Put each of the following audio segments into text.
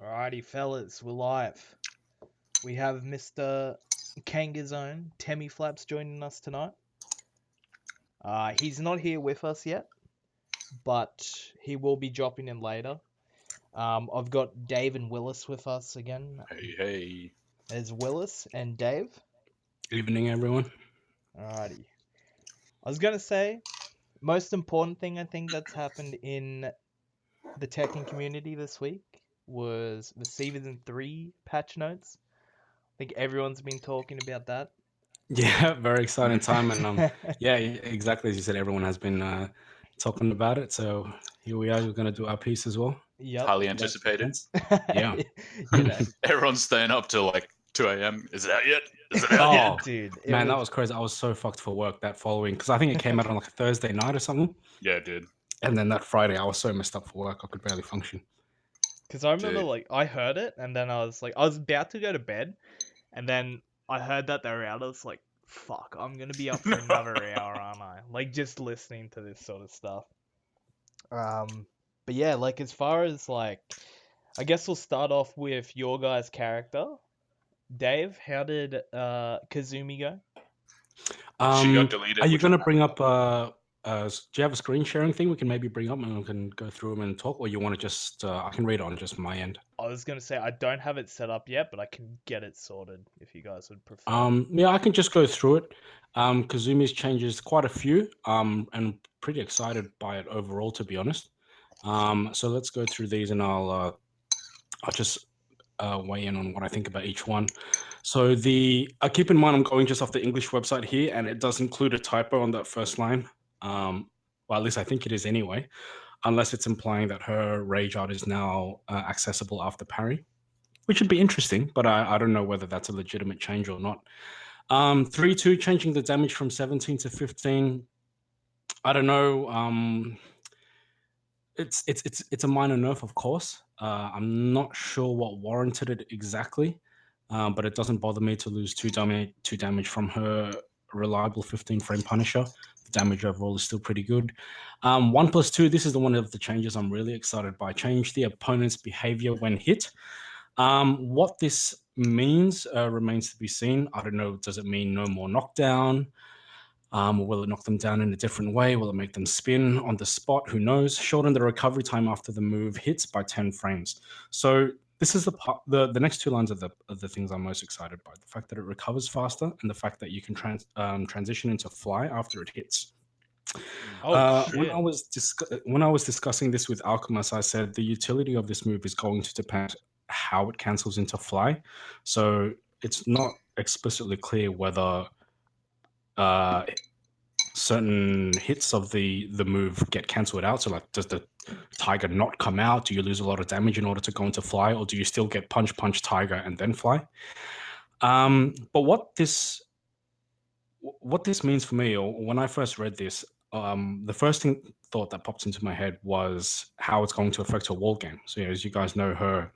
Alrighty, fellas, we're live. We have Mr. Kanga's own Teme Flaps joining us tonight. He's not here with us yet, but he will be dropping in later. I've got Dave and Willis with us again. Hey. There's Willis and Dave. Evening, everyone. Alrighty. I was gonna say, most important thing I think that's happened in the Tekken community this week was the Season 3 patch notes. I think everyone's been talking about that. Yeah, very exciting time, and yeah, exactly as you said, everyone has been talking about it. So here we are. We're going to do our piece as well. Yep. Highly anticipated. Yeah. You know. Everyone's staying up till like 2 a.m. Is it out yet? Is it out Oh, yet? Dude, Man, that was crazy. I was so fucked for work that following because I think it came out on like a Thursday night or something, Yeah, dude. and then that Friday I was so messed up for work I could barely function. Because I remember, Dude. like, I heard it, and then I was about to go to bed, and then I heard that they were out. I was like, fuck, I'm gonna be up for another hour, aren't I? Like, just listening to this sort of stuff. But yeah, like, as far as, like, I guess we'll start off with your guys' character. Dave, how did Kazumi go? She got deleted. Are you which going to I'm bring happy up? Do you have a screen sharing thing we can maybe bring up and we can go through them and talk, or you want to just? I can read it on just my end. I was gonna say I don't have it set up yet, but I can get it sorted if you guys would prefer. Yeah, I can just go through it. Kazumi's changes quite a few. And pretty excited by it overall, to be honest. So let's go through these, and I'll just weigh in on what I think about each one. So keep in mind I'm going just off the English website here, and it does include a typo on that first line. Well, at least I think it is anyway, unless it's implying that her rage art is now accessible after parry, which would be interesting, but I don't know whether that's a legitimate change or not. 3-2, changing the damage from 17 to 15. I don't know. It's a minor nerf, of course. I'm not sure what warranted it exactly, but it doesn't bother me to lose two damage from her reliable 15 frame Punisher. The damage overall is still pretty good. 1+2. This is the one of the changes I'm really excited by. Change the opponent's behavior when hit. What this means remains to be seen. I don't know. Does it mean no more knockdown? Or will it knock them down in a different way? Will it make them spin on the spot? Who knows? Shorten the recovery time after the move hits by 10 frames. So this is the next two lines of the things I'm most excited by. The fact that it recovers faster and the fact that you can transition into fly after it hits. When I was discussing this with Alchemist, I said the utility of this move is going to depend how it cancels into fly. So it's not explicitly clear whether certain hits of the move get cancelled out. So like, does the tiger not come out? Do you lose a lot of damage in order to go into fly, or do you still get punch tiger and then fly? But what this means for me, or when I first read this, the first thought that popped into my head was how it's going to affect her wall game. So as you guys know, her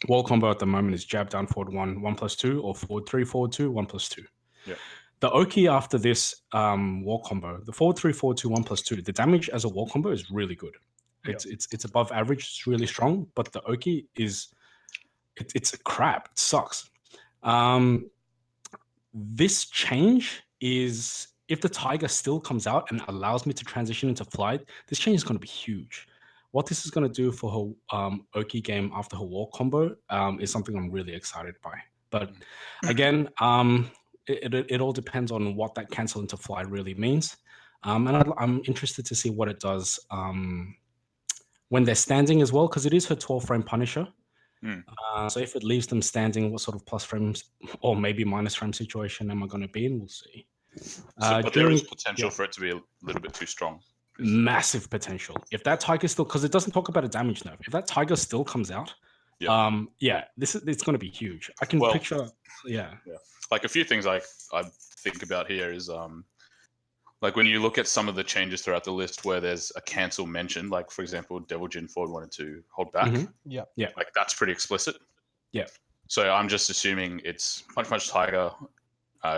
wall combo at the moment is jab down forward 1+2, or forward 3 forward 2 1+2. Yeah. The Oki after this wall combo, the forward 3 forward 2 1+2, the damage as a wall combo is really good. It's above average. It's really strong, but the Oki is it's crap. It sucks. This change is, if the tiger still comes out and allows me to transition into flight, this change is going to be huge. What this is going to do for her Oki game after her wall combo is something I'm really excited by. But again, it all depends on what that cancel into fly really means. And I'm interested to see what it does when they're standing as well, because it is her 12 frame Punisher. So if it leaves them standing, what sort of plus frames or maybe minus frame situation am I going to be in? We'll see. but there is potential for it to be a little bit too strong. Massive potential. If that tiger still, because it doesn't talk about a damage nerf, if that tiger still comes out, it's going to be huge. I can picture, Like a few things I think about here is like when you look at some of the changes throughout the list where there's a cancel mentioned, like for example, Devil Jin forward wanted to hold back. Yeah. Like that's pretty explicit. Yeah. So I'm just assuming it's punch tiger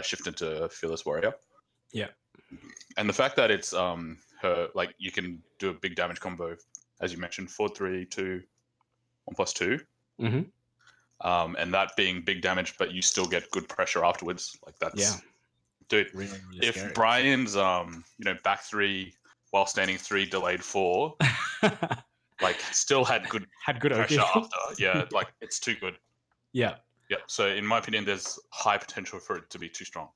shifted to fearless warrior. Yeah. And the fact that it's her, like you can do a big damage combo, as you mentioned, 4-3-2 1+2. And that being big damage, but you still get good pressure afterwards. Like that's, dude. really If scary. Brian's back 3 while standing 3 delayed 4, like still had good pressure okay. after. Yeah, like it's too good. Yeah. So in my opinion, there's high potential for it to be too strong.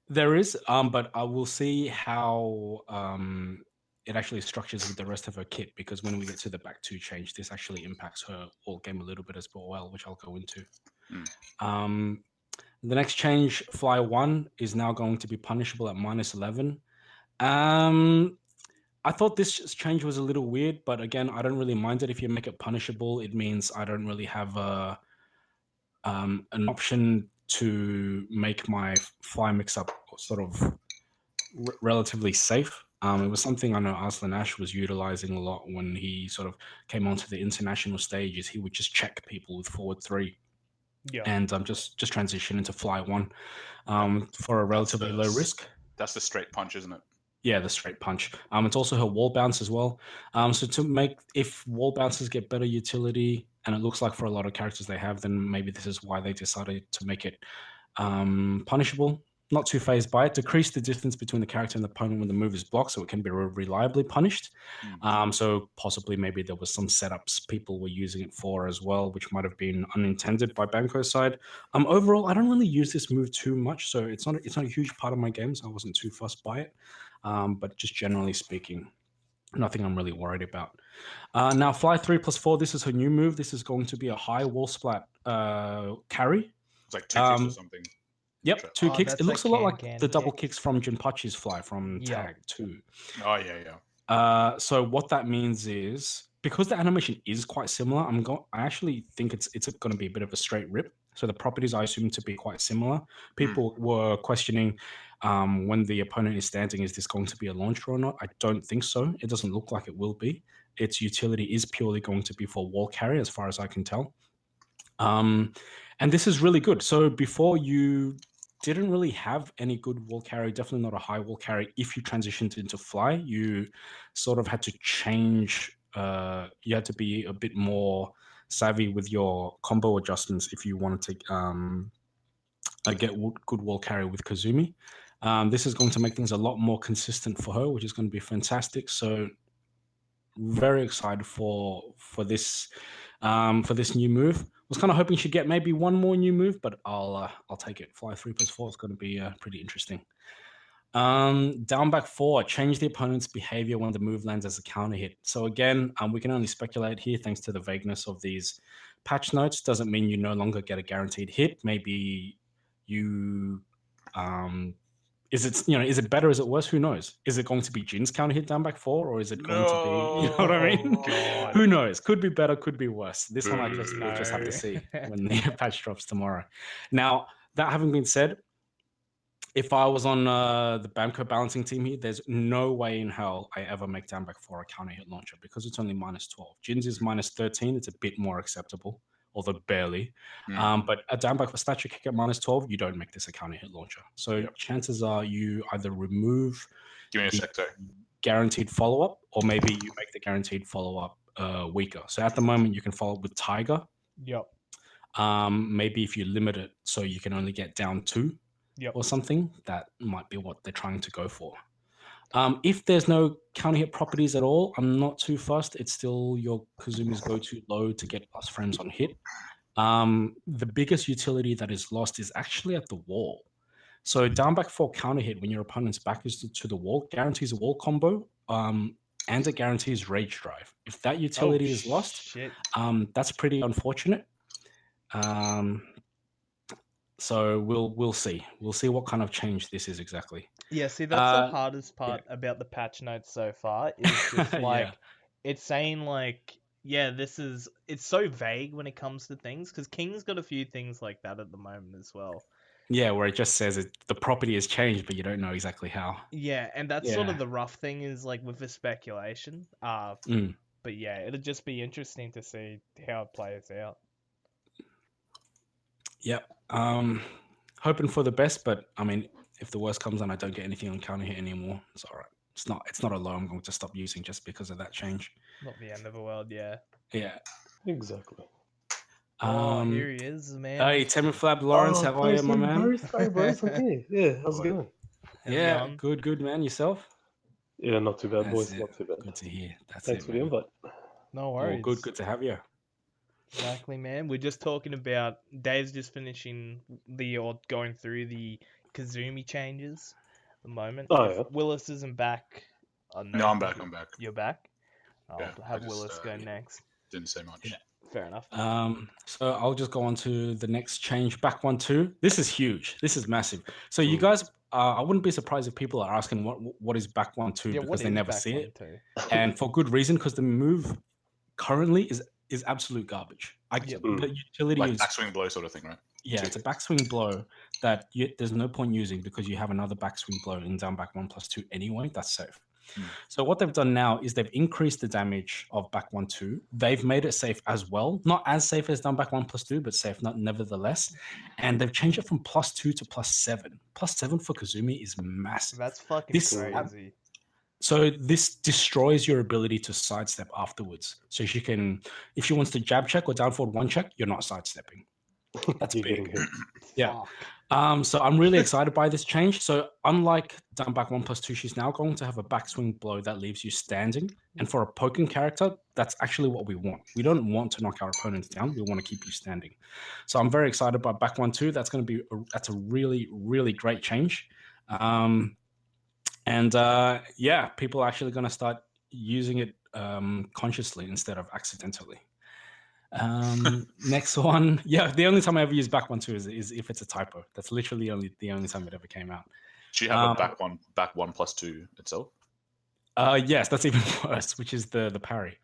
There is, but I will see how it actually structures with the rest of her kit, because when we get to the back 2 change, this actually impacts her all game a little bit as well, which I'll go into. The next change, Fly 1, is now going to be punishable at -11. I thought this change was a little weird, but again, I don't really mind it. If you make it punishable, it means I don't really have an option to make my fly mix-up sort of relatively safe. It was something I know Arslan Ash was utilizing a lot when he sort of came onto the international stages. He would just check people with forward 3 and just transition into fly 1 for a relatively low risk. That's the straight punch, isn't it? Yeah, the straight punch. It's also her wall bounce as well. So to make, if wall bounces get better utility, and it looks like for a lot of characters they have, then maybe this is why they decided to make it punishable. Not too phased by it. Decrease the distance between the character and the opponent when the move is blocked, so it can be reliably punished. So possibly maybe there was some setups people were using it for as well, which might have been unintended by Banco's side. Overall, I don't really use this move too much, so it's not a huge part of my games. I wasn't too fussed by it. But just generally speaking, nothing I'm really worried about. Now, Fly 3+4, this is her new move. This is going to be a high wall splat carry. It's like 2 kicks or something. Yep, 2 kicks. It looks like a lot like can the double kicks from Jinpachi's Fly from Tag 2. Oh, yeah. So what that means is, because the animation is quite similar, I actually think it's going to be a bit of a straight rip. So the properties I assume to be quite similar. People were questioning when the opponent is standing, is this going to be a launcher or not? I don't think so. It doesn't look like it will be. Its utility is purely going to be for wall carry, as far as I can tell. And this is really good. So before, you didn't really have any good wall carry, definitely not a high wall carry. If you transitioned into fly, you sort of had to change, you had to be a bit more savvy with your combo adjustments if you wanted to get good wall carry with Kazumi. This is going to make things a lot more consistent for her, which is going to be fantastic. So very excited for this new move. Was kind of hoping she'd get maybe one more new move, but I'll take it. Fly 3+4 is going to be pretty interesting. Down back 4, change the opponent's behavior when the move lands as a counter hit. So again, we can only speculate here thanks to the vagueness of these patch notes. Doesn't mean you no longer get a guaranteed hit. Maybe you is it better? Is it worse? Who knows? Is it going to be Jin's counter hit down back 4, or is it going to be, you know what I mean? God. Who knows? Could be better, could be worse. This one we'll just have No. to see when the patch drops tomorrow. Now, that having been said, if I was on the Bamco balancing team here, there's no way in hell I ever make down back 4 a counter hit launcher, because it's only -12. Jin's is -13. It's a bit more acceptable, although barely. But a down back for stature kick at -12, you don't make this a counter hit launcher. So chances are you either remove Give me a sec, sorry. guaranteed follow-up, or maybe you make the guaranteed follow-up weaker. So at the moment, you can follow up with Tiger. Yep. Maybe if you limit it so you can only get down 2 or something, that might be what they're trying to go for. If there's no counter hit properties at all, I'm not too fussed. It's still your Kazumi's go too low to get plus frames on hit. The biggest utility that is lost is actually at the wall. So down back 4 counter hit when your opponent's back is to the wall guarantees a wall combo, and it guarantees rage drive. If that utility is lost, that's pretty unfortunate. So we'll see. We'll see what kind of change this is exactly. Yeah, see, that's the hardest part about the patch notes so far, is just like it's saying like, it's so vague when it comes to things, because King's got a few things like that at the moment as well. Yeah, where it just says the property has changed, but you don't know exactly how. Yeah, and that's sort of the rough thing, is like with the speculation. But yeah, it'll just be interesting to see how it plays out. Yep. Hoping for the best, but I mean, if the worst comes and I don't get anything on counter hit anymore, it's all right. It's not a low I'm going to stop using just because of that change. Not the end of the world, yeah. Yeah. Exactly. Here he is, man. Hey, Teme Flab Lawrence, how are you, my man? Sorry, Bruce. I'm here. Yeah, how's it going? How's it Yeah, going? good, man. Yourself? Yeah, not too bad, That's boys. it. Not too bad. Good to hear. That's Thanks it, for the man. invite. No Oh, worries. good to have you. Exactly, man. We're just talking about Dave's just finishing or going through the Kazumi changes at the moment. Oh, 'Cause yeah. Willis isn't back. I don't No, know. I'm back. I'm back. You're back? I'll Yeah, I have just, Willis go yeah. next. Didn't say much. Yeah. Fair enough. So I'll just go on to the next change, back 1-2. This is huge. This is massive. So you guys, I wouldn't be surprised if people are asking what is back 1-2 Yeah, because what they is never back see one it, too? and for good reason, because the move currently is absolute garbage. The utility Like is backswing blow sort of thing, right? yeah, it's a backswing blow that there's no point using because you have another backswing blow in down back 1+2 anyway. That's safe. So what they've done now is they've increased the damage of back 1-2. They've made it safe as well, not as safe as down back 1+2, but safe not nevertheless. And they've changed it from +2 to +7. +7 for Kazumi is massive. That's fucking This- crazy. So this destroys your ability to sidestep afterwards. So she can, if she wants to jab check or down forward one check, you're not sidestepping. That's You're big. getting hit. Yeah. Fuck. So I'm really excited by this change. So unlike down back 1+2, she's now going to have a backswing blow that leaves you standing. And for a poking character, that's actually what we want. We don't want to knock our opponents down. We want to keep you standing. So I'm very excited by back 1-2. That's going to be that's a really, really great change. Yeah, people are actually going to start using it consciously instead of accidentally. Next one. Yeah, the only time I ever use back 1-2 is if it's a typo. That's literally the only time it ever came out. Do you have a back 1+2 itself? Yes, that's even worse, which is the parry.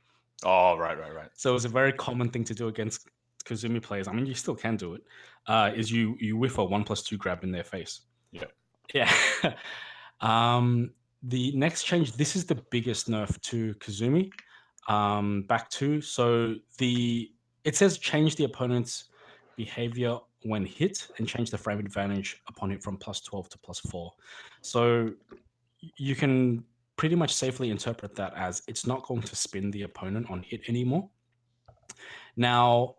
Oh, right. So it's a very common thing to do against Kazumi players. I mean, you still can do it. Is you whiff a 1+2 grab in their face. Yeah. The next change. This is the biggest nerf to Kazumi. Back 2. So it says change the opponent's behavior when hit and change the frame advantage upon hit from +12 to +4. So you can pretty much safely interpret that as it's not going to spin the opponent on hit anymore. Now,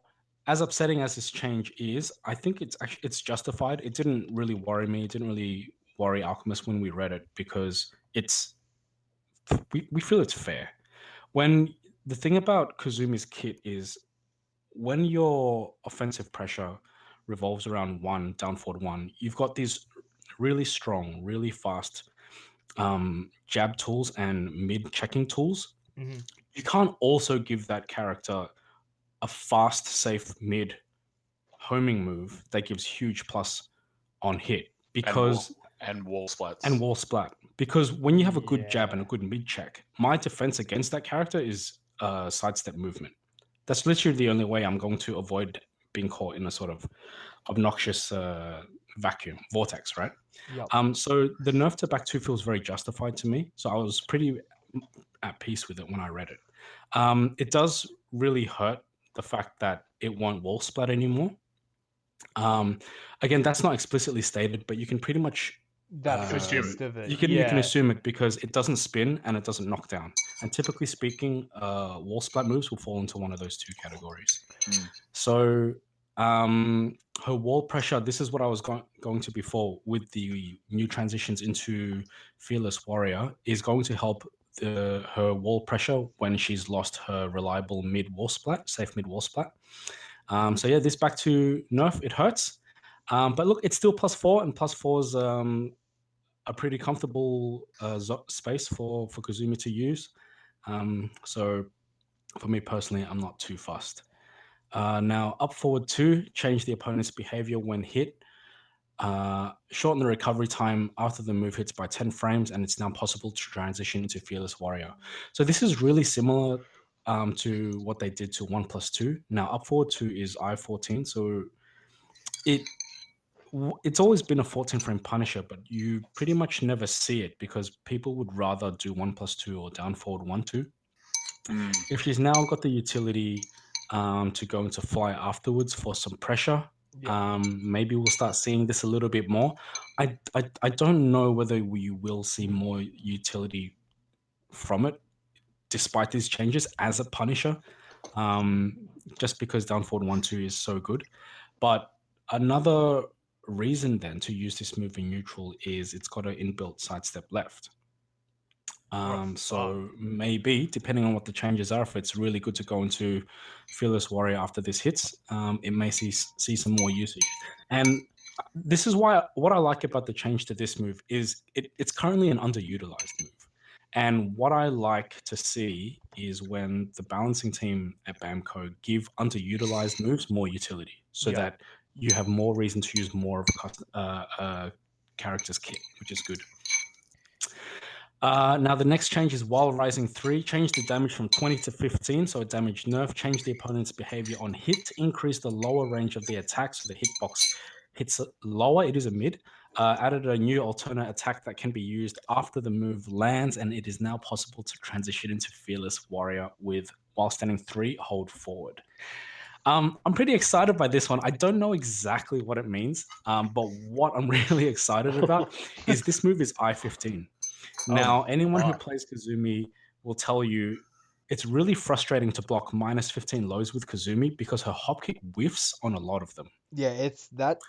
as upsetting as this change is, I think it's justified. It didn't really worry me. It didn't really worry Alchemist when we read it because we feel it's fair. When the thing about Kazumi's kit is when your offensive pressure revolves around 1, down forward 1, you've got these really strong, really fast jab tools and mid checking tools. Mhm. You can't also give that character a fast, safe mid homing move that gives huge plus on hit because and wall splats. and wall splat. Because when you have a good jab and a Yeah. good mid check, my defense against that character is sidestep movement. That's literally the only way I'm going to avoid being caught in a sort of obnoxious vacuum vortex, right? Yep. So the nerf to back 2 feels very justified to me. So I was pretty at peace with it when I read it. It does really hurt the fact that it won't wall splat anymore. Again, that's not explicitly stated, but you can pretty much That's the assume gist of it. you can Yeah. assume it because it doesn't spin and it doesn't knock down. And typically speaking, wall splat moves will fall into one of those two categories. So her wall pressure, this is what I was going to before with the new transitions into Fearless Warrior, is going to help her wall pressure when she's lost her reliable mid wall splat, safe mid wall splat. So yeah, this back to nerf, it hurts. But look, it's still +4, and +4 is a pretty comfortable space for Kazumi to use. So for me personally, I'm not too fussed. Now, up forward 2, change the opponent's behavior when hit. Shorten the recovery time after the move hits by 10 frames, and it's now possible to transition into Fearless Warrior. So this is really similar to what they did to 1+2. Now, up forward 2 is I-14, so it's always been a 14 frame Punisher, but you pretty much never see it because people would rather do 1+2 or down forward 1-2. If she's now got the utility to go into fly afterwards for some pressure, maybe we'll start seeing this a little bit more. I don't know whether we will see more utility from it despite these changes as a Punisher. just because down forward 1-2 is so good. But another reason then to use this move in neutral is it's got an inbuilt sidestep left. So maybe, depending on what the changes are, if it's really good to go into Fearless Warrior after this hits, it may see some more usage. And this is why what I like about the change to this move is it's currently an underutilized move. And what I like to see is when the balancing team at Bamco give underutilized moves more utility, so that you have more reason to use more of a character's kit, which is good. Now the next change is while rising 3, change the damage from 20 to 15, so a damage nerf. Change the opponent's behavior on hit to increase the lower range of the attack, so the hitbox hits lower. It is a mid. Added a new alternate attack that can be used after the move lands, and it is now possible to transition into Fearless Warrior with while standing 3, hold forward. I'm pretty excited by this one. I don't know exactly what it means, but what I'm really excited about is this move is I-15. Now, anyone who plays Kazumi will tell you it's really frustrating to block minus 15 lows with Kazumi because her hop kick whiffs on a lot of them. Yeah, it's that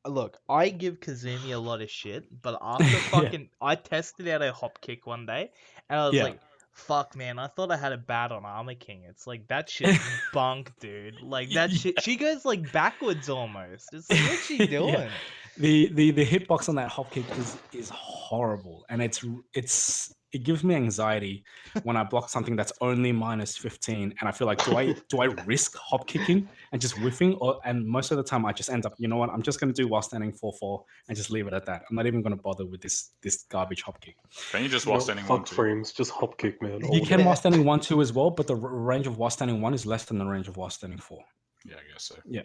look, I give Kazumi a lot of shit, but after I tested out a hop kick one day, and I was like, fuck, man, I thought I had it bad on Armor King. It's like, that shit's bunk, dude. Like, that shit, she goes, like, backwards almost. It's like, what's she doing? The hitbox on that hop kick is horrible, and it gives me anxiety when I block something that's only minus 15, and I feel like, do I risk hop kicking and just whiffing, and most of the time I just end up, you know what, I'm just going to do while standing 4-4 and just leave it at that. I'm not even going to bother with this garbage hop kick. Can you just while standing 1-2? Frames, just hop kick, man. You can while standing 1-2 as well, but the range of while standing 1 is less than the range of while standing 4. Yeah, I guess so. Yeah.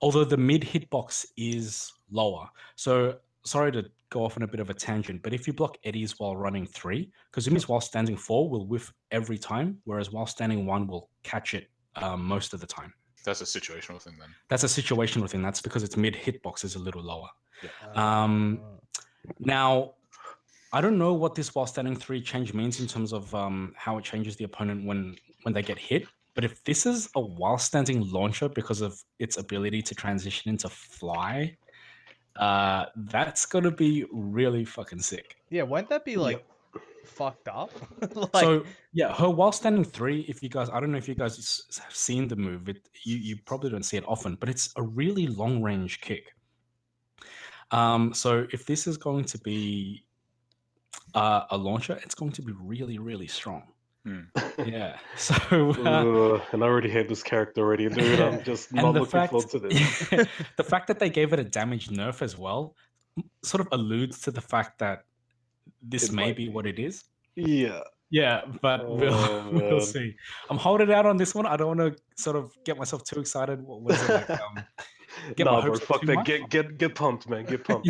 Although the mid hitbox is lower. So, sorry to go off on a bit of a tangent, but if you block Eddie's while running 3, Kazumi's while standing 4 will whiff every time, whereas while standing 1 will catch it most of the time. That's a situational thing then. That's a situational thing. That's because its mid hitbox is a little lower. Yeah. Now, I don't know what this while standing 3 change means in terms of how it changes the opponent when they get hit. But if this is a while standing launcher because of its ability to transition into fly, that's gonna be really fucking sick. Yeah, won't that be like fucked up? So yeah, her while standing 3. If you guys, I don't know if you guys have seen the move. You probably don't see it often, but it's a really long range kick. So if this is going to be a launcher, it's going to be really, really strong. Yeah. So and I already hate this character already, dude. I'm just not looking forward to this. The fact that they gave it a damage nerf as well sort of alludes to the fact that this may be what it is. Yeah. Yeah, but we'll see. I'm holding out on this one. I don't want to sort of get myself too excited. What is it like? Get my hopes fuck that. Get pumped, man. Get pumped.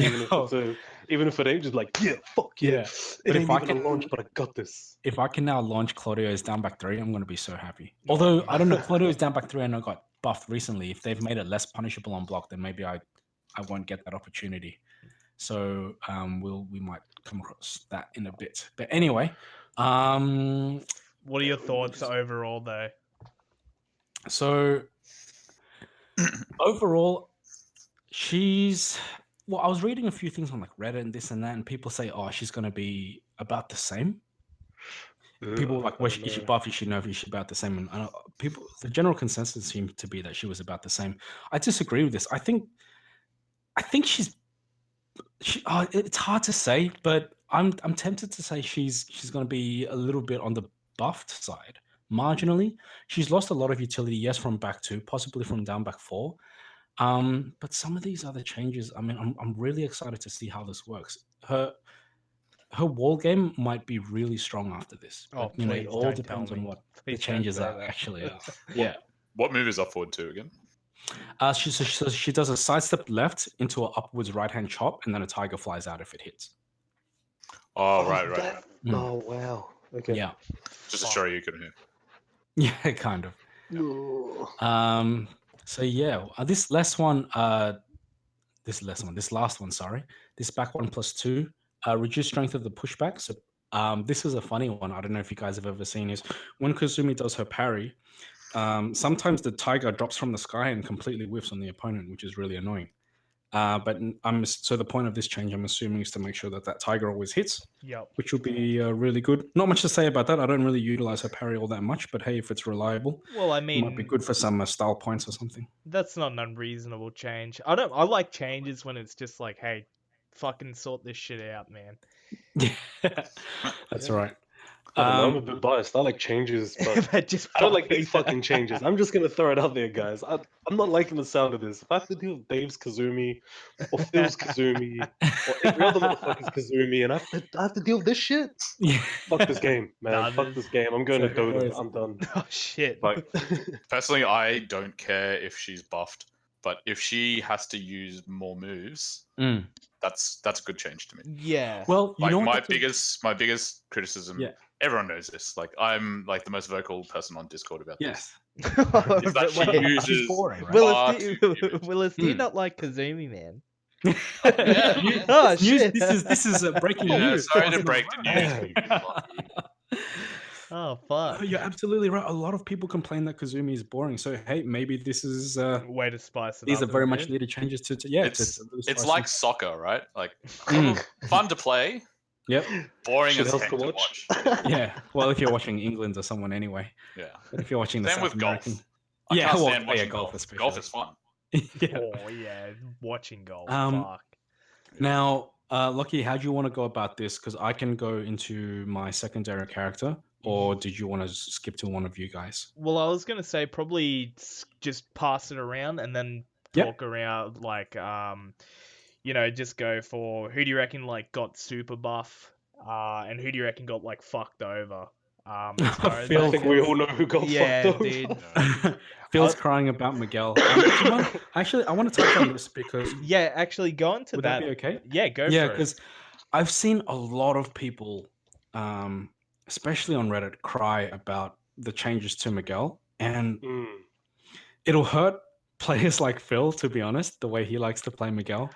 Even if it ain't just like, fuck yeah. It ain't even a launch, but I got this. If I can now launch Claudio's down back 3, I'm going to be so happy. Although I don't know, Claudio's down back 3 I know got buffed recently. If they've made it less punishable on block, then maybe I won't get that opportunity. So we might come across that in a bit. But anyway, what are your thoughts overall, though? So overall, I was reading a few things on like Reddit and this and that, and people say, oh, she's going to be about the same. People were like, is she buff? Is she nerfed? Is she about the same? And the general consensus seemed to be that she was about the same. I disagree with this. I think it's hard to say, but I'm tempted to say she's going to be a little bit on the buffed side, marginally. She's lost a lot of utility, yes, from back 2, possibly from down back 4. But some of these other changes, I mean, I'm really excited to see how this works. Her wall game might be really strong after this. But, it all depends on what the changes are actually are. Yeah. What move is up forward 2 again? She does a sidestep left into an upwards right-hand chop, and then a tiger flies out if it hits. Oh, right. Oh, wow. Okay. Yeah. Just to show you couldn't hit. Yeah, kind of. So yeah, this last one, this back 1 plus 2, reduce strength of the pushback. So this is a funny one. I don't know if you guys have ever seen this. When Kazumi does her parry, sometimes the tiger drops from the sky and completely whiffs on the opponent, which is really annoying. But so the point of this change, I'm assuming, is to make sure that tiger always hits. Yep. Which will be really good. Not much to say about that. I don't really utilize her parry all that much, but hey, if it's reliable, well, I it mean, might be good for some style points or something. That's not an unreasonable change. I like changes when it's just like, hey, fucking sort this shit out, man. Yeah, that's right. I don't know, I'm a bit biased. I like changes, but I don't like these fucking changes. I'm just gonna throw it out there, guys. I'm not liking the sound of this. If I have to deal with Dave's Kazumi, or Phil's Kazumi, or every other motherfucker's Kazumi, and I have to deal with this shit, fuck this game, man. Fuck this game. I'm going to Dota. I'm done. Oh shit. Like, personally, I don't care if she's buffed, but if she has to use more moves, that's a good change to me. Yeah. Well, you know my biggest criticism. Yeah. Everyone knows this. Like, I'm like the most vocal person on Discord about this. Yes. Is that she uses boring, right? Willis, do you not like Kazumi, man? Yeah. Oh shit! This is breaking news. Sorry to break the news. Oh fuck! You're absolutely right. A lot of people complain that Kazumi is boring. So hey, maybe this is way to spice it up. These are very much needed changes to yeah. It's like soccer, right? Like fun to play. Yep. Boring as heck to watch. Yeah. Well, if you're watching England or someone anyway. Yeah. But if you're watching the Same South with American... golf. Golf especially. Golf is fun. Yeah. Oh yeah, watching golf. Fuck. Now, Lockie, how do you want to go about this? Because I can go into my secondary character, or did you want to skip to one of you guys? Well, I was gonna say probably just pass it around and then talk around like just go for who do you reckon like got super buff, and who do you reckon got like fucked over. I think we all know who got fucked over. Dude. Phil's crying about Miguel. Actually, I want to touch on this because actually go into would that. Would that be okay? Yeah, go for it. Yeah, because I've seen a lot of people, especially on Reddit, cry about the changes to Miguel, and it'll hurt players like Phil, to be honest, the way he likes to play Miguel.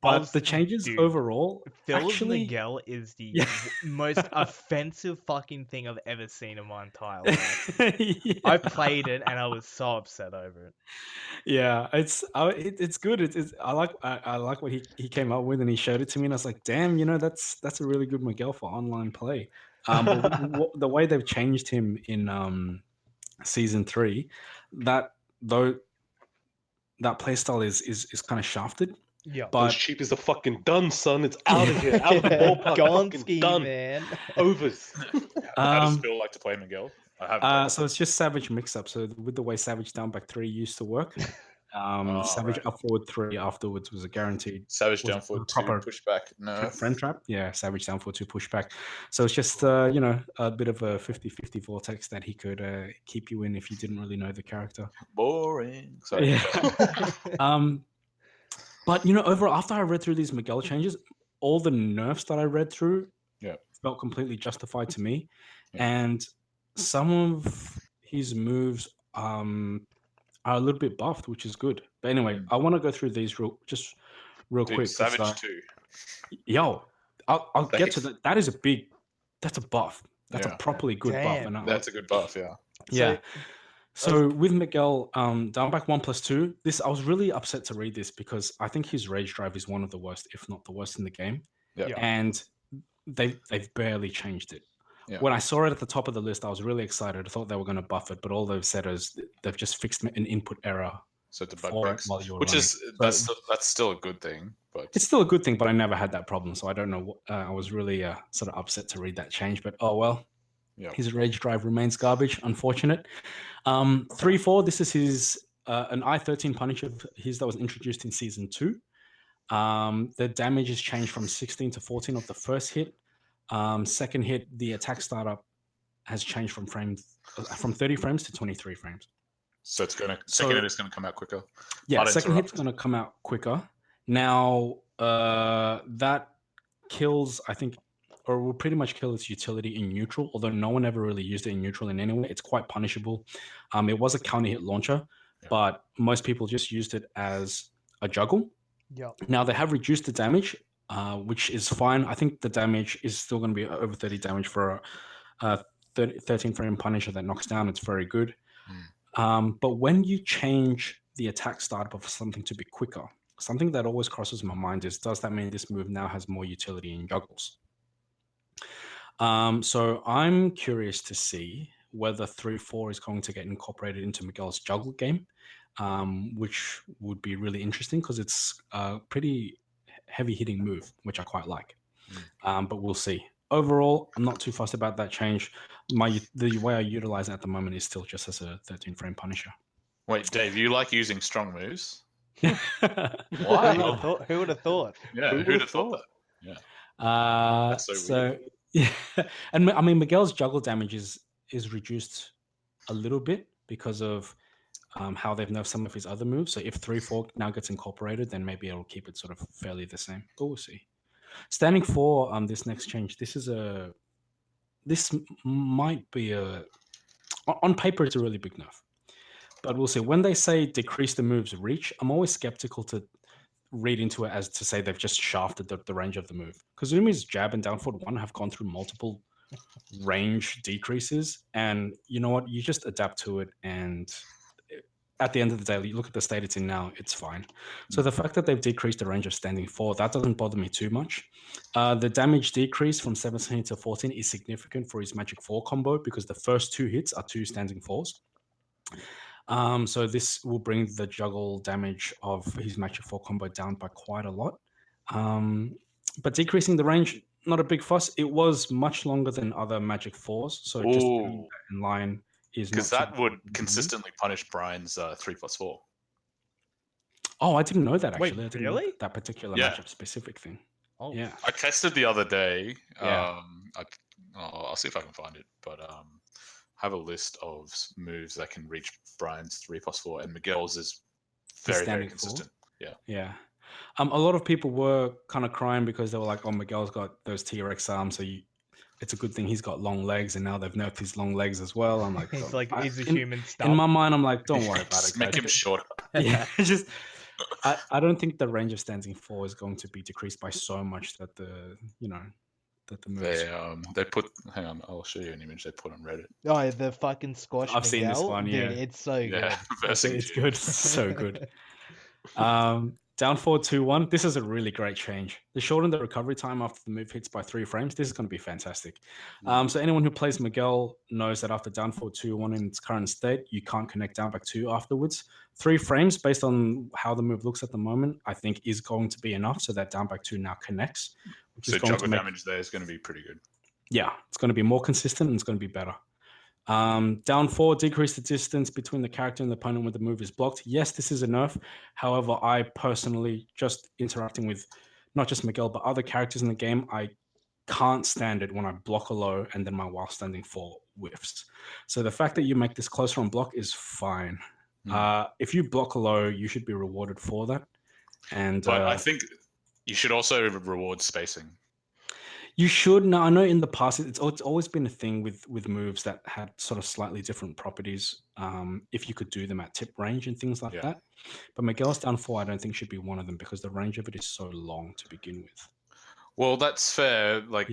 But the changes overall, Phil's Miguel is the most offensive fucking thing I've ever seen in my entire life. I played it and I was so upset over it. Yeah, it's good. I like what he came up with, and he showed it to me, and I was like, damn, that's a really good Miguel for online play. But the way they've changed him in season 3, that playstyle is kind of shafted. Yeah, but those cheap is a fucking done, son. It's out of here, out of the ballpark. Gonski, done, man. Overs. How does Phil like to play Miguel? So it's just Savage mix-up. So with the way Savage down back 3 used to work, Savage up forward 3 afterwards was a guaranteed. Savage down forward 2 pushback. No. Friend trap. Yeah, Savage down forward 2 pushback. So it's just a bit of a 50-50 vortex that he could keep you in if you didn't really know the character. Boring. Sorry. Yeah. But overall, after I read through these Miguel changes, all the nerfs that I read through felt completely justified to me. And some of his moves are a little bit buffed, which is good. But anyway, I want to go through these real quick. Savage 2. Yo, I'll get to that. That's a buff. That's a properly good buff. And that's a good buff, yeah. Yeah. So with Miguel, down back 1+2, I was really upset to read this because I think his rage drive is one of the worst, if not the worst in the game. Yeah. And they've barely changed it. Yeah. When I saw it at the top of the list, I was really excited. I thought they were going to buff it, but all they've said is they've just fixed an input error. So the bug breaks, that's still a good thing. But it's still a good thing, but I never had that problem, so I don't know. I was really sort of upset to read that change, but oh well. Yeah. His rage drive remains garbage. Unfortunate. 3-4. This is his an I-13 Punisher of his that was introduced in season 2. The damage is changed from 16 to 14 of the first hit. Second hit, the attack startup has changed from 30 frames to 23 frames. So it's second hit is gonna come out quicker. Yeah, second hit's gonna come out quicker. Now that kills, I think, or will pretty much kill its utility in neutral, although no one ever really used it in neutral in any way. It's quite punishable. It was a counter hit launcher, but most people just used it as a juggle. Yeah. Now they have reduced the damage, which is fine. I think the damage is still going to be over 30 damage for a 13 frame Punisher that knocks down. It's very good. But when you change the attack startup of something to be quicker, something that always crosses my mind is, does that mean this move now has more utility in juggles? So I'm curious to see whether 3-4 is going to get incorporated into Miguel's juggle game, which would be really interesting because it's a pretty heavy hitting move, which I quite like. But we'll see. Overall, I'm not too fussed about that change. The way I utilize it at the moment is still just as a 13 frame Punisher. Wait, Dave, you like using strong moves? Why? Who would have thought? Yeah, who'd have thought that? Yeah. That's so weird. Yeah, and I mean Miguel's juggle damage is reduced a little bit because of how they've nerfed some of his other moves. So if 3-4 now gets incorporated, then maybe it'll keep it sort of fairly the same. But we'll see. Standing for this next change, this might be on paper it's a really big nerf, but we'll see. When they say decrease the move's reach, I'm always skeptical to read into it as to say they've just shafted the range of the move. Kazumi's jab and down forward 1 have gone through multiple range decreases, and you know what? You just adapt to it, and at the end of the day, you look at the state it's in now, it's fine. So the fact that they've decreased the range of standing 4, that doesn't bother me too much. The damage decrease from 17 to 14 is significant for his Magic 4 combo because the first 2 hits are 2 standing 4s. So this will bring the juggle damage of his Magic 4 combo down by quite a lot. But decreasing the range, not a big fuss. It was much longer than other Magic 4s, so just in line is not because that would consistently punish Brian's 3+4. Oh, I didn't know that Wait, actually. I didn't really? know that particular Yeah. matchup specific thing. Oh, Yeah. I tested the other day. Yeah. I'll see if I can find it, but have a list of moves that can reach Brian's 3+4, and Miguel's is very standing consistent. Yeah. A lot of people were kind of crying because they were like, "Oh, Miguel's got those T-Rex arms, so it's a good thing he's got long legs, and now they've nerfed his long legs as well." I'm like, he's like, he's a human stump. in my mind, I'm like, don't worry about Just it. make guys. him shorter. Yeah, just I don't think the range of standing 4 is going to be decreased by so much that the moves. They put. Hang on, I'll show you an image they put on Reddit. Oh, the fucking squash. I've seen this one, dude. yeah. It's so good. It's good, so good. Down forward 2-1. This is a really great change. They shortened the recovery time after the move hits by 3 frames. This is going to be fantastic. So anyone who plays Miguel knows that after down forward 2-1 in its current state, you can't connect down back 2 afterwards. 3 frames, based on how the move looks at the moment, I think is going to be enough so that down back 2 now connects. Which So is going juggle to make, damage there is going to be pretty good. yeah, it's going to be more consistent and it's going to be better. Down 4, decrease the distance between the character and the opponent when the move is blocked. Yes, this is a nerf. However, I personally, just interacting with not just Miguel, but other characters in the game, I can't stand it when I block a low and then my while standing 4 whiffs. So the fact that you make this closer on block is fine. If you block a low, you should be rewarded for that. But I think you should also reward spacing. You should. Now, I know in the past it's always been a thing with moves that had sort of slightly different properties. If you could do them at tip range and things like that. But Miguel's down 4, I don't think should be one of them because the range of it is so long to begin with. Well, that's fair. Like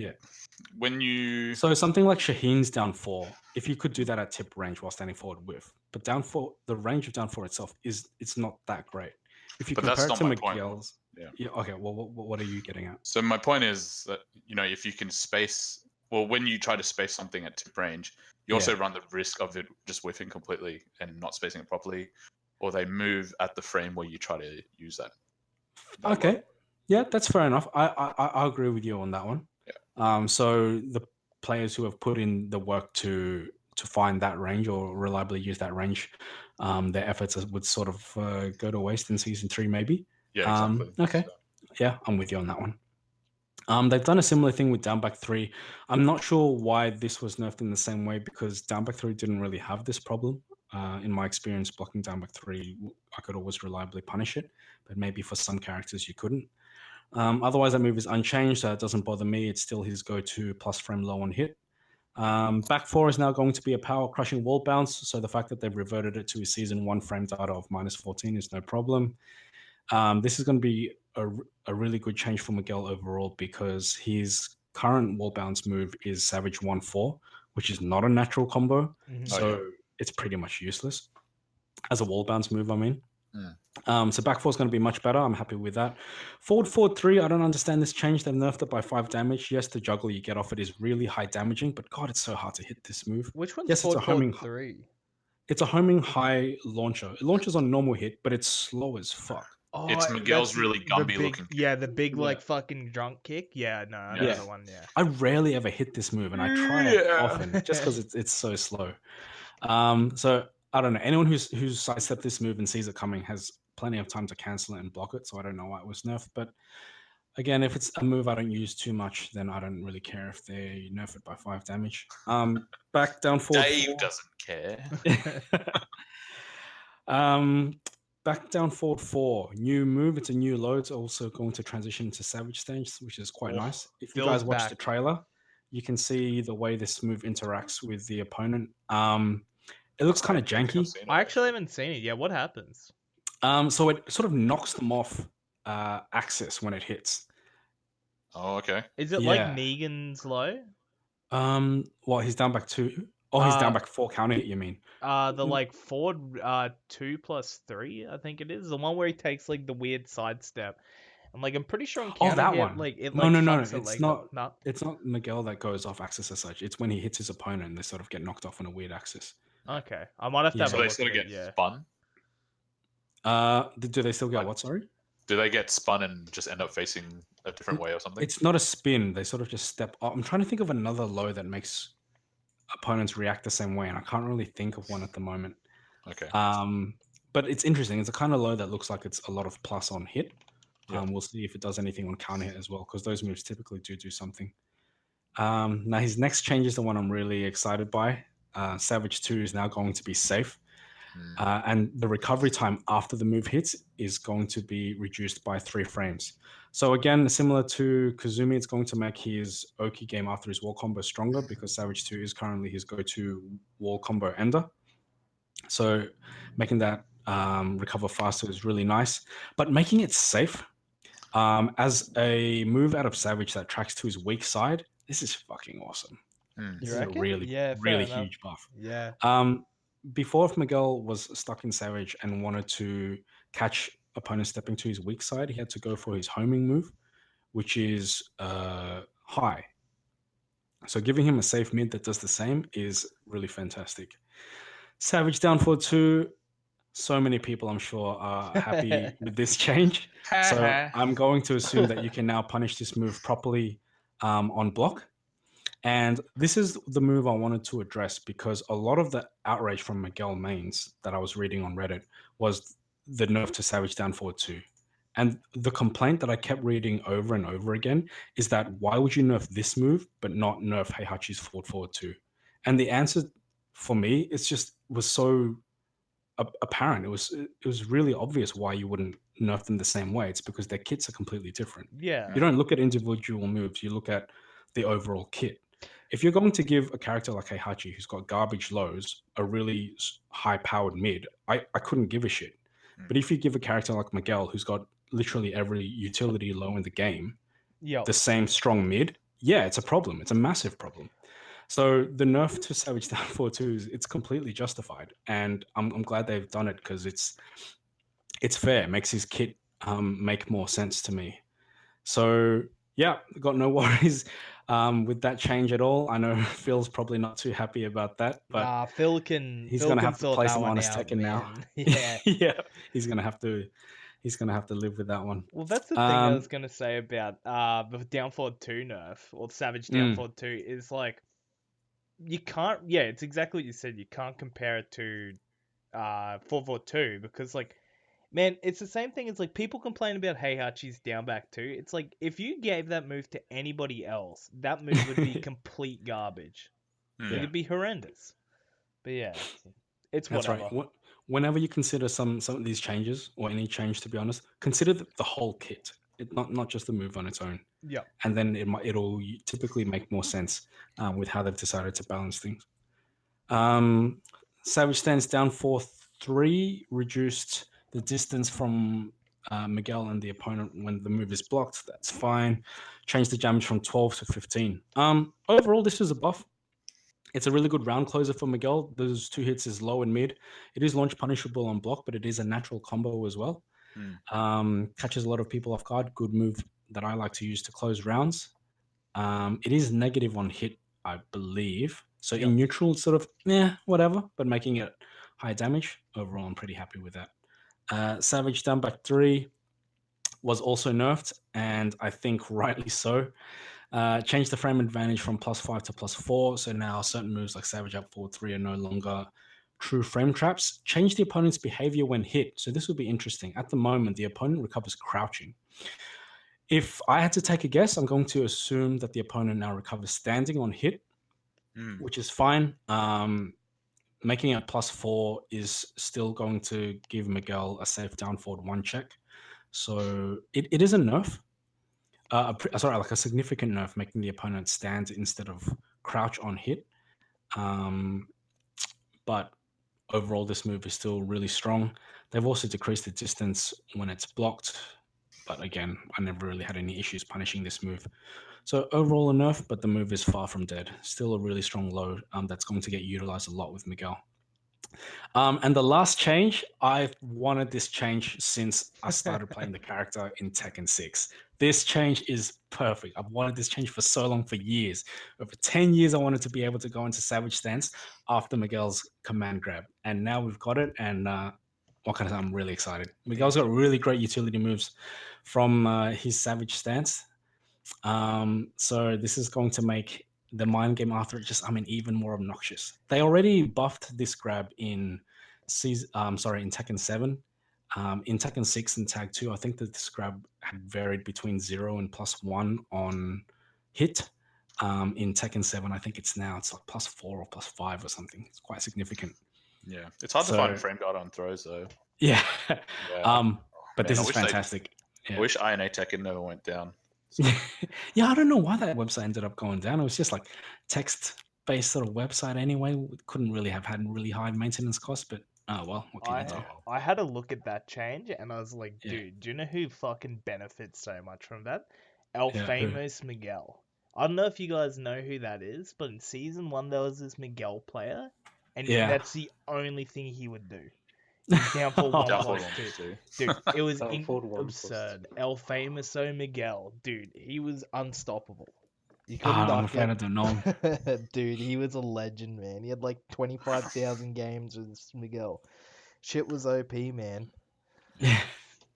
when you so something like Shaheen's down 4, if you could do that at tip range while standing forward with, but down 4, the range of down 4 itself it's not that great. If you compare it to Miguel's. Yeah. Okay. Well, what are you getting at? So my point is that if you can space, well, when you try to space something at tip range, you also run the risk of it just whiffing completely and not spacing it properly, or they move at the frame where you try to use that. Okay. Yeah, that's fair enough. I agree with you on that one. Yeah. So the players who have put in the work to find that range or reliably use that range, their efforts would sort of go to waste in season 3, maybe. Yeah, exactly. Okay. Yeah, I'm with you on that one. They've done a similar thing with down back 3. I'm not sure why this was nerfed in the same way because down back 3 didn't really have this problem. In my experience, blocking down back 3, I could always reliably punish it, but maybe for some characters you couldn't. Otherwise, that move is unchanged, so it doesn't bother me. It's still his go-to plus frame low on hit. Back 4 is now going to be a power crushing wall bounce, so the fact that they've reverted it to his season 1 frame data of -14 is no problem. This is going to be a really good change for Miguel overall because his current wall bounce move is Savage 1-4, which is not a natural combo, so it's pretty much useless. as a wall bounce move, I mean. Hmm. So back 4 is going to be much better. I'm happy with that. Forward 4-3, I don't understand this change. They've nerfed it by 5 damage. Yes, the juggle you get off it is really high damaging, but God, it's so hard to hit this move. Which one's Yes, it's a forward homing. 3? It's a homing high launcher. It launches on normal hit, but it's slow as fuck. Oh, It's Miguel's that's really the Gumby big, looking kick. yeah, the big Yeah. like fucking drunk kick. Yeah, no, I know Yeah. the one. Yeah, I rarely ever hit this move, and I try it Yeah. often just because it's so slow. So I don't know. Anyone who's sidestepped this move and sees it coming has plenty of time to cancel it and block it. So I don't know why it was nerfed. But again, if it's a move I don't use too much, then I don't really care if they nerf it by 5 damage. Back down forward. Dave 4. doesn't care. Back down forward 4. New move. It's a new load. It's also going to transition to Savage stance, which is quite Oh, nice. If you Phil's guys watch the back. trailer, you can see the way this move interacts with the opponent. It looks kind of janky. I actually haven't seen it. Yeah, what happens? So it sort of knocks them off axis when it hits. Oh, okay. Is it like Yeah. Negan's low? Well, he's down back 2. Oh, he's down back 4 counter hit, you mean? The like forward 2+3, I think it is. The one where he takes like the weird sidestep. And like I'm pretty sure in counter that hit, one. like it No, like no, no, fucks a it's leg not- up. No. It's not Miguel that goes off axis as such. It's when he hits his opponent and they sort of get knocked off on a weird axis. Okay. I might have to Yeah. have So a they look still at get it, yeah. spun? Do they still get Like- what, sorry? Do they get spun and just end up facing a different way or something? It's not a spin. They sort of just step up. I'm trying to think of another low that makes opponents react the same way, and I can't really think of one at the moment. Okay. But it's interesting. It's a kind of low that looks like it's a lot of plus on hit. Yeah. We'll see if it does anything on counter hit as well, because those moves typically do something. Now his next change is the one I'm really excited by. Savage 2 is now going to be safe. And the recovery time after the move hits is going to be reduced by 3 frames. So again, similar to Kazumi, it's going to make his Oki game after his wall combo stronger because Savage 2 is currently his go-to wall combo ender. So making that recover faster is really nice. But making it safe as a move out of Savage that tracks to his weak side, this is fucking awesome. This is a reckon? really, Yeah, fair really enough. huge buff. Yeah. Before, if Miguel was stuck in Savage and wanted to catch opponents stepping to his weak side, he had to go for his homing move, which is high. So giving him a safe mid that does the same is really fantastic. Savage down for 2. So many people, I'm sure, are happy with this change. So I'm going to assume that you can now punish this move properly on block. And this is the move I wanted to address because a lot of the outrage from Miguel mains that I was reading on Reddit was the nerf to Savage down forward 2. And the complaint that I kept reading over and over again is that why would you nerf this move but not nerf Heihachi's forward 2? And the answer for me, it's just was so apparent. It was really obvious why you wouldn't nerf them the same way. It's because their kits are completely different. Yeah. You don't look at individual moves, you look at the overall kit. If you're going to give a character like Heihachi, who's got garbage lows, a really high-powered mid, I couldn't give a shit. But if you give a character like Miguel, who's got literally every utility low in the game, the same strong mid, yeah, it's a problem. It's a massive problem. So the nerf to Savage down 4-2 it's completely justified, and I'm glad they've done it because it's fair. It makes his kit make more sense to me. So yeah, got no worries with that change at all. I know Phil's probably not too happy about that, but Phil can. he's Phil gonna can have to sort play that some one honest out, Tekken now. man. Yeah. Yeah, he's gonna have to live with that one. Well, that's the thing I was gonna say about the down forward 2 nerf or Savage down forward 2 is like you can't. Yeah, it's exactly what you said. You can't compare it to forward 2 because like. Man, it's the same thing as like people complain about Heihachi's down back 2. It's like if you gave that move to anybody else, that move would be complete garbage. It'd be horrendous. But yeah, it's That's whatever. right. Whenever you consider some of these changes or any change, to be honest, consider the whole kit. Not just the move on its own. Yeah. And then it'll typically make more sense with how they've decided to balance things. Savage stands down 4-3, reduced the distance from Miguel and the opponent when the move is blocked. That's fine. Change the damage from 12 to 15. Overall, this is a buff. It's a really good round closer for Miguel. Those 2 hits is low and mid. It is launch punishable on block, but it is a natural combo as well. Catches a lot of people off guard. Good move that I like to use to close rounds. It is negative on hit, I believe. So in neutral, it's sort of, whatever, but making it high damage. Overall, I'm pretty happy with that. Savage down back 3 was also nerfed, and I think rightly so. Changed the frame advantage from +5 to +4, so now certain moves like Savage up forward 3 are no longer true frame traps. Change the opponent's behavior when hit, so this will be interesting. At the moment, the opponent recovers crouching. If I had to take a guess, I'm going to assume that the opponent now recovers standing on hit, which is fine. Making it +4 is still going to give Miguel a safe down forward 1 check. So it is a nerf. Sorry, like a significant nerf, making the opponent stand instead of crouch on hit. But overall, this move is still really strong. They've also decreased the distance when it's blocked. But again, I never really had any issues punishing this move. So overall a nerf, but the move is far from dead. Still a really strong load that's going to get utilized a lot with Miguel. And the last change, I've wanted this change since I started playing the character in Tekken 6. This change is perfect. I've wanted this change for so long, for years. Over 10 years, I wanted to be able to go into Savage Stance after Miguel's command grab. And now we've got it, and what can I say? I'm really excited. Miguel's got really great utility moves from his Savage Stance. So this is going to make the mind game after it just, even more obnoxious. They already buffed this grab in in Tekken 7. In Tekken 6 and Tag 2, I think that this grab had varied between 0 and +1 on hit. In Tekken 7, I think it's like +4 or +5 or something. It's quite significant. Yeah, it's hard to find frame guard on throws though. Yeah. Yeah. But this is fantastic. I wish INA Tekken never went down. Yeah, I don't know why that website ended up going down. It was just like text-based sort of website anyway. We couldn't really have had really high maintenance costs, but well, what can you do? I had a look at that change and I was like, dude, do you know who fucking benefits so much from that? Famous Miguel. I don't know if you guys know who that is, but in Season 1 there was this Miguel player, and that's the only thing he would do. Downfall 1+2. Dude, it was absurd. El Famoso Miguel. Dude, he was unstoppable. You couldn't I'm a fan of the gnome. Dude, he was a legend, man. He had like 25,000 games with Miguel. Shit was OP, man. Yeah.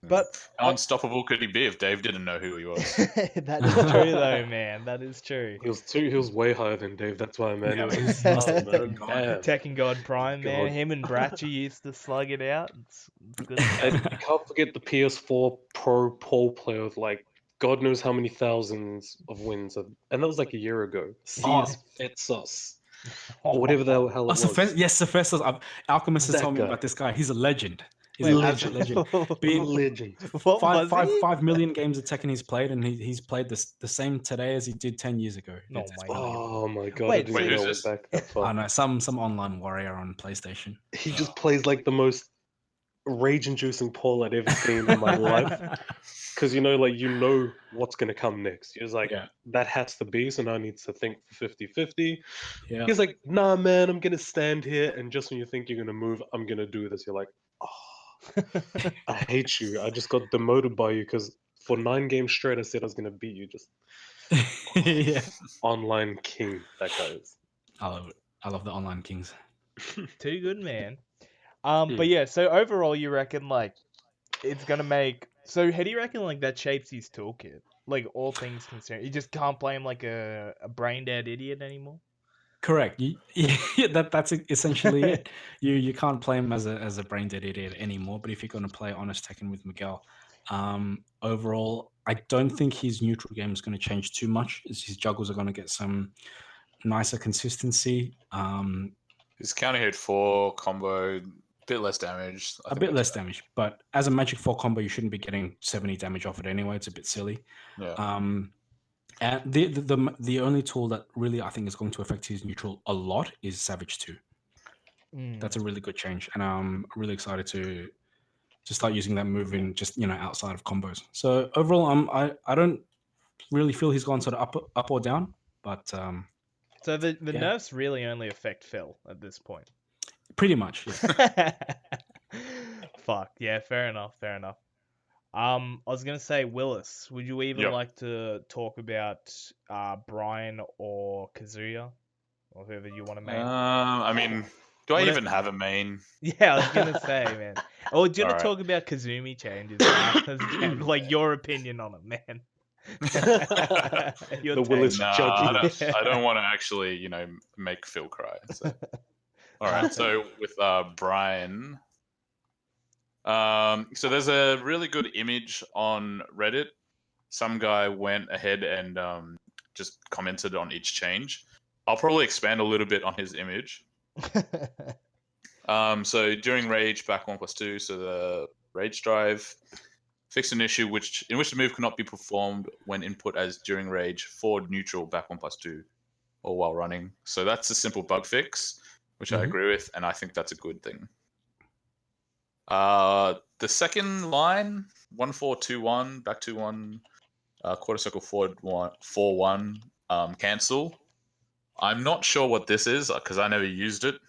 But how unstoppable could he be if Dave didn't know who he was? That is true, though, man. That is true. He was way higher than Dave. That's why, man. Tekken God Prime, man. Him and Bratchy used to slug it out. It's good. And you can't forget the PS4 Pro Pole player with like God knows how many thousands of wins, and that was like a year ago. Fetsos. Or whatever the hell it was. Sefestos. Alchemist has told me about this guy. He's a legend. He's a legend. Being legend. 5 million games of Tekken he's played, and he's played the same today as he did 10 years ago. Oh my god! Wait, who's this? Back that far. I know some online warrior on PlayStation. He just plays like the most rage-inducing Paul I'd ever seen in my life. Because you know what's gonna come next. He's like, that has to be, so now I need to think for 50-50. Yeah. He's like, nah man, I'm gonna stand here, and just when you think you're gonna move, I'm gonna do this. You're like, I hate you. I just got demoted by you because for 9 games straight I said I was gonna beat you. Just online king that guy is. I love it. I love the online kings. Too good, man. But yeah, so overall you reckon like it's gonna make, so how do you reckon like that shapes his toolkit? Like all things considered, you just can't play him like a brain dead idiot anymore. Correct. That's essentially it. You can't play him as a brain dead idiot anymore. But if you're going to play honest Tekken with Miguel, overall, I don't think his neutral game is going to change too much. His juggles are going to get some nicer consistency. His counter hit 4 combo, bit less damage. A bit less damage, but as a Magic 4 combo, you shouldn't be getting 70 damage off it anyway. It's a bit silly. Yeah. And the only tool that really I think is going to affect his neutral a lot is Savage 2. That's a really good change, and I'm really excited to start using that move in just outside of combos. So overall, I don't really feel he's gone sort of up or down, but So the Yeah. nerfs really only affect Phil at this point. Pretty much. Yeah. Fuck. Yeah, fair enough. I was gonna say, Willis, would you even Yep. like to talk about Brian or Kazuya? Or whoever you want to main? I mean, do I What even have a main? Yeah, I was gonna say, man. Or do you want to Alright. talk about Kazumi changes after that? Like your opinion on it, man. Your The take. Willis Nah, judgment. I don't want to actually, make Phil cry. So. All right. So with Brian, so there's a really good image on Reddit. Some guy went ahead and just commented on each change. I'll probably expand a little bit on his image. So during Rage, back 1+2, so the Rage drive fixed an issue in which the move cannot be performed when input as during Rage, forward neutral, back 1+2, or while running. So that's a simple bug fix, which I agree with, and I think that's a good thing. The second line, 1-4-2-1, back 2-1, quarter circle forward 4-1, cancel. I'm not sure what this is because I never used it.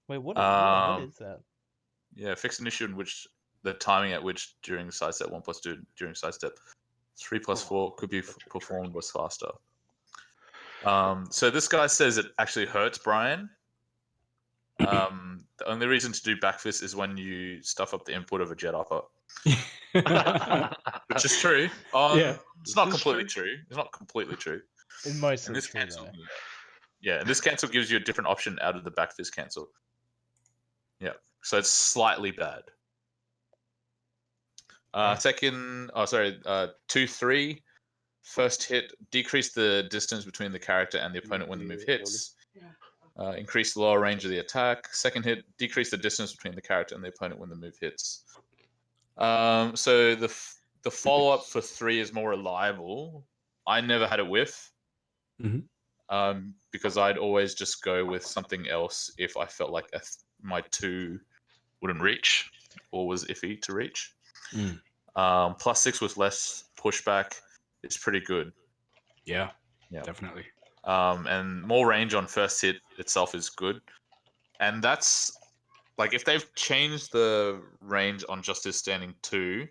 Wait, what is that? Yeah, fix an issue in which the timing at which during sidestep 1+2 during sidestep 3+4 could be performed was faster. So this guy says it actually hurts Brian. The only reason to do back fist is when you stuff up the input of a jet upper, which is true. Yeah, it's not completely true. It's not completely true. It's mostly And this true cancel, though. yeah, and this cancel gives you a different option out of the back fist cancel. Yeah, so it's slightly bad. Second, 2-3. First hit, decrease the distance between the character and the opponent when the move hits. Increase the lower range of the attack. Second hit, decrease the distance between the character and the opponent when the move hits. So the follow up for 3 is more reliable. I never had it with. Because I'd always just go with something else if I felt like my 2 wouldn't reach or was iffy to reach. +6 with less pushback is pretty good. Yeah, definitely. And more range on first hit itself is good. And that's like if they've changed the range on Justice Standing 2,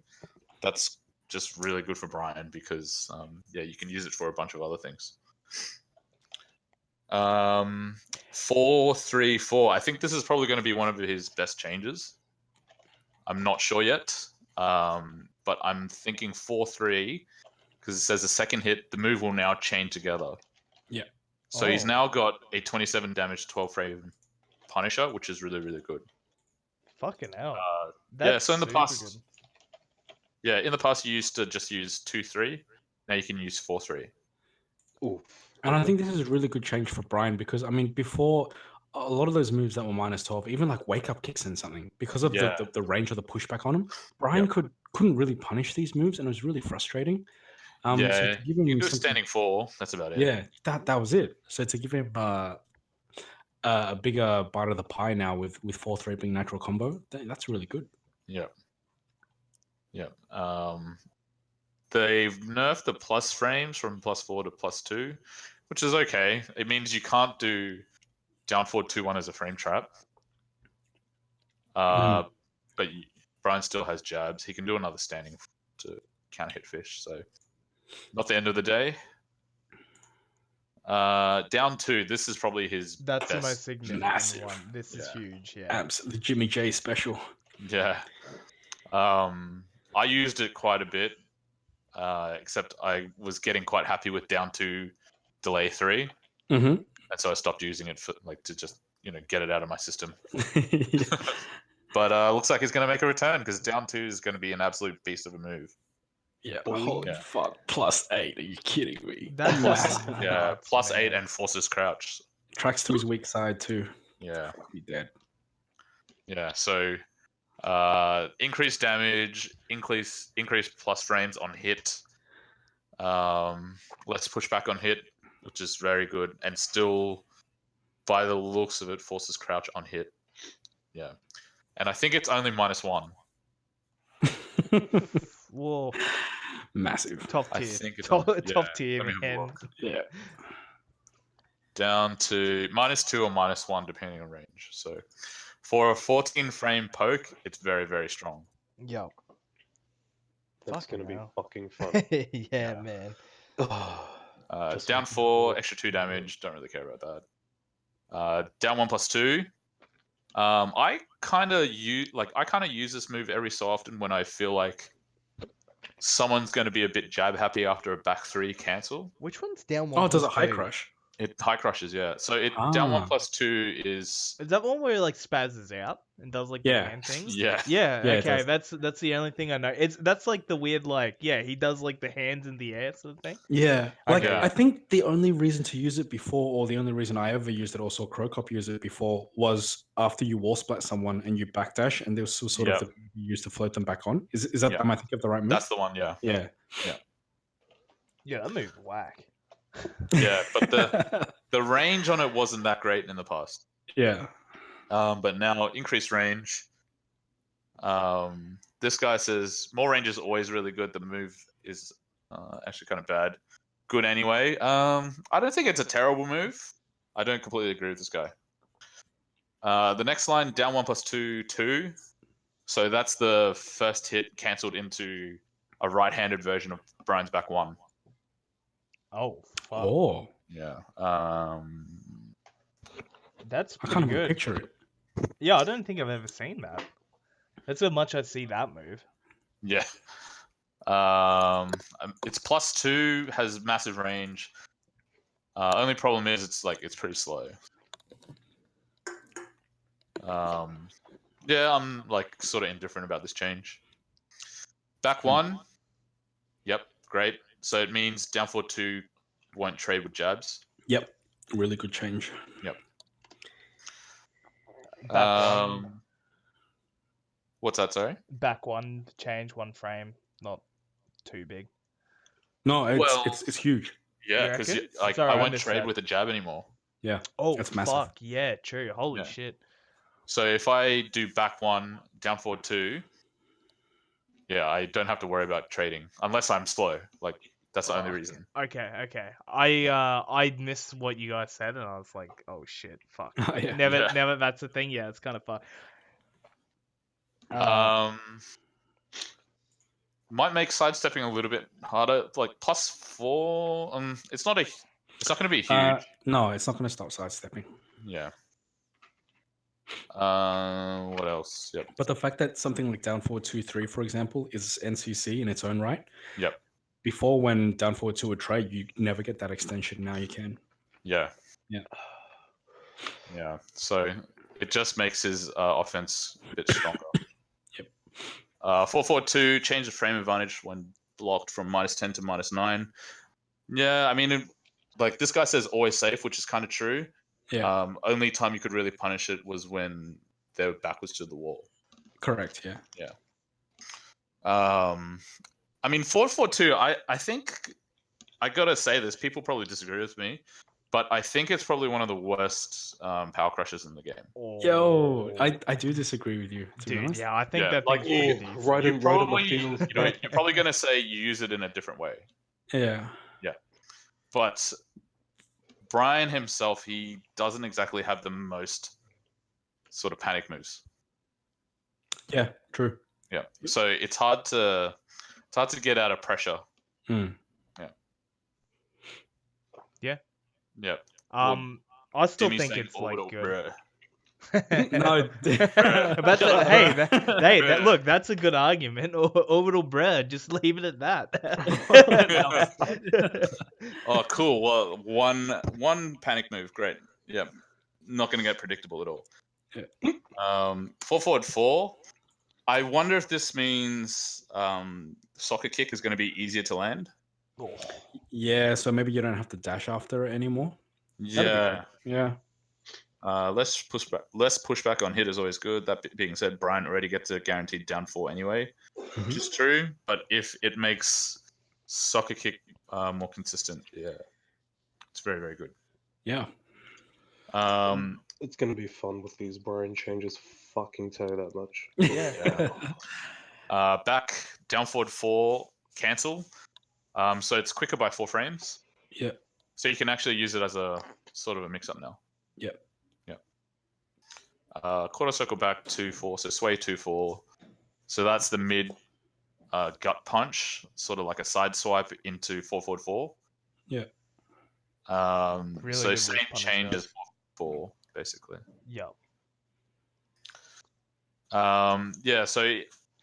that's just really good for Brian because you can use it for a bunch of other things. 4-3-4. I think this is probably going to be one of his best changes. I'm not sure yet, but I'm thinking 4-3 because it says the second hit, the move will now chain together. Yeah. So he's now got a 27 damage 12 frame Punisher, which is really, really good. Fucking hell. So in the past, good. in the past you used to just use 2-3. Now you can use 4-3. Ooh. And I think this is a really good change for Brian because I mean before a lot of those moves that were -12, even like wake up kicks and something, because of the range of the pushback on him, Brian couldn't really punish these moves, and it was really frustrating. So to give him you can do a something, standing 4. That's about it. yeah, that was it. So to give him a bigger bite of the pie now with 4-3 being natural combo, that's really good. Yeah. They've nerfed the plus frames from +4 to +2, which is okay. It means you can't do down forward 2-1 as a frame trap. But Brian still has jabs. He can do another standing to counter hit fish. So not the end of the day. Down 2. This is probably his That's best. the most significant Massive. one. This is huge. Yeah. Absolutely, Jimmy J special. Yeah. I used it quite a bit, except I was getting quite happy with down 2 delay 3. And so I stopped using it for to just get it out of my system. But looks like it's going to make a return because down 2 is going to be an absolute beast of a move. Yeah, holy fuck! +8? Are you kidding me? That's massive. +8 and forces crouch. Tracks to his weak side too. Yeah, be dead. Yeah, so increased damage, increase plus frames on hit. Let's push back on hit, which is very good, and still, by the looks of it, forces crouch on hit. Yeah, and I think it's only -1. Whoa. Massive. Top tier. I think it's top yeah, tier, let me have a man. look. Yeah. down to -2 or -1 depending on range. So for a 14 frame poke, it's very, very strong. Yo. That's Fucking gonna be hell. fucking fun. Yeah, man. Just Down waiting 4, for- extra 2 damage. Don't really care about that. Down 1 +2. I kind of use this move every so often when I feel like someone's going to be a bit jab happy after a back 3 cancel. Which one's down 1 Oh, does plus it high 2? crush? It high crushes, yeah. So down 1 Ah. +2 is Is that one where it like spazzes out and does like the Yeah. hand thing? yeah. Yeah, Yeah, it okay, does. that's the only thing I know. That's like the weird like, yeah, he does like the hands in the air sort of thing. Yeah, like Okay. I think the only reason to use it before, or the only reason I ever used it, or saw Crocop use it before, was after you wall splat someone and you backdash, and there was sort of the you used to float them back on. Is that Yeah. am I thinking of the right move? That's the one, yeah. Yeah. Yeah, that move's whack. Yeah, but the range on it wasn't that great in the past. Yeah. But now increased range. This guy says more range is always really good. The move is actually kind of bad. Good anyway. I don't think it's a terrible move. I don't completely agree with this guy. The next line, down 1 +2, 2. So that's the first hit cancelled into a right-handed version of Brian's back 1. Oh, fuck. Oh, Yeah. That's I pretty can't even good. picture it. Yeah, I don't think I've ever seen that. That's how much I see that move. Yeah. It's +2, has massive range. Only problem is it's pretty slow. Yeah, I'm like sort of indifferent about this change. Back 1. Yep, great. So it means down 4-2 won't trade with jabs. Yep, really good change. Yep. Back 1. What's that, sorry? Back 1 change 1 frame, not too big. No, Well- it's huge. Yeah, You because reckon? like Sorry, I I won't missed trade that. with a jab anymore. Yeah. Oh, That's massive. fuck. Yeah, true. Holy Yeah. shit. So if I do back 1, down 4-2, yeah, I don't have to worry about trading unless I'm slow. Like that's the only reason. Okay. I missed what you guys said, and I was like, oh shit, fuck. Yeah. Never. That's the thing. Yeah, it's kind of fun. Might make sidestepping a little bit harder. Like +4. It's not going to be huge. No, it's not going to stop sidestepping. Yeah. What else? Yep. But the fact that something like down 4-2-3, for example, is NCC in its own right. Yep. Before, when down 4-2 would trade, you never get that extension. Now you can. Yeah. Yeah. Yeah. So it just makes his offense a bit stronger. Yep. 4-4-2, change the frame advantage when blocked from -10 to -9. Yeah, I mean, like this guy says always safe, which is kind of true. Yeah. Only time you could really punish it was when they were backwards to the wall. Correct. Yeah. Yeah. I mean, 4-4-2. I think I gotta say this. People probably disagree with me, but I think it's probably one of the worst power crushes in the game. Yo, I do disagree with you. To be Dude, honest. yeah, I think Yeah, that like, thing's pretty yeah, decent. right You're in the probably, field. you're probably gonna say you use it in a different way, Yeah. but Brian himself, he doesn't exactly have the most sort of panic moves. Yeah. True. Yeah, so it's hard to get out of pressure. Hmm. Yeah. Yeah. I still Jimmy's think saying it's like orbital, good. bruh. No. But hey, look, that's a good argument. Orbital bread, just leave it at that. Oh, cool. Well, one panic move, great. Yeah, not going to get predictable at all. Yeah. 4-4-4. I wonder if this means soccer kick is going to be easier to land. Yeah. So maybe you don't have to dash after it anymore. Yeah. Yeah. Less pushback on hit is always good. That being said, Brian already gets a guaranteed down 4 anyway, which is true. But if it makes soccer kick more consistent, yeah, it's very, very good. Yeah. It's gonna be fun with these Brian changes. Fucking tell you that much. Yeah. Back down forward 4 cancel. So it's quicker by 4 frames. Yeah. So you can actually use it as a sort of a mix-up now. Yep. Quarter circle back 2-4, so sway 2-4. So that's the mid gut punch, sort of like a side swipe into 4-4-4. Yeah. Really So good same wrist punisher. change as 4, basically. Yep. Yeah, so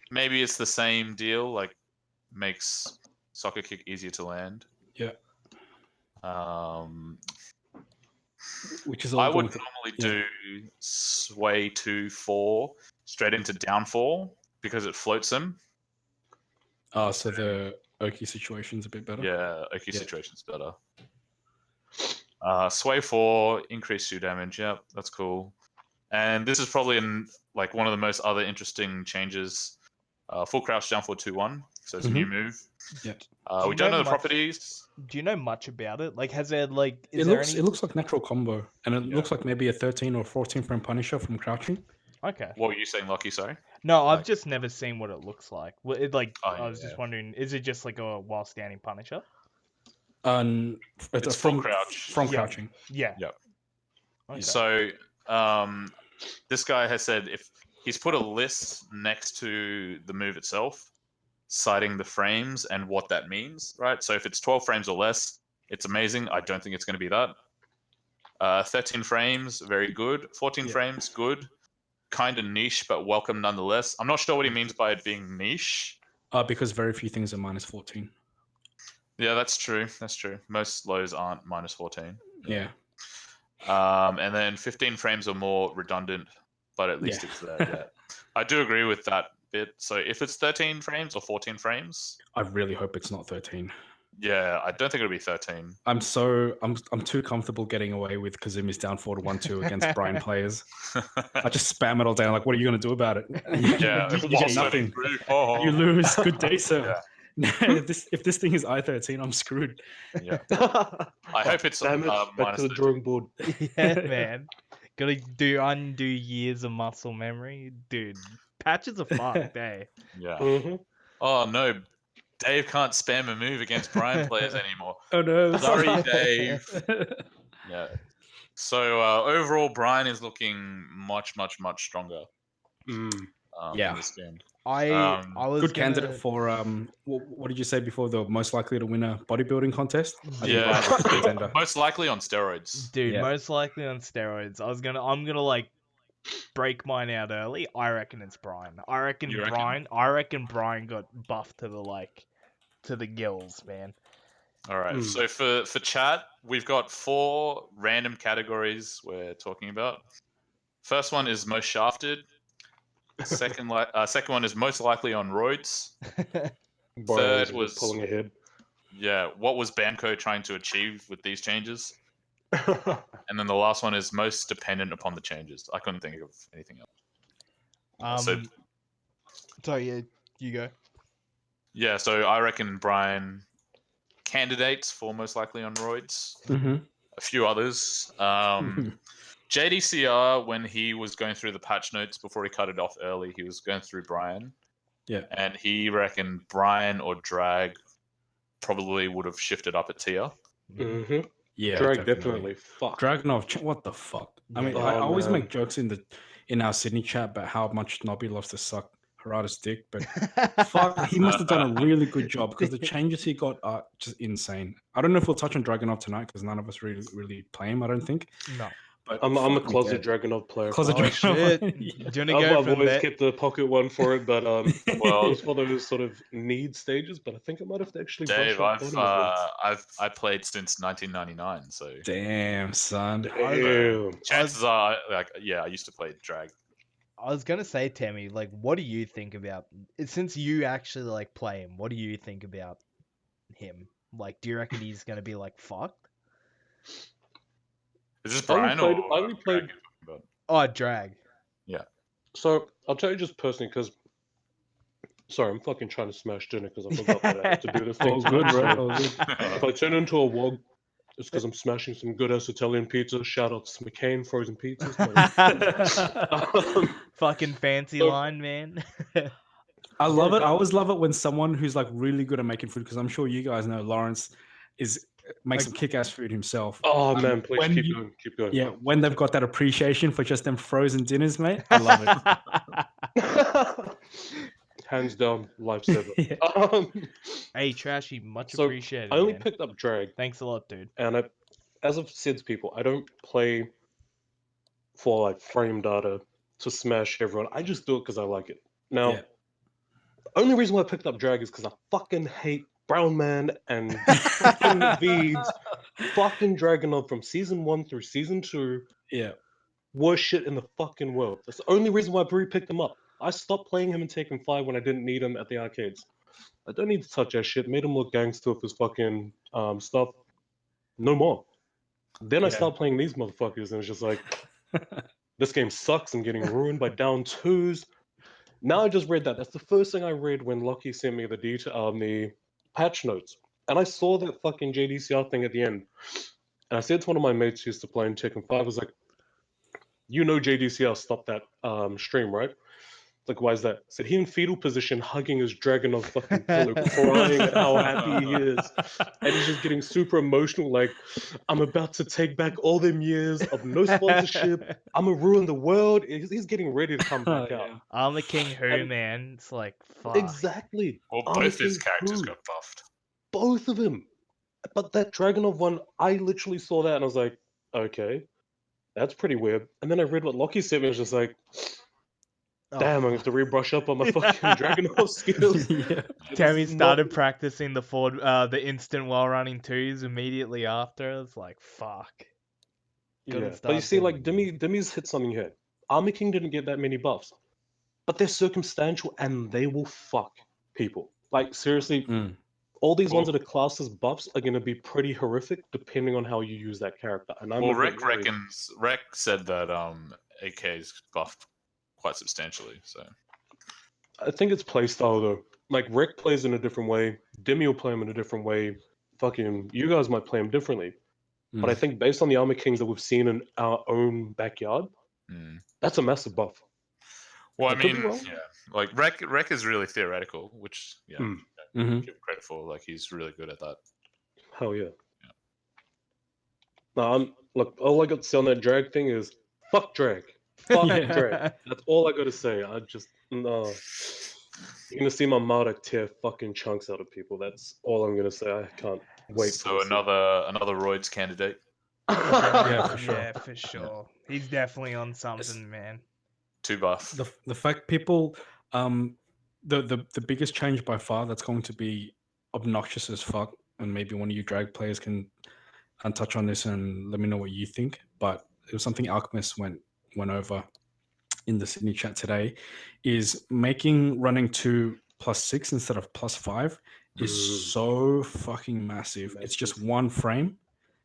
maybe it's the same deal, like makes soccer kick easier to land. Yeah. Which is all I would going to- normally do sway 2-4 straight into down 4 because it floats them. So the Oki situation's a bit better. Yeah, Oki Yeah. situation's better. Sway 4, increase 2 damage. Yep, that's cool. And this is probably like one of the most other interesting changes. Full crouch down 4-2-1, so it's a new move. Yeah. We don't know the properties. Do you know much about it? Like, has there like It looks like natural combo, and it Yeah. looks like maybe a 13 or 14 frame punisher from crouching. Okay. What were you saying, Lucky? Sorry. No, I've Like- just never seen what it looks like. Well, it like Oh, I was just wondering, is it just like a while standing punisher? It's full crouch. From Yeah. crouching. Yeah. Yep. Okay. So, this guy has said if he's put a list next to the move itself, citing the frames and what that means, right? So if it's 12 frames or less, it's amazing. I don't think it's going to be that. 13 frames, very good. 14 frames, good. Kind of niche, but welcome nonetheless. I'm not sure what he means by it being niche. Because very few things are minus 14. Yeah, that's true. That's true. Most lows aren't minus 14. Yeah. And then 15 frames or more, redundant, but at least it's there. Yeah. I do agree with that bit. So if it's 13 frames or 14 frames, I really hope it's not 13. yeah, I don't think it'll be 13. I'm too comfortable getting away with Kazumi's down 4-1-2 against Brian players. I just spam it all down. Like, what are you going to do about it? Yeah, you get nothing. You lose. Good day, sir. If this thing is I-13, I'm screwed. Yeah. I hope it's Damn it, back minus to the 13. drawing board. Yeah, man. Gotta undo years of muscle memory, dude. Patches are fucked, eh? Yeah. Mhm. Oh no, Dave can't spam a move against Brian players anymore. Oh no! Sorry, Dave. Yeah. So overall, Brian is looking much stronger. In this game. I was good candidate for what did you say before, the most likely to win a bodybuilding contest? I think Brian was a contender. Most likely on steroids. Dude, most likely on steroids. I'm gonna like break mine out early. I reckon it's Brian. I reckon Brian got buffed to the gills, man. All right. So for chat, we've got 4 random categories we're talking about. First one is most shafted. Second one is most likely on roids. Third was pulling ahead. Yeah, what was Bamco trying to achieve with these changes? And then the last one is most dependent upon the changes. I couldn't think of anything else. So yeah, you go. Yeah, so I reckon Brian candidates for most likely on roids. A few others. JDCR, when he was going through the patch notes before he cut it off early, he was going through Brian. Yeah. And he reckoned Brian or Drag probably would have shifted up a tier. Mm-hmm. Yeah, Drag definitely. Fuck. Dragunov, what the fuck? I mean, I always make jokes in our Sydney chat about how much Nobby loves to suck Harada's dick, but fuck, he must have done a really good job because the changes he got are just insane. I don't know if we'll touch on Dragunov tonight because none of us really play him, I don't think. No. But I'm a closet Dragunov player. Closet Dragunov. Do you want to go I've from always there? kept the pocket one for it, but well, it's one of those sort of need stages. But I think I might have to actually. Dave, brush up on it. I played since 1999, so damn son. Damn. Chances are, like, yeah, I used to play Drag. I was gonna say, Teme, like, what do you think about since you actually like play him? What do you think about him? Like, do you reckon he's gonna be like fucked? Is this Brian I only played. Oh, Drag. Yeah. So I'll tell you just personally because. Sorry, I'm fucking trying to smash dinner because I forgot that I have to do this thing. Oh, good, bro. If I turn into a wog, it's because I'm smashing some good ass Italian pizza. Shout out to McCain frozen pizzas. Fucking fancy line, man. I love it. I always love it when someone who's like really good at making food, because I'm sure you guys know Lawrence is makes some kick-ass food himself. Oh man, please when keep you- going, keep going. Yeah, when they've got that appreciation for just them frozen dinners, mate, I love it. Hands down, lifesaver. Yeah. Hey, Trashy, much So appreciated, I only man. picked up drag, Thanks a lot, dude. and as I've said to people, I don't play for like frame data to smash everyone. I just do it because I like it. Now, Yeah. the only reason why I picked up drag is because I fucking hate Brown Man and fucking Veeds, fucking Dragonov from season 1 through season 2. Yeah. Worst shit in the fucking world. That's the only reason why I picked him up. I stopped playing him in Tekken 5 when I didn't need him at the arcades. I don't need to touch that shit. Made him look gangster with his fucking stuff. No more. Then I Yeah. started playing these motherfuckers, and it's just like, this game sucks. I'm getting ruined by down twos. Now I just read that. That's the first thing I read when Lockie sent me the patch notes, and I saw that fucking JDCR thing at the end. And I said to one of my mates who used to play in Tekken 5, I was like, you know JDCR stopped that stream, right? Like, why is that? I said, he in fetal position hugging his Dragonov fucking pillow, crying at how happy he is. And he's just getting super emotional, like, I'm about to take back all them years of no sponsorship. I'm gonna ruin the world. He's getting ready to come back out. Yeah. I'm the king who, And- man. It's like, fuck. Exactly. Well, Armor both his King characters who? got buffed. Both of them. But that Dragonov one, I literally saw that and I was like, okay, that's pretty weird. And then I read what Lockie said and I was just like, Oh, damn, I have to rebrush up on my fucking Dragonov skills. Yeah. This Teme is started not- practicing the instant while running twos immediately after. It's like, fuck. Gotta Yeah, but start you see, doing like Demi's hit something here. Armor King didn't get that many buffs, but they're circumstantial and they will fuck people. Like seriously, Mm. all these ones Well- that are classed as buffs are going to be pretty horrific depending on how you use that character. And I'm Well, a bit worried. Rek said that AK's buffed quite substantially. So I think it's playstyle though. Like Rick plays in a different way. Demi will play him in a different way. Fucking, you guys might play him differently. But I think based on the Armor Kings that we've seen in our own backyard, mm. that's a massive buff. Well, I I could be mean, wrong. yeah, like Rek is really theoretical, which Mm. Mhm. give him credit for. Like he's really good at that. Hell yeah. Yeah. No, look, all I got to say on that drag thing is fuck drag. Fuck Yeah. drag. That's all I got to say. I just no. You're gonna see my Marduk tear fucking chunks out of people. That's all I'm gonna say. I can't wait. So another Roids candidate. Yeah, for sure. Yeah, for sure. He's definitely on something, man. 2 buff. The fact people the biggest change by far that's going to be obnoxious as fuck, and maybe one of you drag players can touch on this and let me know what you think, but it was something Alchemist went over in the Sydney chat today, is making running 2 +6 instead of +5 is so fucking massive. It's just one frame.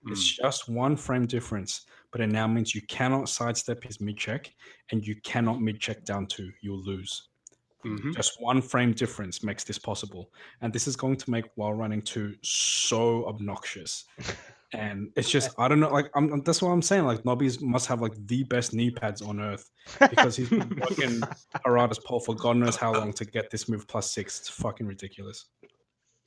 It's just one frame difference, but it now means you cannot sidestep his mid check and you cannot mid check down 2. You'll lose. Mhm. Just one frame difference makes this possible, and this is going to make while running 2 so obnoxious. And it's just, I don't know, like that's what I'm saying. Like Nobbies must have like the best knee pads on earth because he's been working Harada's pole for God knows how long to get this move +6. It's fucking ridiculous.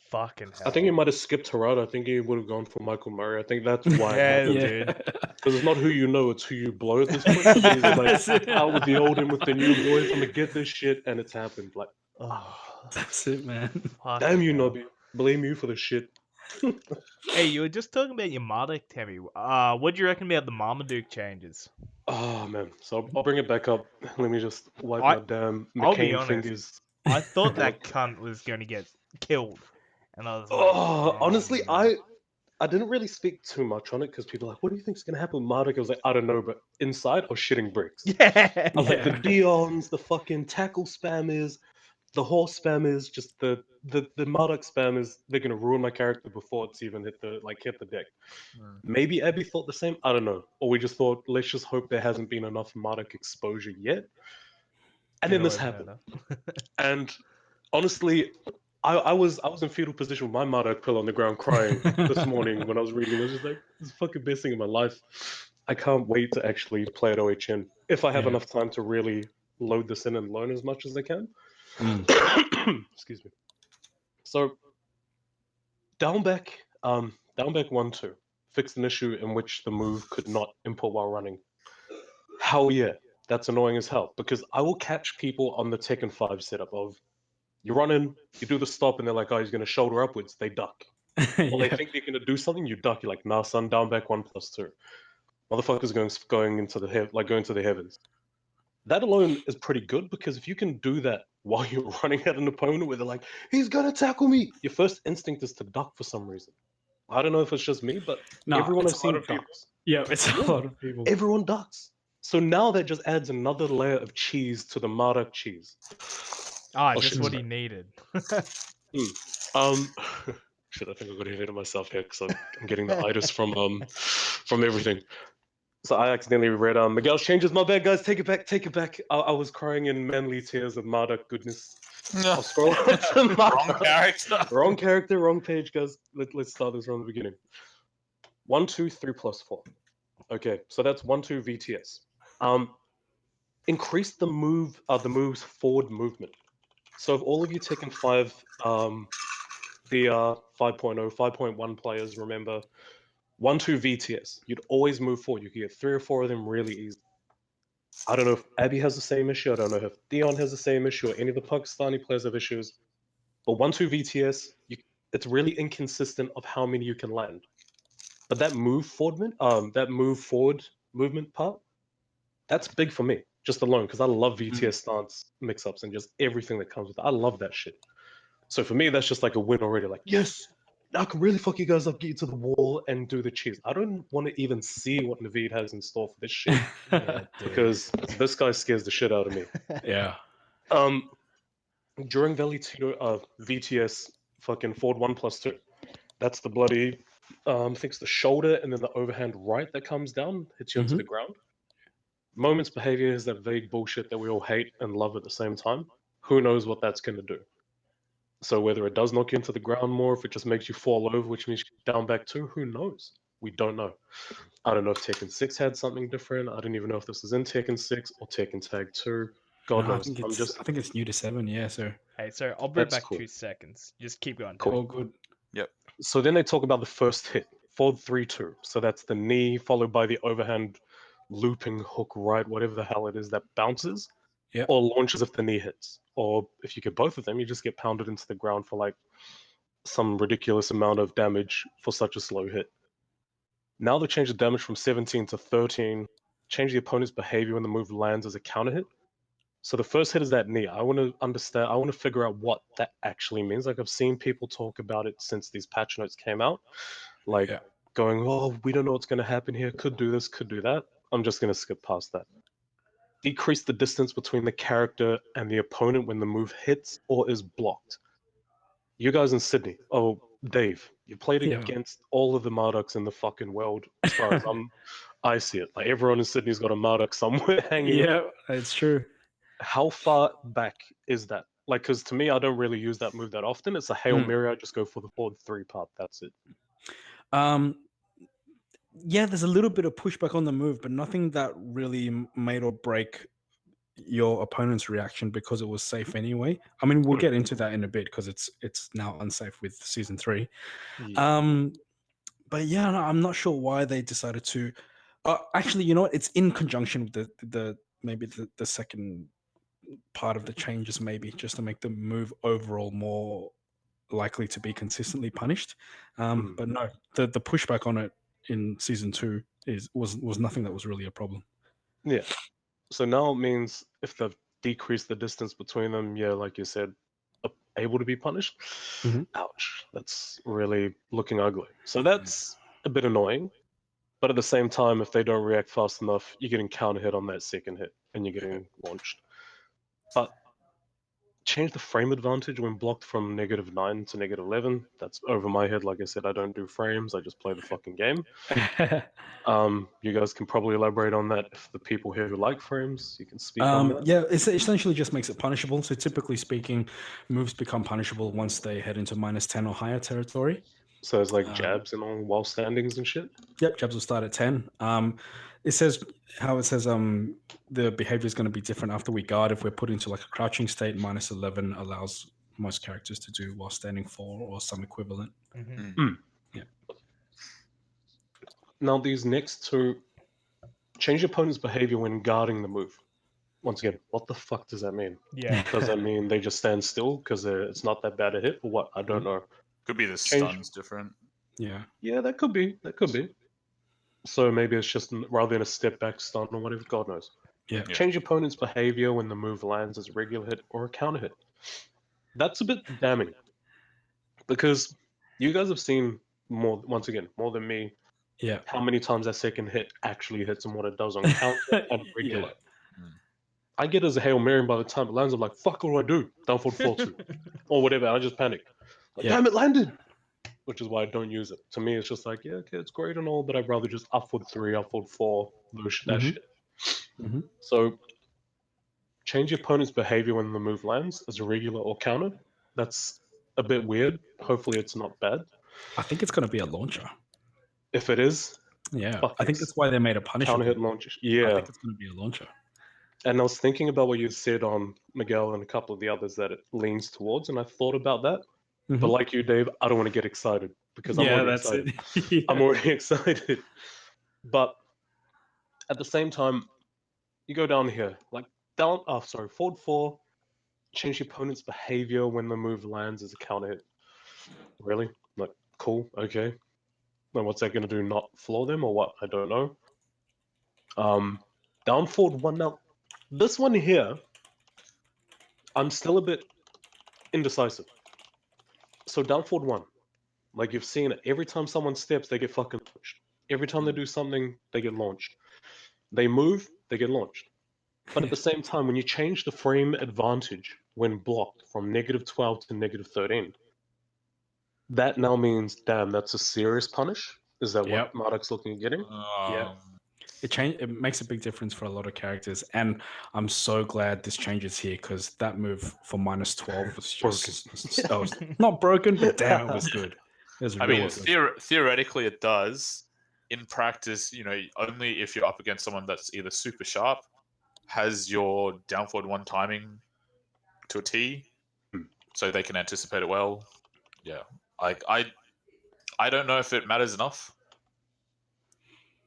Fucking hell. I think he might have skipped Harada. I think he would have gone for Michael Murray. I think that's why Yeah, it happened. dude. Because it's not who you know, it's who you blow at this point. He's That's like it. out with the old in with the new boys. I'm gonna get this shit, and it's happened. Like, Oh, That's it, man. fucking damn you, hell. Nobby. Blame you for the shit. Hey, you were just talking about your Marduk, Temi. What do you reckon about the Marmaduke changes? Oh man, so I'll bring it back up. Let me just wipe I- my damn I'll be McCain honest. fingers. I thought that cunt was going to get killed. And I was like, Oh, honestly, man. I didn't really speak too much on it because people are like, what do you think's gonna happen with Marduk? I was like, I don't know, but inside I was shitting bricks. Yeah. I was like, the Yeah. Dions, the fucking tackle spammers, the horse spammers, just the Marduk spammers, they're gonna ruin my character before it's even hit the deck. Maybe Abby thought the same, I don't know. Or we just thought, let's just hope there hasn't been enough Marduk exposure yet. And then this happened. And honestly, I was in fetal position with my Marduk pill on the ground crying this morning when I was reading. I was just like, this is the fucking best thing in my life. I can't wait to actually play at OHN if I have Yeah. enough time to really load this in and learn as much as I can. Mm. Excuse me. So down back, down back 1-2. Fixed an issue in which the move could not input while running. Hell yeah, that's annoying as hell because I will catch people on the Tekken 5 setup of you run in, you do the stop, and they're like, oh, he's going to shoulder upwards. They duck. Or they think they're going to do something, you duck. You're like, nah, son, down back 1+2. Motherfuckers going into going to the heavens. That alone is pretty good because if you can do that while you're running at an opponent where they're like, he's going to tackle me, your first instinct is to duck for some reason. I don't know if it's just me, but everyone I've seen ducks. Yeah, it's a lot of people. Everyone ducks. So now that just adds another layer of cheese to the Marduk cheese. Just what he needed. Shit, I think I got ahead of myself here because I'm getting the itis from everything. So I accidentally read Miguel's changes. My bad, guys. Take it back. Take it back. I was crying in manly tears of Marduk goodness. I'll scroll to Wrong character. Wrong character. Wrong page, guys. Let's start this from the beginning. 1, 2, 3 plus 4. Okay, so that's 1-2 VTS. Increase the move's forward movement. So if all of you Tekken 5 the 5.0, 5.1 players remember 1-2 VTS, you'd always move forward. You could get 3 or 4 of them really easy. I don't know if Abby has the same issue. I don't know if Dion has the same issue or any of the Pakistani players have issues. But 1-2 VTS, it's really inconsistent of how many you can land. But that move forward movement part, that's big for me, just alone, because I love VTS stance mix-ups and just everything that comes with it. I love that shit. So for me, that's just like a win already. Like, yes, I can really fuck you guys up, get you to the wall, and do the cheese. I don't want to even see what Naveed has in store for this shit. Because this guy scares the shit out of me. Yeah. During VTS fucking forward 1+2, that's the bloody I think it's the shoulder and then the overhand right that comes down, hits you into the ground. Moment's behavior is that vague bullshit that we all hate and love at the same time. Who knows what that's going to do? So whether it does knock you into the ground more, if it just makes you fall over, which means you down back 2, who knows? We don't know. I don't know if Tekken 6 had something different. I don't even know if this was in Tekken 6 or Tekken Tag 2. God knows. I think it's new to 7, yeah, so. Hey, so I'll be back 2 seconds. Just keep going. Cool, good. Yep. So then they talk about the first hit, forward 3-2. So that's the knee followed by the overhand looping hook right, whatever the hell it is that bounces or launches if the knee hits. Or if you get both of them, you just get pounded into the ground for like some ridiculous amount of damage for such a slow hit. Now they change the damage from 17 to 13, change the opponent's behavior when the move lands as a counter hit. So the first hit is that knee. I want to figure out what that actually means. Like I've seen people talk about it since these patch notes came out. Like going, oh, we don't know what's going to happen here. Could do this, could do that. I'm just going to skip past that. Decrease the distance between the character and the opponent when the move hits or is blocked. You guys in Sydney, Dave, you played against all of the Marduks in the fucking world as far as I see it. Like everyone in Sydney's got a Marduk somewhere hanging. Yeah, it's true. How far back is that? Like, because to me, I don't really use that move that often. It's a Hail Mary. I just go for the forward 3 part. That's it. Yeah, there's a little bit of pushback on the move, but nothing that really made or break your opponent's reaction because it was safe anyway. I mean, we'll get into that in a bit because it's now unsafe with Season 3. Yeah. But yeah, no, I'm not sure why they decided to. Actually, you know what? It's in conjunction with the second part of the changes, maybe just to make the move overall more likely to be consistently punished. But no, the pushback on it in Season 2 was nothing that was really a problem. Yeah. So now it means if they've decreased the distance between them, yeah, like you said, able to be punished. Ouch. That's really looking ugly. So that's a bit annoying. But at the same time, if they don't react fast enough, you're getting counter hit on that second hit and you're getting launched. But change the frame advantage when blocked from -9 to -11. That's over my head. Like I said, I don't do frames. I just play the fucking game. You guys can probably elaborate on that. If the people here who like frames, you can speak on that. Yeah, it essentially just makes it punishable. So typically speaking, moves become punishable once they head into -10 or higher territory. So it's like jabs and all while standings and shit? Yep, jabs will start at 10. It says the behavior is going to be different after we guard. If we're put into like a crouching state, -11 allows most characters to do while standing 4 or some equivalent. Mm-hmm. Yeah. Now these next two, change your opponent's behavior when guarding the move. Once again, what the fuck does that mean? Yeah. Does that mean they just stand still because it's not that bad a hit, or what? I don't know. Could be the Change- stuns different. Yeah. Yeah, that could be. That could be. So maybe it's just rather than a step back stun or whatever. God knows. Yeah. Yeah. Change your opponent's behavior when the move lands as a regular hit or a counter hit. That's a bit damning because you guys have seen more. Once again, more than me. Yeah. How many times that second hit actually hits and what it does on counter and regular. Yeah. I get as a Hail Mary, and by the time it lands, I'm like, fuck, what do I do? Down forward 4-2. Or whatever, I just panic. Like, Yeah. damn, it landed! Which is why I don't use it. To me, it's just like, yeah, okay, it's great and all, but I'd rather just upward 3, upward 4, that Mhm. shit. Mhm. So, change your opponent's behavior when the move lands as a regular or counter. That's a bit weird. Hopefully, it's not bad. I think it's going to be a launcher. If it is, Yeah. fuck I think yes. that's why they made a Punisher. Counter hit thing. launch. I Yeah. think it's going to be a launcher. And I was thinking about what you said on Miguel and a couple of the others that it leans towards, and I thought about that. But Mhm. like you, Dave, I don't want to get excited because I'm Yeah, already that's excited. it. Yeah. I'm already excited. But at the same time, you go down here, like forward 4, change your opponent's behavior when the move lands as a counter hit. Really? Like, cool, okay. Then what's that going to do? Not floor them or what? I don't know. Down forward 1 now. This one here, I'm still a bit indecisive. So down forward 1, like you've seen it. Every time someone steps, they get fucking launched. Every time they do something, they get launched. They move, they get launched. But at the same time, when you change the frame advantage when blocked from -12 to -13, that now means, damn, that's a serious punish? Is that Yep. what Marduk's looking at getting? Yeah. It makes a big difference for a lot of characters, and I'm so glad this changes here because that move for -12 was just that was not broken, but damn, it was good. It was I really mean, good. theoretically, it does. In practice, only if you're up against someone that's either super sharp, has your down forward 1 timing to a T, so they can anticipate it well. Yeah, like I don't know if it matters enough.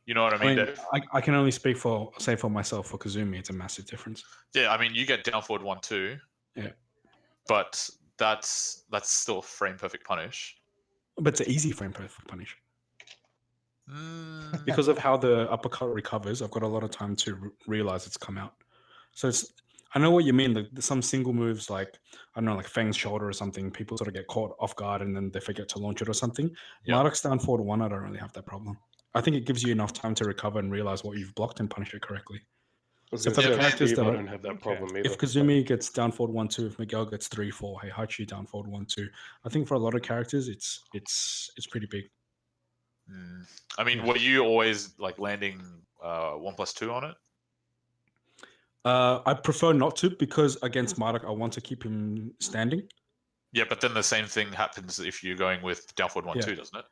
You know what I mean, Dave? I can only speak for myself. For Kazumi, it's a massive difference. Yeah, I mean, you get down forward 1 too. Yeah, but that's still a frame perfect punish. But it's an easy frame perfect punish. Mm. Because of how the uppercut recovers, I've got a lot of time to realize it's come out. So I know what you mean. Some single moves, like I don't know, like Fang's shoulder or something, people sort of get caught off guard and then they forget to launch it or something. Yeah. Marduk's down forward 1, I don't really have that problem. I think it gives you enough time to recover and realize what you've blocked and punish it correctly. So for the characters Steve, that I are- don't have that Okay. problem either. If Kazumi gets down forward 1-2, if Miguel gets 3-4, Heihachi down forward 1-2, I think for a lot of characters, it's pretty big. I mean, Yeah. were you always like landing 1+2 on it? I prefer not to because against Marduk, I want to keep him standing. Yeah, but then the same thing happens if you're going with down forward 1-2, Yeah. doesn't it?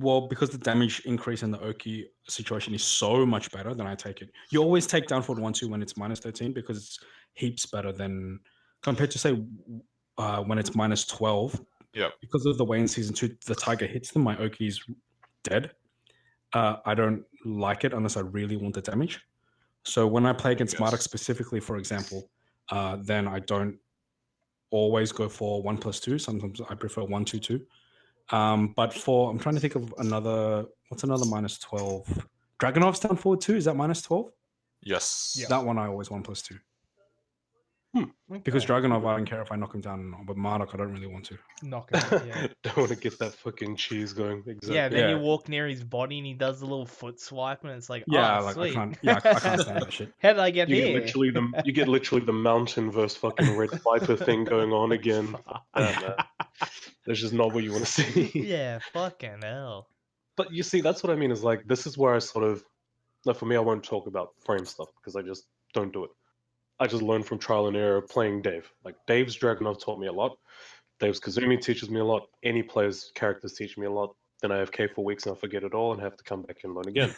Well, because the damage increase in the Oki situation is so much better, then I take it. You always take down forward 1-2 when it's -13 because it's heaps better than compared to say when it's -12. Yeah. Because of the way in season 2 the tiger hits them, my Oki is dead. I don't like it unless I really want the damage. So when I play against Yes. Marduk specifically, for example, then I don't always go for 1+2. Sometimes I prefer 1-2-2. But I'm trying to think of what's another -12? Dragunov's down forward 2. Is that -12? Yes. Yeah. That one I always 1+2. Because Dragunov, I don't care if I knock him down or not, but Marduk, I don't really want to. Knock him out, yeah. Don't want to get that fucking cheese going. Exactly. Yeah, then you Yeah. walk near his body and he does a little foot swipe and it's like, Yeah, oh, like sweet. I can't stand that shit. How did I get You here? get literally the mountain versus fucking Red Viper thing going on again. Damn, man. That's just not what you want to see. Yeah, fucking hell. But you see, that's what I mean. Is like this is where I sort of, like for me, I won't talk about frame stuff because I just don't do it. I just learned from trial and error playing Dave. Like Dave's Dragunov taught me a lot. Dave's Kazumi teaches me a lot. Any player's characters teach me a lot. Then I have K for weeks and I forget it all and have to come back and learn again.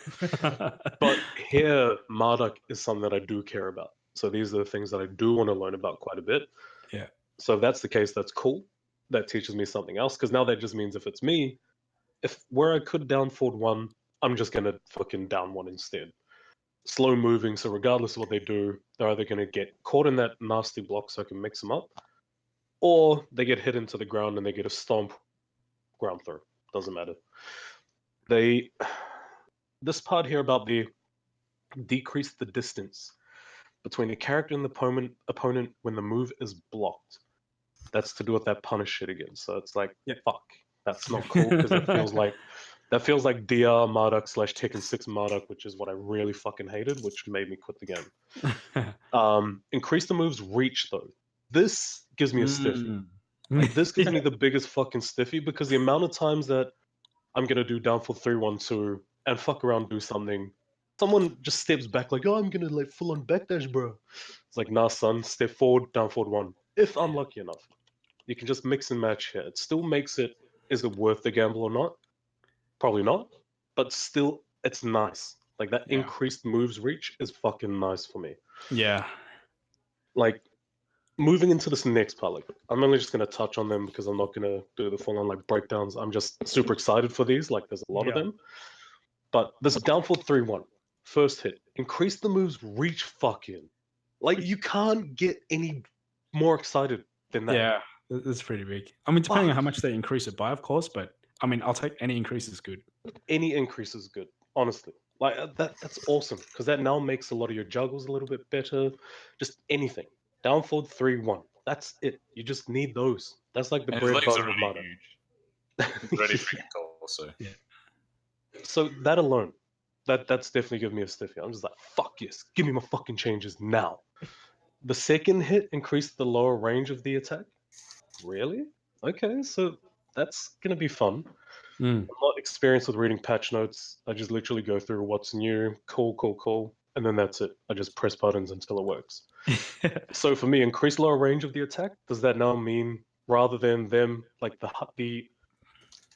But here, Marduk is something that I do care about. So these are the things that I do want to learn about quite a bit. Yeah. So if that's the case, that's cool. That teaches me something else. Because now that just means if it's me, where I could down forward 1 I'm just gonna fucking down one instead. Slow moving, so regardless of what they do, they're either gonna get caught in that nasty block so I can mix them up, or they get hit into the ground and they get a stomp ground throw. Doesn't matter. They this part here about the decrease the distance between the character and the opponent when the move is blocked. That's to do with that punish shit again. So it's like, fuck, that's not cool because that feels like DR Marduk / Tekken 6 Marduk, which is what I really fucking hated, which made me quit the game. Increase the move's reach though. This gives me a stiffy. Like this gives me the biggest fucking stiffy because the amount of times that I'm gonna do down for 3-1-2 and fuck around, do something. Someone just steps back like, oh, I'm gonna like full on backdash, bro. It's like, nah, son, step forward, down forward 1. If I'm lucky enough, you can just mix and match here. It still makes it. Is it worth the gamble or not? Probably not, but still, it's nice. Like that increased moves reach is fucking nice for me. Yeah. Like moving into this next part, like I'm only just gonna touch on them because I'm not gonna do the full on like breakdowns. I'm just super excited for these. Like there's a lot of them. But this downfall 3-1, first hit, increase the move's reach fucking. Like you can't get any more excited than that. Yeah, that's pretty big. I mean, depending on how much they increase it by, of course, but I mean, I'll take any increase is good. Any increase is good, honestly. Like that's awesome because that now makes a lot of your juggles a little bit better. Just anything. Downfall 3-1. That's it. You just need those. That's like the And bread his legs butter are of really Mata. huge. He's really freaking tall, so. Yeah. So that alone, that's definitely giving me a stiffy. I'm just like, fuck yes, give me my fucking changes now. The second hit increased the lower range of the attack. Really? Okay, so that's gonna be fun. I'm not experienced with reading patch notes. I just literally go through what's new, cool, and then that's it. I just press buttons until it works. So for me, increased lower range of the attack, does that now mean rather than them like the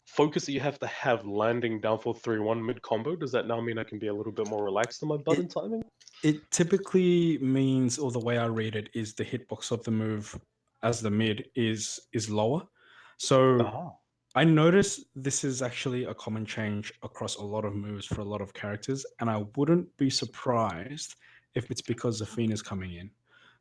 focus that you have to have landing downfall 3-1 mid combo, does that now mean I can be a little bit more relaxed in my button timing? It typically means, or the way I read it, is the hitbox of the move as the mid is lower. So I notice this is actually a common change across a lot of moves for a lot of characters, and I wouldn't be surprised if it's because Zafina is coming in.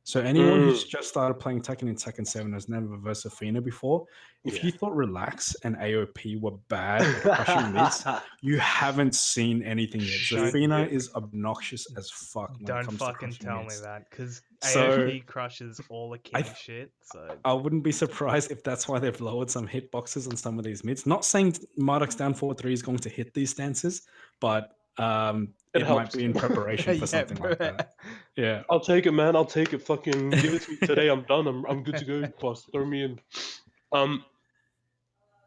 So anyone who's just started playing Tekken in Tekken 7 has never versed Zafina before. If you thought Relax and AOP were bad at crushing mids, you haven't seen anything yet. Zafina is obnoxious as fuck when it comes to crushing mids. Don't fucking tell me that, because So, AOP crushes all the king shit. So I wouldn't be surprised if that's why they've lowered some hitboxes on some of these mids. Not saying Marduk's down 4-3 is going to hit these stances, but it might be in preparation for something like that. Yeah, I'll take it, man. I'll take it. Fucking give it to me today. I'm done. I'm good to go. Boss, throw me in.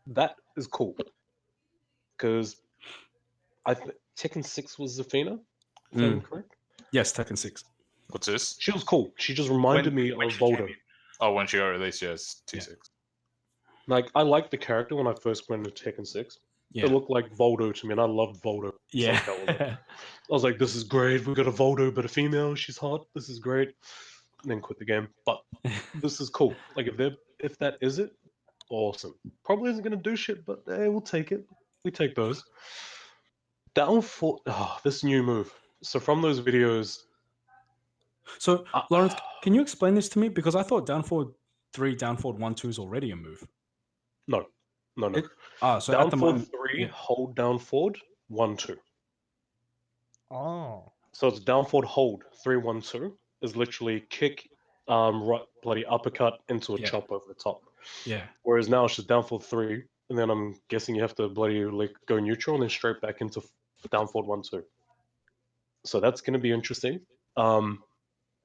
That is cool because Tekken 6 was Zafina. If I'm correct. Yes, Tekken 6. What's this? She was cool. She just reminded me of Voldo. Oh, when she got released, yes, T6. Like I liked the character when I first went into Tekken 6. Yeah. It looked like Voldo to me, and I loved Voldo. Yeah. I was like, this is great. We got a Voldo, but a female. She's hot. This is great. And then quit the game. But this is cool. Like if that is it, awesome. Probably isn't gonna do shit, but hey, we'll take it. We take those. Downfall. Oh, this new move. So from those videos. So Lawrence, can you explain this to me? Because I thought down forward 3, down forward 1-2 is already a move. No. So down at the forward moment, 3, hold down forward 1-2. Oh. So it's down forward hold 3-1-2 is literally kick, right, bloody uppercut into a chop over the top. Yeah. Whereas now it's just down forward 3, and then I'm guessing you have to bloody like go neutral and then straight back into down forward 1-2. So that's going to be interesting.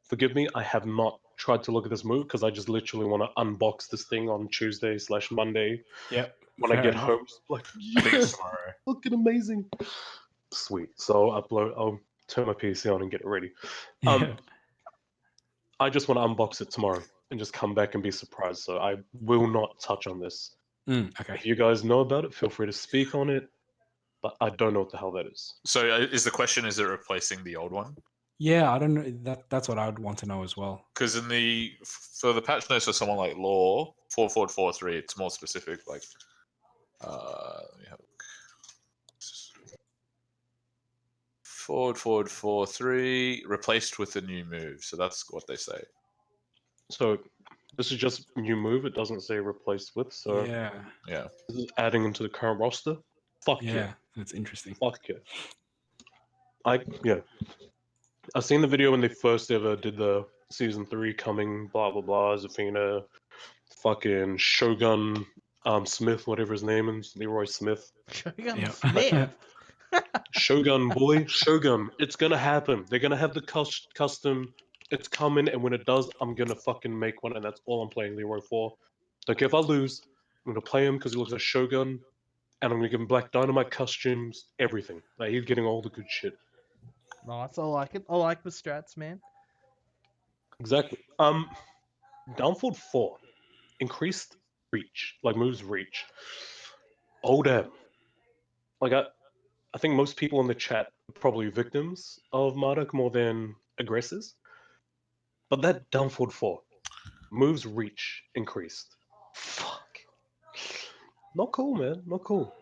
Forgive me, I have not tried to look at this move because I just literally want to unbox this thing on Tuesday / Monday. Yep. When I get home, like, yes, looking amazing. Sweet. So I'll turn my PC on and get it ready. I just want to unbox it tomorrow and just come back and be surprised. So I will not touch on this. Okay. If you guys know about it, feel free to speak on it. But I don't know what the hell that is. So is the question, is it replacing the old one? Yeah, I don't know. That's what I would want to know as well. Because for the patch notes for someone like Law, 4-4-4-3, it's more specific. Like, let me have a look. Forward, forward, 4-3, replaced with a new move. So that's what they say. So this is just new move. It doesn't say replaced with. So Yeah. Yeah. this is adding into the current roster. Fuck yeah. Yeah. That's interesting. Fuck yeah. I've seen the video when they first ever did the season 3 coming, blah blah blah, Zafina, fucking Shogun, Smith, whatever his name is, Leroy Smith. Shogun Yeah. Smith. Shogun boy, Shogun. It's gonna happen. They're gonna have the custom. It's coming, and when it does, I'm gonna fucking make one, and that's all I'm playing Leroy for. Don't care if I lose. I'm gonna play him because he looks like Shogun, and I'm gonna give him Black Dynamite costumes, everything. Like he's getting all the good shit. Nice, I like it. I like the strats, man. Exactly. Downfall 4, increased reach, like moves reach. Oh damn. Like I think most people in the chat are probably victims of Marduk more than aggressors. But that downfall 4, moves reach increased. Fuck. Not cool, man. Not cool.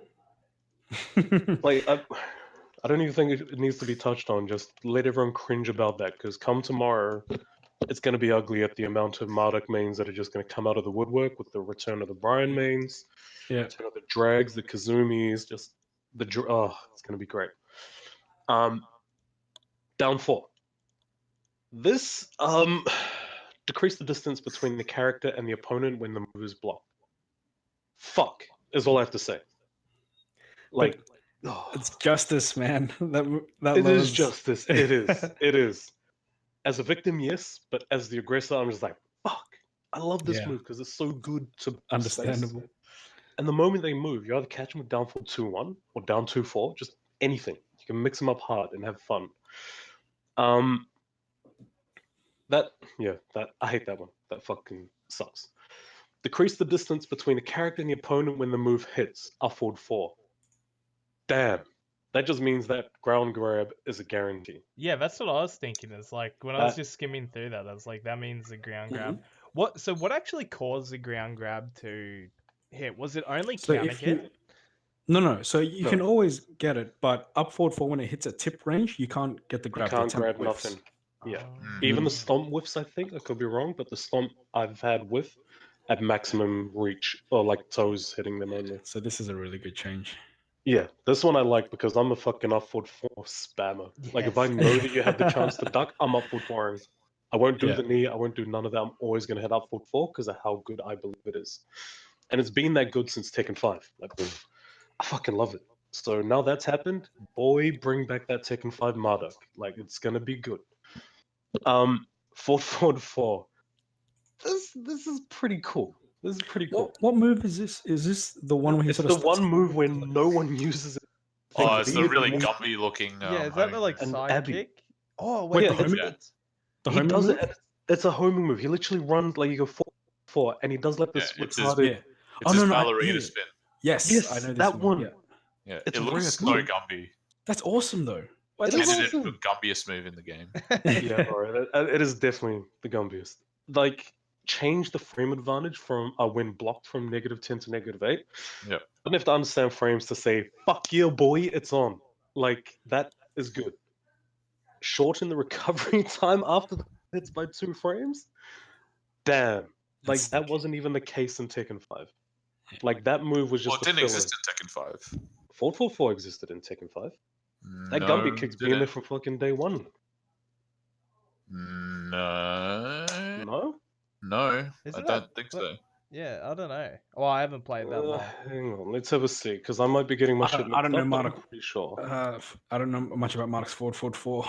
Like I don't even think it needs to be touched on. Just let everyone cringe about that, because come tomorrow, it's going to be ugly at the amount of Marduk mains that are just going to come out of the woodwork with the return of the Brian mains, Yeah. return of the Drags, the Kazumis, just it's going to be great. Down 4. This decrease the distance between the character and the opponent when the move is blocked. Fuck is all I have to say. Like, It's justice, man. That it is lowers- justice. It is. It is. As a victim, yes, but as the aggressor, I'm just like, fuck. I love this Yeah. move because it's so good to Understandable. space. And the moment they move, you either catch them with downfall 2-1 or down 2-4, just anything. You can mix them up hard and have fun. That I hate that one. That fucking sucks. Decrease the distance between the character and the opponent when the move hits. Upward 4. Damn. That just means that ground grab is a guarantee. Yeah, that's what I was thinking. Is like when I was just skimming through that, I was like, that means the ground grab. What? So what actually caused the ground grab to hit? Was it only So counter if you hit? no, so you No. can always get it, but up forward 4 when it hits a tip range, you can't get the You grab. can't the attempt grab whiffs. nothing. Yeah. Oh. Even the stomp whiffs, I think, I could be wrong, but the stomp I've had whiff at maximum reach, or like toes hitting them only. So this is a really good change. Yeah, this one I like because I'm a fucking upward 4 spammer. Like if I Yes. know that you have the chance to duck, I'm upward 4ing. I won't do Yeah. the knee, I won't do none of that. I'm always going to hit upward 4 because of how good I believe it is. And it's been that good since Tekken 5. Like, I fucking love it. So now that's happened, boy, bring back that Tekken 5 Marduk. Like, it's going to be good. Forward 4. This is pretty cool. This is pretty cool. What move is this? Is this the one where he It's sort the of one move when no one uses it. Oh, it's the Be it really me- Gumby looking. Yeah, is that the like and side Abby. kick? Oh Wait, wait, the homing- it's the he homing does move? it. It's a homing move. He literally runs like you go 4, and he does like this it's his- retarded. Yeah. It's Oh, his no, ballerina yeah. spin. Yes, Yes, I know this that move, one. Yeah. Yeah, It's it looks rare so cool. Gumby. That's awesome though. Why It that's- is Candidate awesome. for Gumbiest move in the game. Yeah, bro, it is definitely the gumbiest. Like, change the frame advantage from when blocked from -10 to -8. Yep. Don't have to understand frames to say, fuck yeah, boy, it's on. Like, that is good. Shorten the recovery time after the hits by 2 frames? Damn. Like, That's that sick. wasn't even the case in Tekken 5. Like, that move was Well, just it a didn't filler. exist in Tekken 5. 444 existed in Tekken 5. That No, Gumby kick's did been there it? from fucking day 1. No. No? No, Isn't I that- don't think that- so. Yeah, I don't know. Well, I haven't played that long. Hang on, let's have a see, because I might be getting my I shit don't- I don't mixed know up, but I'm Marduk. pretty sure. I don't know much about Marduk's forward 4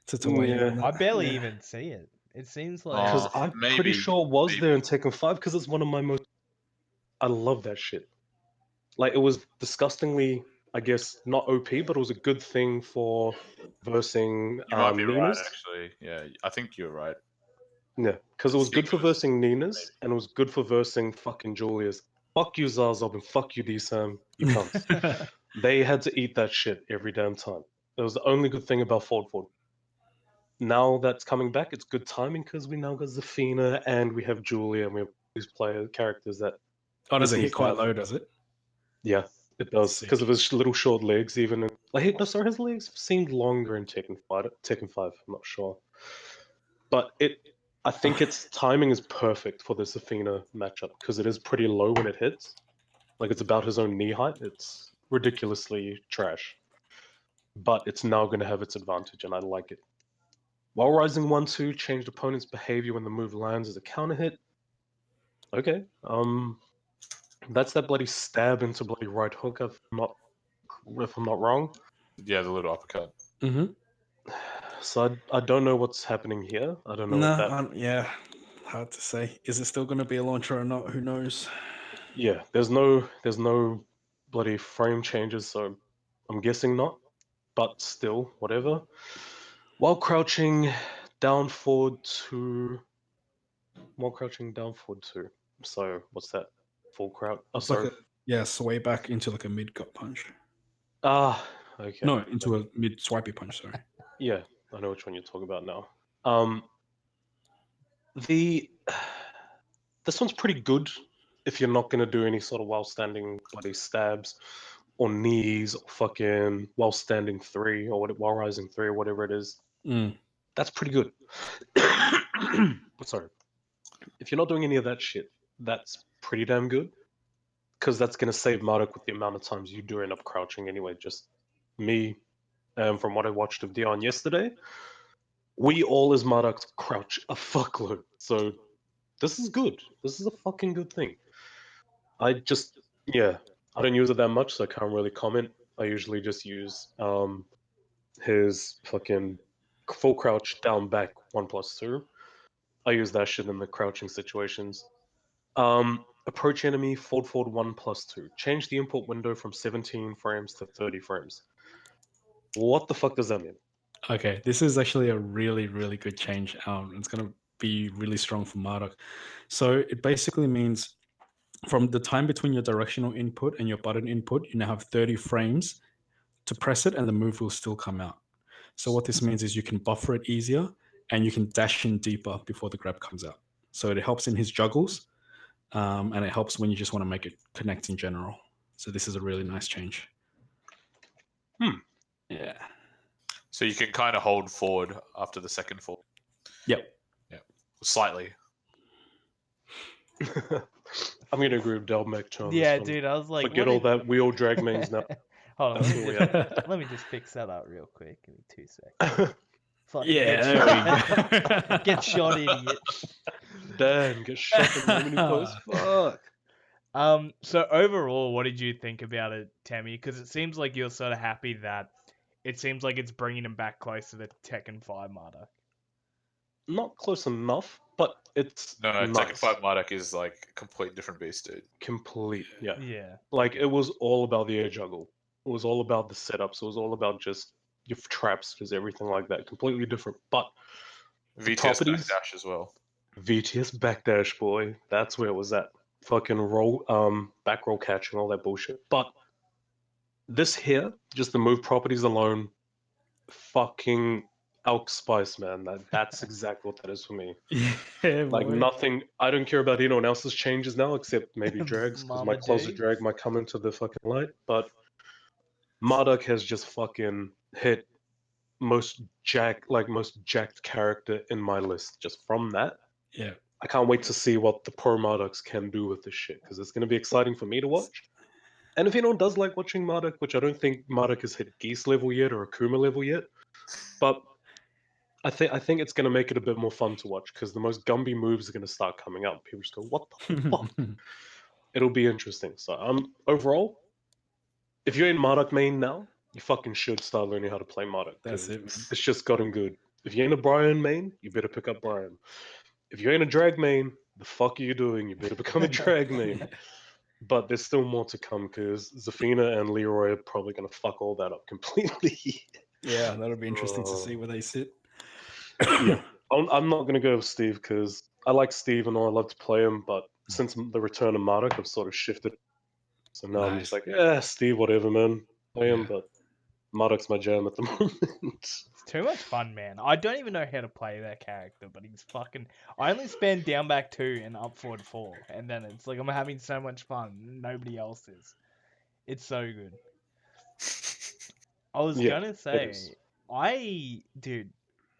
to weigh in Yeah. on that. I barely Yeah. even see it. It seems like Because Oh, I'm pretty maybe, sure it was maybe. there in Tekken 5, because it's one of my most... I love that shit. Like, it was disgustingly, I guess, not OP, but it was a good thing for versing You might be right, Ninas. actually. Yeah, I think you're right. Yeah, because it was good for think it was- versing Ninas, and it was good for versing fucking Julia's. Fuck you, Zazob, and fuck you, D-Sam. You cunts. They had to eat that shit every damn time. It was the only good thing about Ford. Now that's coming back, it's good timing because we now got Zafina and we have Julia and we have these characters that Oh, does This it needs hit quite to low? Does it? yeah, It does Sick. because of his little short legs. Even like, no, sorry, his legs seemed longer in Tekken 5. I'm not sure, but I think its timing is perfect for this Athena matchup because it is pretty low when it hits. Like it's about his own knee height. It's ridiculously trash, but it's now going to have its advantage, and I like it. While Rising 1-2 changed opponent's behavior when the move lands as a counter hit. Okay, that's that bloody stab into bloody right hook. If I'm not wrong. Yeah, the little uppercut. Mm-hmm. So I don't know what's happening here. I don't know what that. Yeah, hard to say. Is it still going to be a launcher or not? Who knows? Yeah, there's no bloody frame changes, so I'm guessing not. But still, whatever. While crouching down forward to So what's that? Full crouch. Oh, It's like sorry. sway back into like a mid gut punch. Ah, okay. No, into a mid swipey punch. Sorry. Yeah, I know which one you're talking about now. The this one's pretty good if you're not gonna do any sort of while standing bloody stabs or knees or fucking while standing 3 or while rising 3 or whatever it is. Mm. That's pretty good. Sorry. If you're not doing any of that shit, that's pretty damn good. Because that's gonna save Marduk with the amount of times you do end up crouching anyway. Just me, from what I watched of Dion yesterday, we all as Marduk crouch a fuckload. So this is good. This is a fucking good thing. I don't use it that much, so I can't really comment. I usually just use his fucking full crouch down back 1+2. I use that shit in the crouching situations. Approach enemy forward 1+2. Change the input window from 17 frames to 30 frames. What the fuck does that mean? Okay, this is actually a really, really good change. It's going to be really strong for Marduk. So it basically means from the time between your directional input and your button input, you now have 30 frames to press it and the move will still come out. So what this means is you can buffer it easier and you can dash in deeper before the grab comes out. So it helps in his juggles and it helps when you just want to make it connect in general. So this is a really nice change. Yeah. So you can kind of hold forward after the second fall. Yep. Yeah. Slightly. I'm gonna agree with Delmec on Yeah, this one. dude, I was like, Forget what all did- that wheel drag mains now. Hold on, That's let what me, we just, let me just fix that up real quick. Give me 2 seconds. Fucking Yeah, get there shot. we go. Get shot, idiot. Damn, get shot in the mini post. Fuck. So overall, what did you think about it, Teme? Because it seems like you're sort of happy that it seems like it's bringing him back close to the Tekken 5 Marduk. Not close enough, but it's No, nice. Tekken 5 Marduk is like a complete different beast, dude. Complete, yeah. Yeah. Like it was all about the air juggle. It was all about the setups. It was all about just your traps, just everything like that. Completely different, but VTS properties- backdash as well. VTS backdash, boy. That's where it was at. Fucking roll, back roll catching, all that bullshit. But this here, just the move properties alone, fucking Elk Spice, man. That's exactly what that is for me. Yeah, Like boy. nothing. I don't care about anyone else's changes now, except maybe Drags, because my closet Marmaduke. drag might come into the fucking light. But Marduk has just fucking hit most jacked character in my list just from that. Yeah. I can't wait to see what the pro Marduks can do with this shit, because it's going to be exciting for me to watch. And if anyone does like watching Marduk, which I don't think Marduk has hit Geese level yet or Akuma level yet, but I think it's going to make it a bit more fun to watch, because the most Gumby moves are going to start coming out. People just go, what the fuck? It'll be interesting. So overall, if you're in Marduk main now, you fucking should start learning how to play Marduk. That's 'cause it, man. It's just gotten good. If you're in a Brian main, you better pick up Brian. If you're in a drag main, the fuck are you doing? You better become a drag main. But there's still more to come, because Zafina and Leroy are probably going to fuck all that up completely. Yeah, that'll be interesting to see where they sit. Yeah. I'm not going to go with Steve, because I like Steve and all, I love to play him, but since the return of Marduk, I've sort of shifted. So now I'm just Nice. like, yeah, Steve, whatever, man. Play him, Yeah. but Marduk's my jam at the moment. It's too much fun, man. I don't even know how to play that character, but he's fucking. I only spam down back 2 and up forward 4, and then it's like I'm having so much fun. Nobody else is. It's so good. I was Yeah, gonna it is. say, dude,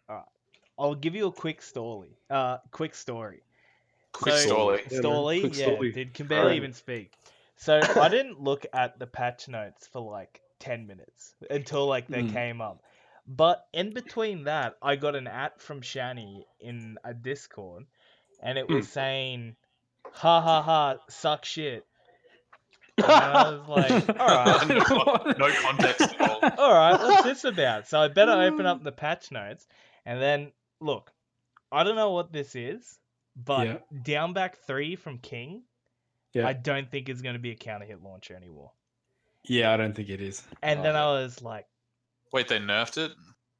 alright, I'll give you a quick story. Quick story. Quick So, story. Yeah, man. Story, Quick yeah, story. dude, can All barely right. even speak. So, I didn't look at the patch notes for like 10 minutes until like they came up. But in between that, I got an at from Shani in a Discord, and it was saying, ha ha ha, suck shit. And then I was like, alright, No context at all. alright, what's this about? So I better open up the patch notes. And then, look, I don't know what this is, but Yeah. down back 3 from King, Yeah. I don't think is going to be a counter hit launcher anymore. Yeah, I don't think it is. And then I was like, Wait, they nerfed it?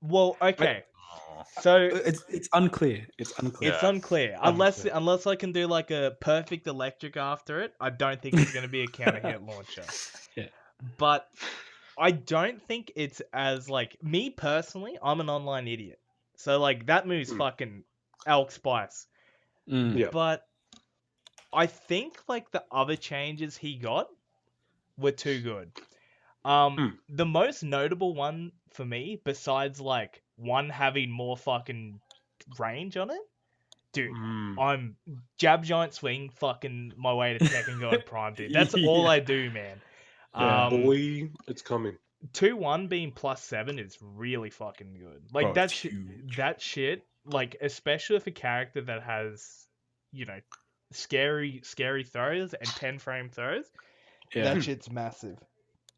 well, okay. Oh. So It's unclear. It's unclear. it's Yeah. unclear. Unless I can do like a perfect electric after it, I don't think it's going to be a counter hit launcher. Yeah. But I don't think it's as like me personally, I'm an online idiot. So like that move's fucking elk spice. Mm. Yeah. But I think like the other changes he got were too good. The most notable one for me, besides like one having more fucking range on it, dude, I'm jab giant swing fucking my way to Tekken God Prime, dude. That's all I do, man. Yeah. Boy, it's coming. 2-1 being +7 is really fucking good. Like Bro, that it's huge. that shit, like especially with a character that has, you know, scary throws and 10 frame throws. Yeah. That shit's massive.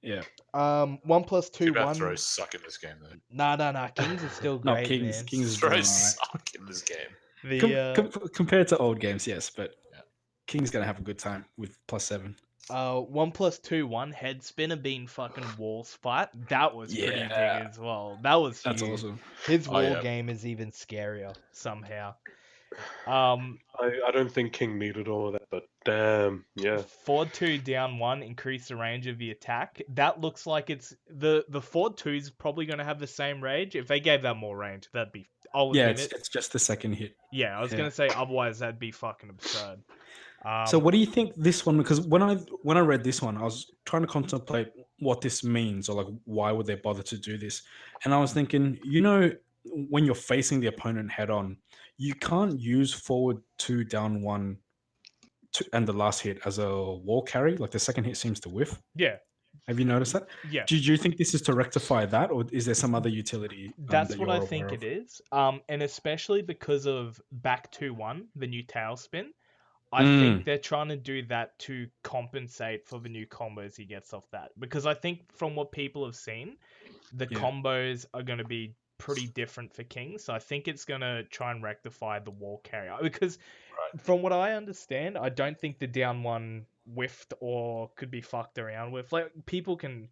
Yeah. 1+2 Too bad 1. throws suck in this game though. Nah. Kings is still No, great, Kings man. is doing Throws alright. suck in this game. Compared to old games, yes, but Yeah. King's gonna have a good time with +7. 1+2 1 head spinner being fucking wall spot. That was pretty big Yeah. as well. That was That's huge. awesome. His Oh, wall yeah. game is even scarier somehow. I don't think King needed all of that, but damn, yeah. Forward 2 down 1, increase the range of the attack. That looks like it's the forward 2 is probably going to have the same range. If they gave that more range, that'd be. I'll Yeah, admit it. it's just the second hit. Yeah, I was gonna say otherwise that'd be fucking absurd. So what do you think this one? Because when I read this one, I was trying to contemplate what this means, or like why would they bother to do this? And I was thinking, when you're facing the opponent head on, you can't use forward 2 down 1 and the last hit as a wall carry. Like the second hit seems to whiff. Yeah. Have you noticed that? Yeah. Do you think this is to rectify that, or is there some other utility That's that what you're I aware think of? it is. And especially because of back 2-1, the new tailspin. I think they're trying to do that to compensate for the new combos he gets off that. Because I think from what people have seen, the combos are going to be pretty different for King. So I think it's going to try and rectify the wall carrier. Because from what I understand, I don't think the down 1 whiffed or could be fucked around with. Like, people can...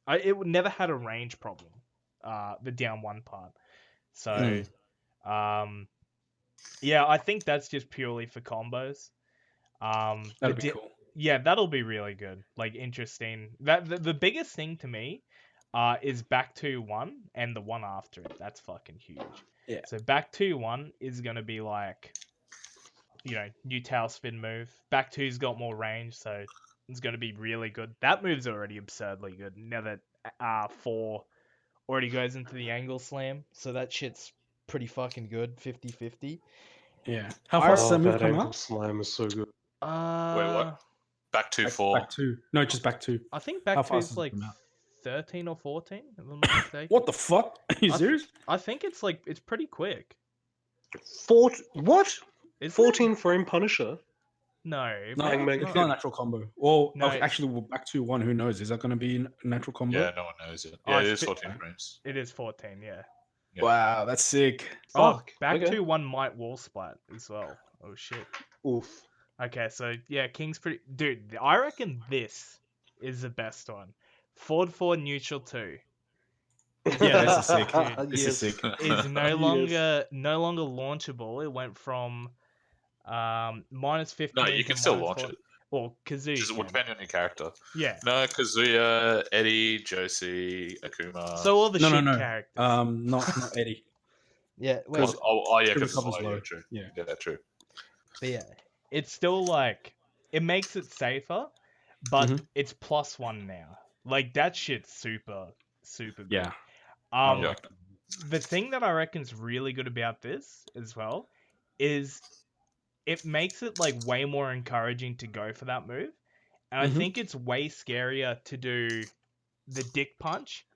it never had a range problem, the down 1 part. So, yeah, I think that's just purely for combos. That'd be cool. Yeah, that'll be really good. Like, interesting. The biggest thing to me is back 2-1 and the one after it. That's fucking huge. Yeah. So back 2-1 is going to be like, new tailspin move. Back 2's got more range, so it's going to be really good. That move's already absurdly good. Now that 4 already goes into the angle slam, so that shit's pretty fucking good. 50-50. Yeah. How fast does that move that come ankle out? slam is so good. Wait, what? Back 2-4. Back 2. No, just back 2. I think How back 2 fast is does it like come out? 13 or 14, if I'm not mistaken. What the fuck? Are you serious? I think it's pretty quick. What? Isn't 14 frame Punisher? No, No, maybe it's not. not a natural combo. Well, No. actually, we'll back 2-1. Who knows? Is that going to be a natural combo? Yeah, no one knows it. Oh, Yeah, it it's is 14 frames. It is 14, yeah. Yeah. Wow, that's sick. Fuck. Back okay. 2-1 might wall splat as well. Oh shit. Oof. Okay, so yeah, King's pretty... Dude, I reckon this is the best one. Forward 4, neutral 2. Yeah, this is sick. Dude, This is sick. Is no longer launchable. It went from -15 No, you to can still -4. launch it. Or Kazuya Just can. depending on your character. Yeah. No, Kazuya, Eddie, Josie, Akuma. So all the No, shit no. characters. Not Eddie. Yeah, wait. Oh, yeah, because Recover's it's low. low. True. Yeah. True. But yeah, it's still like... It makes it safer, but Mhm. it's +1 now. Like that shit's super good. Yeah. Um, Yeah. the thing that I reckon's really good about this as well is it makes it like way more encouraging to go for that move. And I Mhm. think it's way scarier to do the dick punch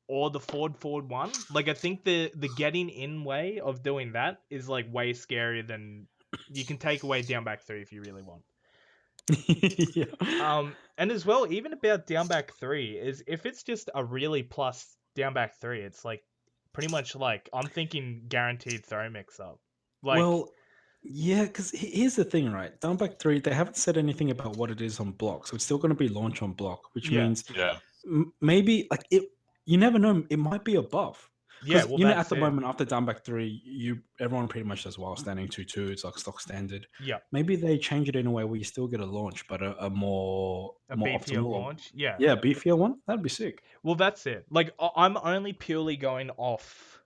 or the forward one. Like I think the getting in way of doing that is like way scarier than you can take away down back 3 if you really want. Yeah. And as well, even about down back 3 is if it's just a really plus down back 3, it's like pretty much like I'm thinking guaranteed throw mix up. Like Well, yeah, because here's the thing, right? Down back 3, they haven't said anything about what it is on block, so it's still going to be launch on block, which yeah, means Yeah. maybe like it. You never know. It might be a buff. yeah. Because Well, that's at the it. moment after down back 3, everyone pretty much does while standing 2-2. It's like stock standard. Yeah, Maybe they change it in a way where you still get a launch, but a more a more beefier optimal. launch. Yeah. Yeah, beefier one. That'd be sick. Well, that's it. Like I'm only purely going off.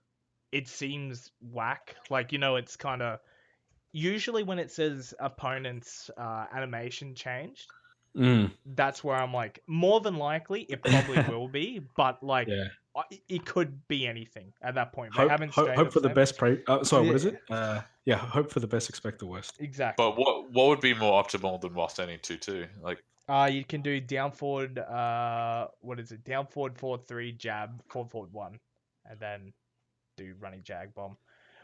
It seems whack. Like it's kind of usually when it says opponent's animation changed. Mm, That's where I'm like, more than likely, it probably will be, but like, yeah. it could be anything at that point. They haven't straight Hope up for the said. best. Sorry, what is Yeah, it? Yeah, hope for the best. Expect the worst. exactly. But what would be more optimal than while standing 2-2? Like, You can do down forward. What is it? Down forward 4-3 jab forward 1, and then do running jag bomb.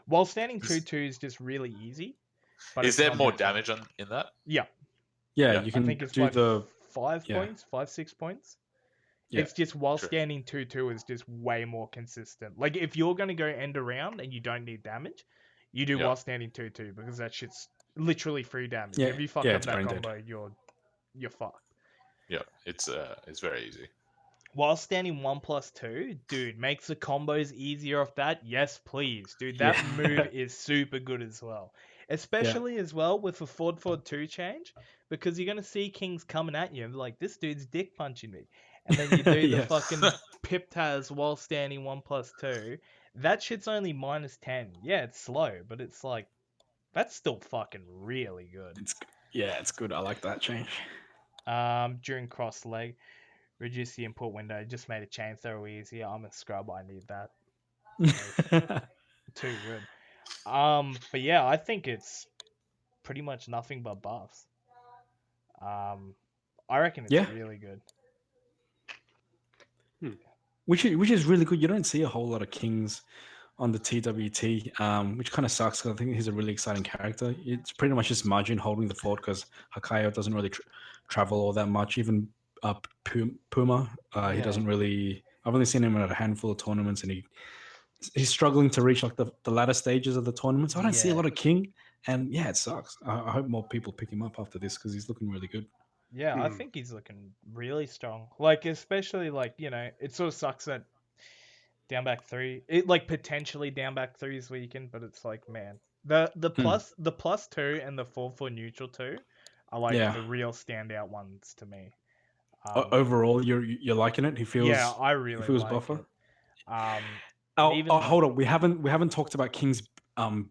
While standing 2-2 is just really easy, but is it's there not more that good. damage in that? Yeah, Yeah, Yeah. you I can think it's do like the 5 yeah. points, 5-6 points. Yeah, It's just while true. standing 2-2 is just way more consistent. Like if you're gonna go end around and you don't need damage, you do Yeah. while standing 2-2 because that shit's literally free damage. Yeah, If you fuck yeah, up it's that brain dead. combo, you're fucked. Yeah, it's very easy. While standing 1+2, dude, makes the combos easier off that. Yes, please, dude. That Yeah. move is super good as well, especially as well with a forward 2 change because you're gonna see kings coming at you and be like, this dude's dick punching me, and then you do the Yeah. fucking pip taz while standing 1+2. That shit's only -10. Yeah, it's slow, but it's like that's still fucking really good. It's good. I like that change. During cross leg. Reduce the input window. Just made a chain throw easier. I'm a scrub. I need that. Too good. But yeah, I think it's pretty much nothing but buffs. I reckon it's Yeah. really good. Which is really good. You don't see a whole lot of kings on the TWT, which kind of sucks because I think he's a really exciting character. It's pretty much just Majin holding the fort because Hakayo doesn't really travel all that much. Even Puma, he doesn't really. I've only seen him at a handful of tournaments, and he's struggling to reach like the latter stages of the tournament. So I don't see a lot of king, and yeah, it sucks. I hope more people pick him up after this because he's looking really good. Yeah, I think he's looking really strong. Like, especially like it sort of sucks that down back 3, it like potentially down back 3 is weakened, but it's like man, the +2 and the 4 neutral 2 are like the real standout ones to me. Overall, you're liking it. He feels I really he feels like buffer. it. Oh, hold on. We haven't talked about King's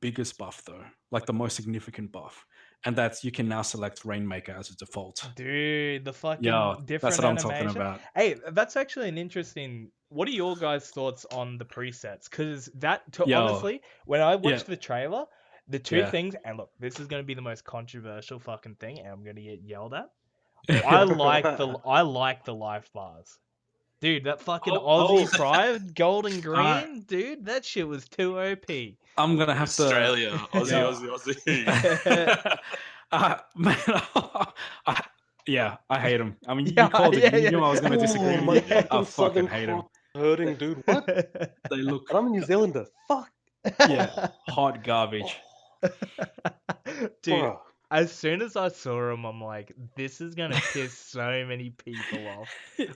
biggest buff though, like the most significant buff, and that's you can now select Rainmaker as a default. Dude, the fucking Yeah, different that's what I'm animation. talking about. Hey, that's actually an interesting. What are your guys' thoughts on the presets? Because Yo, honestly, when I yeah. watched the trailer, the two Yeah. things, and look, this is going to be the most controversial fucking thing, and I'm going to get yelled at. I like the life bars. Dude, that fucking Aussie Pride, gold and green, dude, that shit was too OP. I'm gonna have Australia, to Aussie. Man, yeah, I hate him. I mean, you called it. You knew I was gonna disagree with you. I fucking hate him. Hurting, dude. What? They look. And I'm a New Zealander. Fuck. Yeah, hot garbage. Dude, as soon as I saw him, I'm like, this is gonna piss so many people off.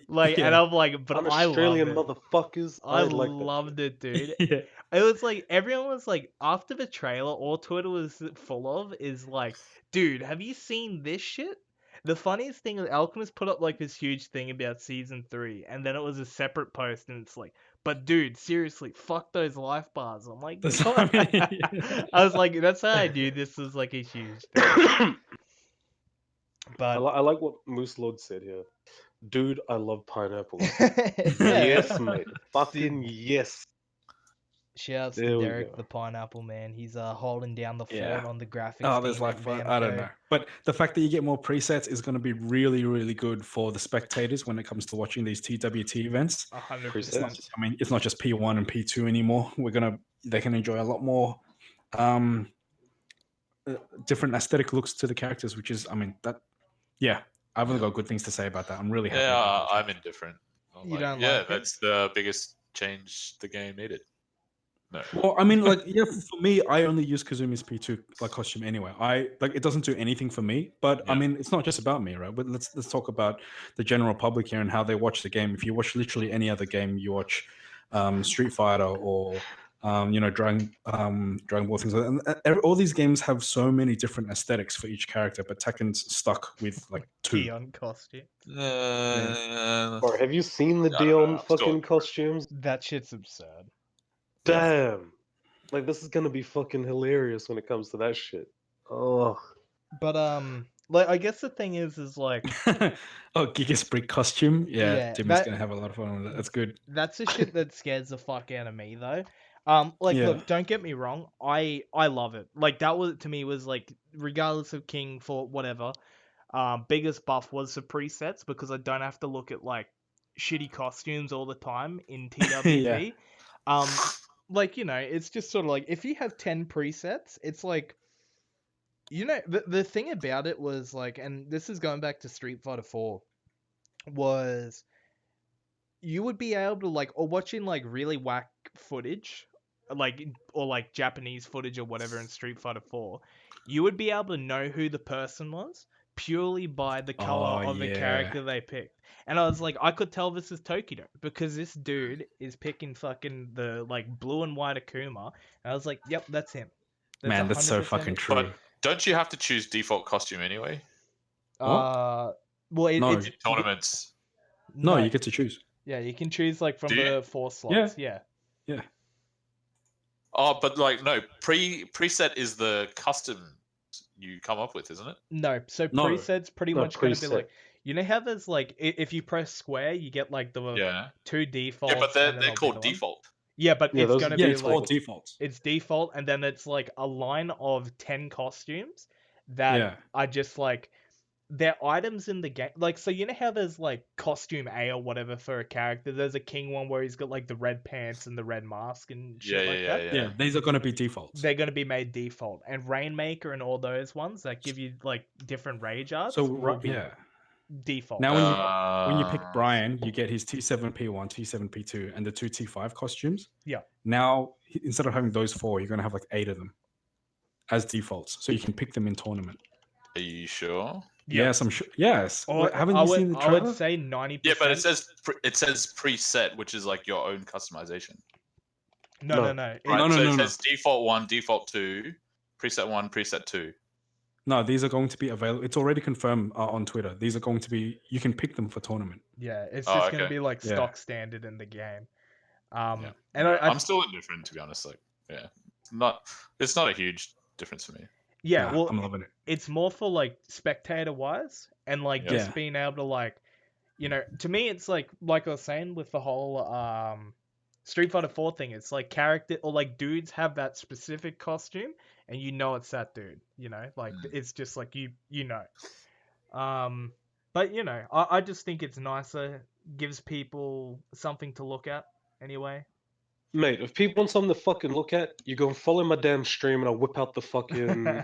Like, and I'm like, but I Australian loved it. motherfuckers. I like loved it, dude. Yeah. It was like everyone was like, after the trailer, all Twitter was full of is like, dude, have you seen this shit? The funniest thing is Alchemist put up like this huge thing about season 3, and then it was a separate post, and it's like, but dude, seriously, fuck those life bars. I'm like, I was like, that's how I knew this was like a huge thing. But I like what Moose Lord said here. Dude, I love pineapples. yeah, Yes, mate. Fucking Dude. yes. Shouts to There we Derek go. the Pineapple Man. He's holding down the Yeah. fort on the graphics Oh, team there's like at I don't Vamco. know, but the fact that you get more presets is going to be really, really good for the spectators when it comes to watching these TWT events. 100%. I mean, it's not just P1 and P2 anymore. They can enjoy a lot more different aesthetic looks to the characters, which is, I mean, I've only got good things to say about that. I'm really happy Yeah, about that. I'm indifferent. I'm You like, don't yeah, like it? that's the biggest change the game needed. No. Well, I mean, like, yeah, for me, I only use Kazumi's P2 like costume anyway. It doesn't do anything for me, but I Yeah. mean, it's not just about me, right? But let's talk about the general public here and how they watch the game. If you watch literally any other game, you watch Street Fighter or Dragon Ball things like that. And all these games have so many different aesthetics for each character, but Tekken's stuck with like two. Keon costume. Or have you seen the I don't know, Dion I'm still fucking indifferent. costumes? That shit's absurd. Yeah. Damn. Like, this is gonna be fucking hilarious when it comes to that shit. Oh. But like I guess the thing is like Oh, Giga's Brick costume. Yeah, Yeah, Timmy's gonna have a lot of fun with that. That's good. that's the shit that scares the fuck out of me though. Like Yeah. look, don't get me wrong, I love it. Like that was to me was like regardless of King for whatever, biggest buff was the presets because I don't have to look at like shitty costumes all the time in TWT. Like it's just sort of like if you have 10 presets, it's like the thing about it was like, and this is going back to Street Fighter 4, was you would be able to like, or watching like really whack footage, like or like Japanese footage or whatever in Street Fighter 4, you would be able to know who the person was purely by the color Oh, of the yeah. character they picked. And I was like, I could tell this is Tokido because this dude is picking fucking the like blue and white Akuma. And I was like, yep, that's him. Man, that's so 100% fucking it. true. But don't you have to choose default costume anyway Well, No. it's in tournaments? No, you get to choose. Yeah, you can choose like from Do you? the 4 slots. Yeah. Oh, but like no, preset is the custom you come up with, isn't it? No, so No. presets pretty No, much going to be preset. like, you know how there's like if you press square, you get like the Yeah. two defaults. Yeah, but they're and then they're there'll be called the one. default. Yeah, but Yeah, it's those going are to Yeah, be it's like all defaults. it's default, and then it's like a line of 10 costumes that Yeah. are just like they're items in the game. Like, so you know how there's like costume A or whatever for a character. There's a king one where he's got like the red pants and the red mask and shit like that. Yeah, these are going to be defaults. They're going to be made default, and Rainmaker and all those ones that give you like different rage arts So will be yeah. default. Now when you pick Uh, Brian, you get his T7P1, T7P2, and the two T5 costumes. Yeah. Now instead of having those 4, you're going to have like 8 of them as defaults, so you can pick them in tournament. Are you sure? Yes, I'm sure. Yes. Or Haven't I you would, seen the I trailer? would say 90%. Yeah, but it says preset, which is like your own customization. No. Right? No, so no. it says default 1, default 2, preset 1, preset 2. No, these are going to be available. It's already confirmed on Twitter. These are going to be. You can pick them for tournament. Yeah, it's Oh, just going to okay. be like Yeah. stock standard in the game. Yeah. And No, I I'm still indifferent, to be honest. Like, yeah, it's not a huge difference for me. yeah, Nah, well, I'm loving it. it's more for like spectator wise and like Yeah. just being able to like, to me it's like I was saying with the whole Street Fighter 4 thing, it's like character or like dudes have that specific costume and it's that dude, like it's just like you know. But I just think it's nicer, gives people something to look at anyway. Mate, if people want something to fucking look at, you go and follow my damn stream and I'll whip out the fucking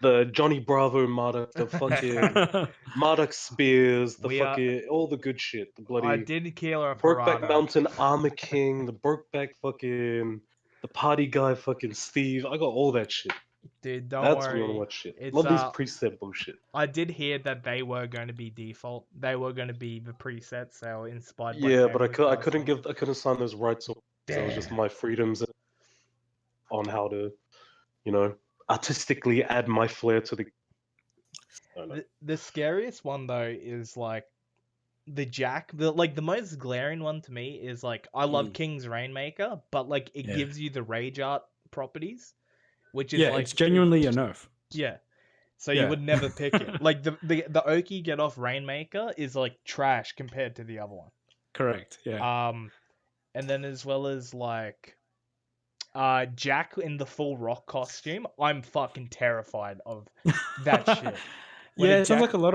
the Johnny Bravo Marduk, the fucking Marduk spears, the fucking all the good shit. The bloody I did Killer of Brokeback Harada. Mountain Armor King, the Brokeback fucking the party guy fucking Steve. I got all that shit. Dude, don't That's worry. when you watch shit. It's Love these preset bullshit. I did hear that they were going to be default. They were going to be the presets. They were inspired by Yeah, but I Tekken's couldn't sign those rights off. So it was just Damn. my freedoms on how to, artistically add my flair to the. I don't know. The scariest one though is like the Jack. The most glaring one to me is like I love King's Rainmaker, but like it gives you the rage art properties, which is like it's genuinely a nerf. yeah. So you would never pick it. Like the Oki get off Rainmaker is like trash compared to the other one. Correct. Yeah. And then as well as like Jack in the full rock costume, I'm fucking terrified of that shit. When Yeah, a it sounds Jack- like a lot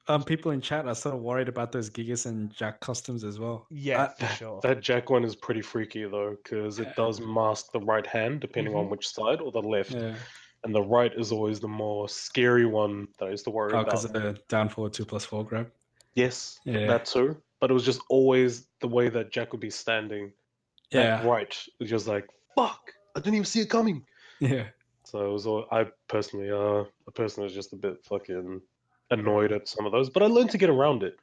of people in chat are sort of worried about those Gigas and Jack costumes as well. Yeah, for sure. That Jack one is pretty freaky though, because it does mask the right hand depending on which side, or the left. Yeah. And the right is always the more scary one that I used to worry about. Because of the down forward 2+4 grab. Yes, Yeah. that too. But it was just always the way that Jack would be standing. Yeah. That right was just like, fuck, I didn't even see it coming. Yeah. So it was I personally was just a bit fucking annoyed at some of those, but I learned to get around it.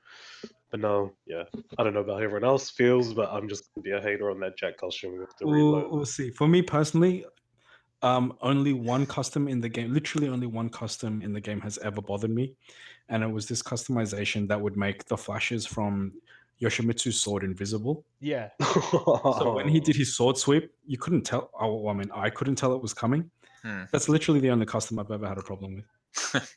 But no, yeah, I don't know about how everyone else feels, but I'm just gonna be a hater on that Jack costume with the reload. We'll see. For me personally, only one custom in the game, literally only one custom in the game has ever bothered me, and it was this customization that would make the flashes from Yoshimitsu's sword invisible. Yeah. So when he did his sword sweep, you couldn't tell. Oh, I mean, I couldn't tell it was coming. That's literally the only custom I've ever had a problem with.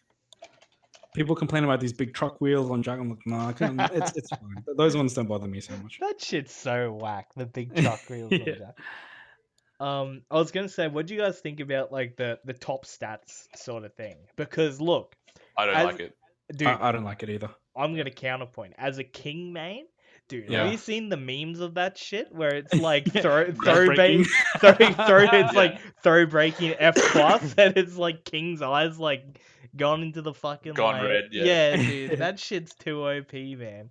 People complain about these big truck wheels on Jack. I'm like, no, I can't. It's fine. Those ones don't bother me so much. That shit's so whack. The big truck wheels on Jack. I was gonna say, what do you guys think about like the top stats sort of thing? Because look, I don't like it. Dude, I don't like it either. I'm gonna counterpoint. As a king main, dude, Yeah. have you seen the memes of that shit where it's like throw breaking. it's like throw breaking F plus and it's like King's eyes like gone into the fucking Gone like, red, yeah. dude, that shit's too OP, man.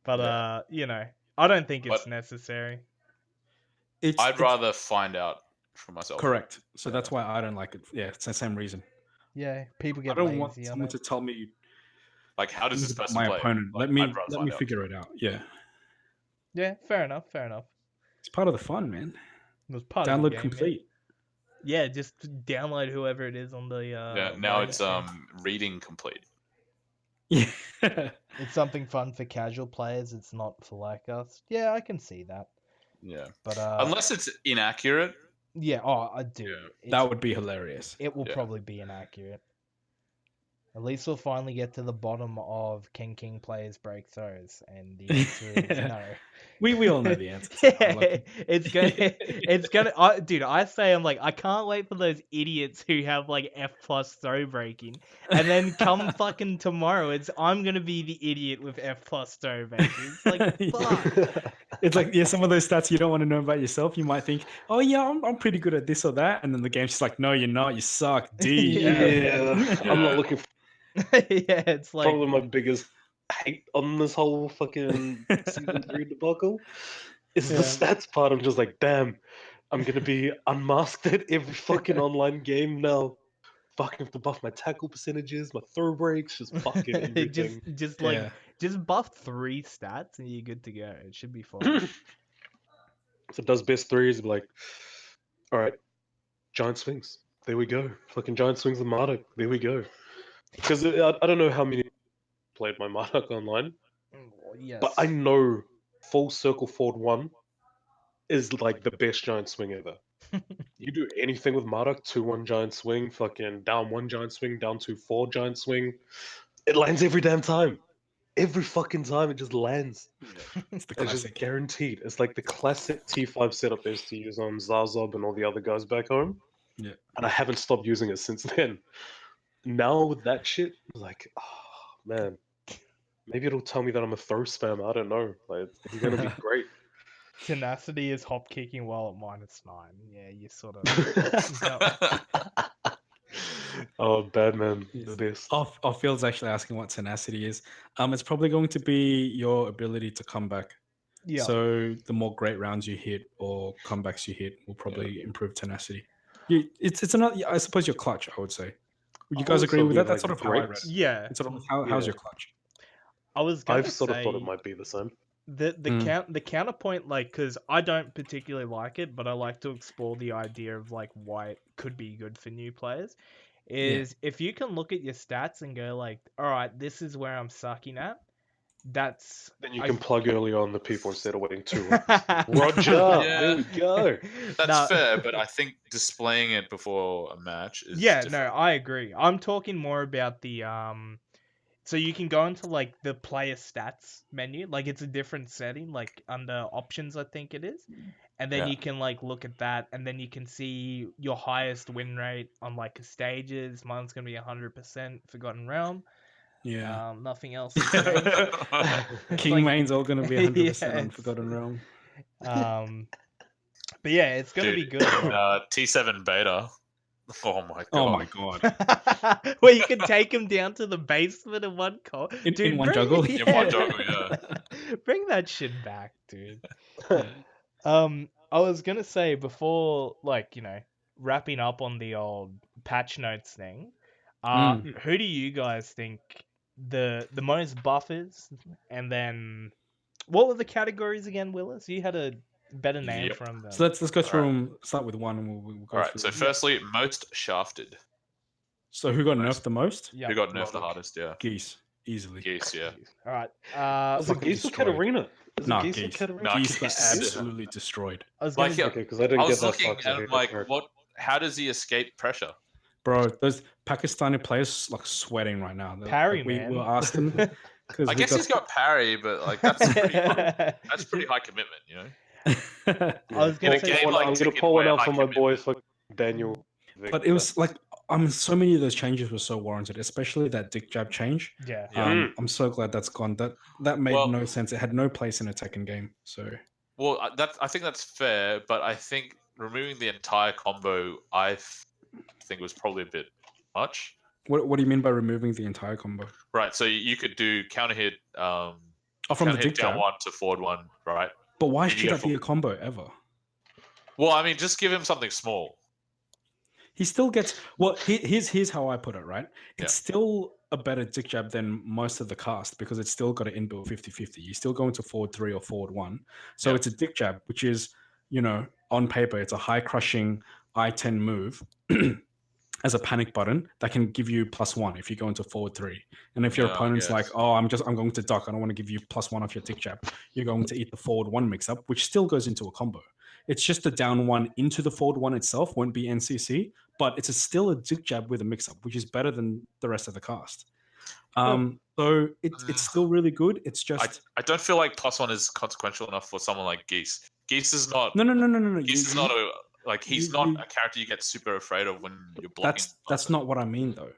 But you know, I don't think it's But- necessary. I'd rather find out for myself. Correct. So that's why I don't like it. Yeah, it's the same reason. Yeah, people I get don't lazy want on someone it. to tell me Like, how does this about person my play? opponent. Like, let I'd rather me find out. figure it out. Yeah, Yeah, fair enough. it's part of the fun, man. It was part of the Download game, complete. Yeah, just download whoever it is on the Yeah, now live it's stream. reading complete. Yeah. It's something fun for casual players. It's not for like us. Yeah, I can see that. Yeah. But Unless it's inaccurate. yeah, I do. That would be hilarious. It will probably be inaccurate. At least we'll finally get to the bottom of King players break throws, and the answer is no. We all know the answer. It's gonna. Dude, I say I'm like, I can't wait for those idiots who have like F plus throw breaking, and then come fucking tomorrow, I'm gonna be the idiot with F plus throw breaking. It's like fuck. It's like, yeah, some of those stats you don't want to know about yourself. You might think, oh yeah, I'm pretty good at this or that, and then the game's just like, no, you're not. You suck. D. Yeah, I'm not looking for Yeah, it's like probably my biggest hate on this whole fucking season 3 debacle is the stats part. I'm just like, damn, I'm gonna be unmasked at every fucking online game now. Fucking have to buff my tackle percentages, my throw breaks, just fucking everything. just buff 3 stats and you're good to go. It should be fine. So it does best threes, be like, all right, giant swings. There we go. Fucking giant swings with Marduk. There we go. Because I don't know how many played my Marduk online, Yes. but I know full circle forward 1 is like the best giant swing ever. You do anything with Marduk, 2-1 giant swing, fucking down 1 giant swing, down 2-4 giant swing. It lands every damn time. Every fucking time it just lands. It's the It's classic. just guaranteed. It's like the classic T5 setup I used to use on Zazob and all the other guys back home. Yeah. And I haven't stopped using it since then. Now with that shit, I'm like, oh man. Maybe it'll tell me that I'm a throw spam. I don't know. Like, it's gonna be great. Tenacity is hop kicking while at -9. Yeah, you sort of. Oh, bad man, the best. Off Field's actually asking what tenacity is. It's probably going to be your ability to come back. Yeah. So the more great rounds you hit or comebacks you hit will probably improve tenacity. It's another. I suppose your clutch. I would say. Would you guys agree with that? That's sort of how I read it. Yeah. It's sort of how's your clutch? I've sort of thought it might be the same. The counterpoint, like, because I don't particularly like it, but I like to explore the idea of like why it could be good for new players. Is if you can look at your stats and go like, all right, this is where I'm sucking at, that's Then you I- can plug early on the people instead of waiting 2 rounds. Roger, Yeah. there we go. That's No. fair, but I think displaying it before a match is Yeah, different. no, I agree. I'm talking more about the so you can go into like the player stats menu, like it's a different setting, like under options I think it is. And then Yeah. you can like look at that and then you can see your highest win rate on like stages. Mine's gonna be 100% Forgotten Realm. Yeah. Nothing else has changed. It's King like- Main's all going to be 100% Yeah, on it's- Forgotten Realm. But yeah, it's gonna Dude, be good. Like... T7 beta. Oh my god. Oh my god. Where you can take him down to the basement in one call. In one juggle? In one juggle, yeah. Bring that shit back, dude. Yeah. I was gonna say before, like, wrapping up on the old patch notes thing, who do you guys think the most buff is? And then what were the categories again, Willis? You had a better name Yep. from them. So let's go through Alright. them. Start with one, and we'll go Alright, through. so them. firstly, most shafted. So who got most- nerfed the most? Yeah. Who got nerfed the Logic. hardest? Yeah. Geese, easily. Geese, yeah. All right. Was it fucking Geese or destroyed. Katarina? Is Nah, it Geese or Geese. Katarina? Nah, Geese got Geese. absolutely destroyed. I was gonna Like, yeah, Okay, because I didn't I get was that looking far. 'cause I and hate like, that what? How does he escape pressure? Bro, those Pakistani players like sweating right now. Parry, like, we man. were asked them because I guess he's got parry, but like that's pretty high commitment, you know. I was gonna In a say game like I'm gonna Tekken pull one where out high for my boy commitment- for Daniel. But it was like, so many of those changes were so warranted, especially that dick jab change. yeah. Yeah. I'm so glad that's gone. That made Well- no sense. It had no place in a Tekken game. So Well, I think that's fair, but I think removing the entire combo, think was probably a bit much. what do you mean by removing the entire combo? Right, so you could do counter hit, Oh, from the counter hit dick down jab. one to forward one, right? But why You should get that be a combo ever? Well, I mean, just give him something small. He still gets here's how I put it, right? It's Yeah. still a better dick jab than most of the cast because it's still got an inbuilt 50-50. You still go into forward 3 or forward 1. So Yeah. it's a dick jab, which is, on paper, it's a high crushing I-10 move as a panic button that can give you +1 if you go into forward 3. And if your Yeah, I opponent's like, guess. oh, I'm going to duck, I don't want to give you +1 off your dick jab, you're going to eat the forward 1 mix up, which still goes into a combo. It's just the down 1 into the forward 1 itself won't be NCC, but it's still a dick jab with a mix up, which is better than the rest of the cast. So it's still really good. It's just I don't feel like +1 is consequential enough for someone like Geese. Geese is not. no. Geese is not he's not a character you get super afraid of when you're blocking. That's not what I mean though.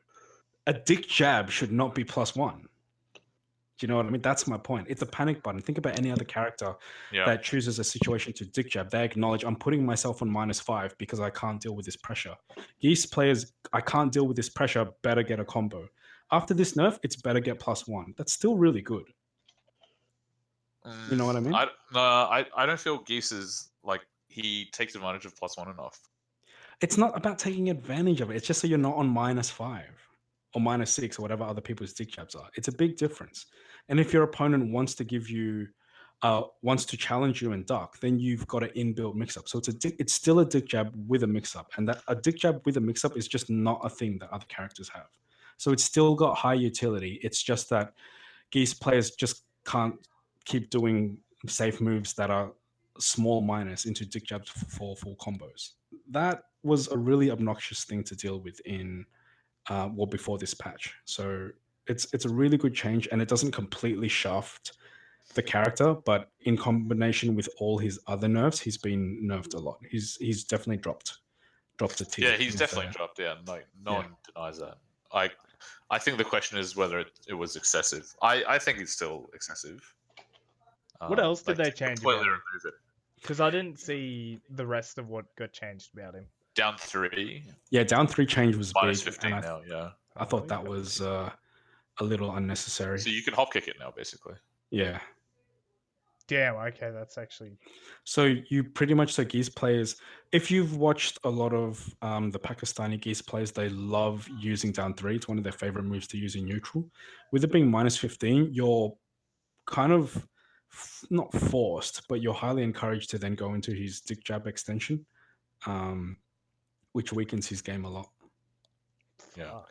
A dick jab should not be +1. Do you know what I mean? That's my point. It's a panic button. Think about any other character that chooses a situation to dick jab. They acknowledge, I'm putting myself on -5 because I can't deal with this pressure. Geese players, I can't deal with this pressure, better get a combo. After this nerf, it's better get +1. That's still really good. You know what I mean? I don't feel Geese is like he takes advantage of +1 enough. It's not about taking advantage of it. It's just so you're not on -5 or -6 or whatever other people's dick jabs are. It's a big difference. And if your opponent wants to give you, wants to challenge you and duck, then you've got an inbuilt mix-up. So it's still a dick jab with a mix-up, and that a dick jab with a mix-up is just not a thing that other characters have. So it's still got high utility. It's just that Geese players just can't keep doing safe moves that are small minus into dick jabs for full combos. That was a really obnoxious thing to deal with in before this patch. So it's a really good change, and it doesn't completely shaft the character, but in combination with all his other nerfs, he's been nerfed a lot. He's definitely dropped a tier. Yeah, he's definitely dropped. Yeah, no one denies that. I think the question is whether it was excessive. I think it's still excessive. What else did they to change completely about him? remove it. Because I didn't see the rest of what got changed about him. Down 3, Yeah, down 3 change was big. -15 and now. Yeah, I thought that was a little unnecessary. so you can hop kick it now, basically. Yeah. Damn, okay, that's actually... So you pretty much, Geese players, if you've watched a lot of the Pakistani Geese players, they love using down 3. It's one of their favorite moves to use in neutral. With it being -15, you're kind of not forced, but you're highly encouraged to then go into his dick jab extension, which weakens his game a lot. Yeah.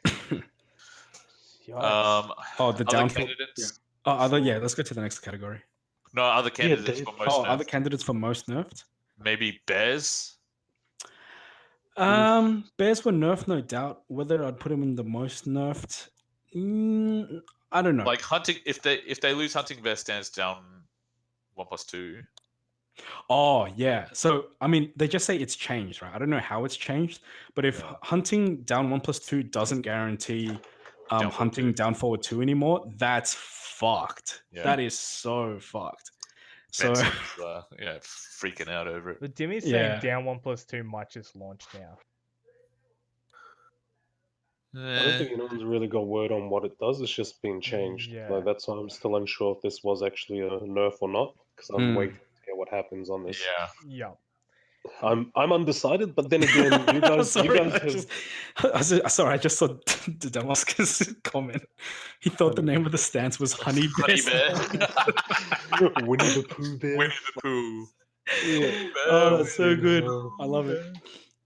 Yikes. Oh, the Other downfall. candidates. Let's go to the next category. No, other candidates for most nerfed. Other candidates for most nerfed. Maybe bears. Bears were nerfed, no doubt. Whether I'd put them in the most nerfed, I don't know. Like hunting, if they lose hunting bear stands down 1+2. Oh yeah. So I mean, they just say it's changed, right? I don't know how it's changed, but if hunting down 1+2 doesn't guarantee hunting down forward 2 anymore, that's fucked. Yeah. That is so fucked. So freaking out over it. But Timmy's saying down 1+2 might just launch now. I don't think anyone's really got word on what it does. It's just been changed. Yeah. Like, that's why I'm still unsure if this was actually a nerf or not, because I'm waiting to hear what happens on this. Yeah. I'm undecided, but then again, you guys, sorry, I just saw the Damascus comment. He thought the name of the stance was Honey Bear. Winnie the Pooh Bear. Winnie the Pooh. Yeah. Oh, that's so good. I love it.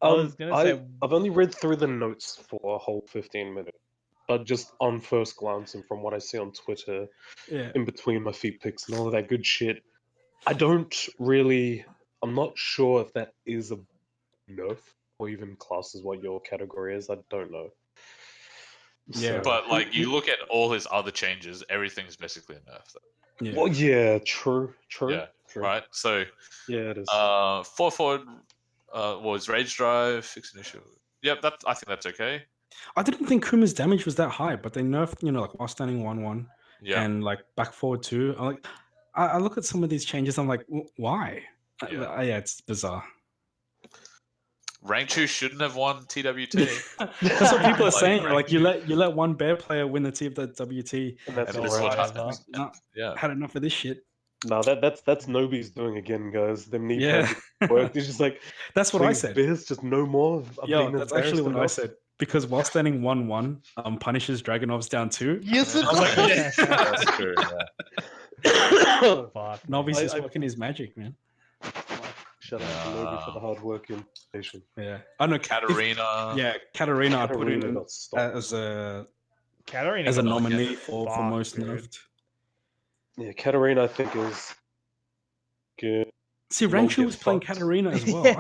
I was gonna say I've only read through the notes for a whole 15 minutes, but just on first glance and from what I see on Twitter, in between my feet pics and all of that good shit, I'm not sure if that is a nerf or even classes what your category is. I don't know. Yeah, but like you look at all his other changes, everything's basically a nerf. Yeah. Well, yeah, true. Yeah, true. Right. So yeah, it is. 4 forward was rage drive, fixed initial. Yep, I think that's okay. I didn't think Kuma's damage was that high, but they nerfed, like while standing 1-1 and like back forward 2. I look at some of these changes. I'm like, why? Yeah, it's bizarre. Rank 2 shouldn't have won TWT. That's what people are saying. Like you let one bear player win the TWT, and that's all had enough of this shit. No, that's Nobi's doing again, guys. Them knee pads work. It's just like that's what I said. Bears, just no more. That's actually what I said. Because while standing 1-1, punishes Dragonov's down 2. Yes, it does. That's true. Fuck. Nobi's just working his magic, man. Shout out to Nobi for the hard work in station. Yeah, I know Katarina. Katarina. I put in as a nominee for most nerfed. Yeah, Katarina I think is good. See, Ranchu was playing Katarina as well. Yeah,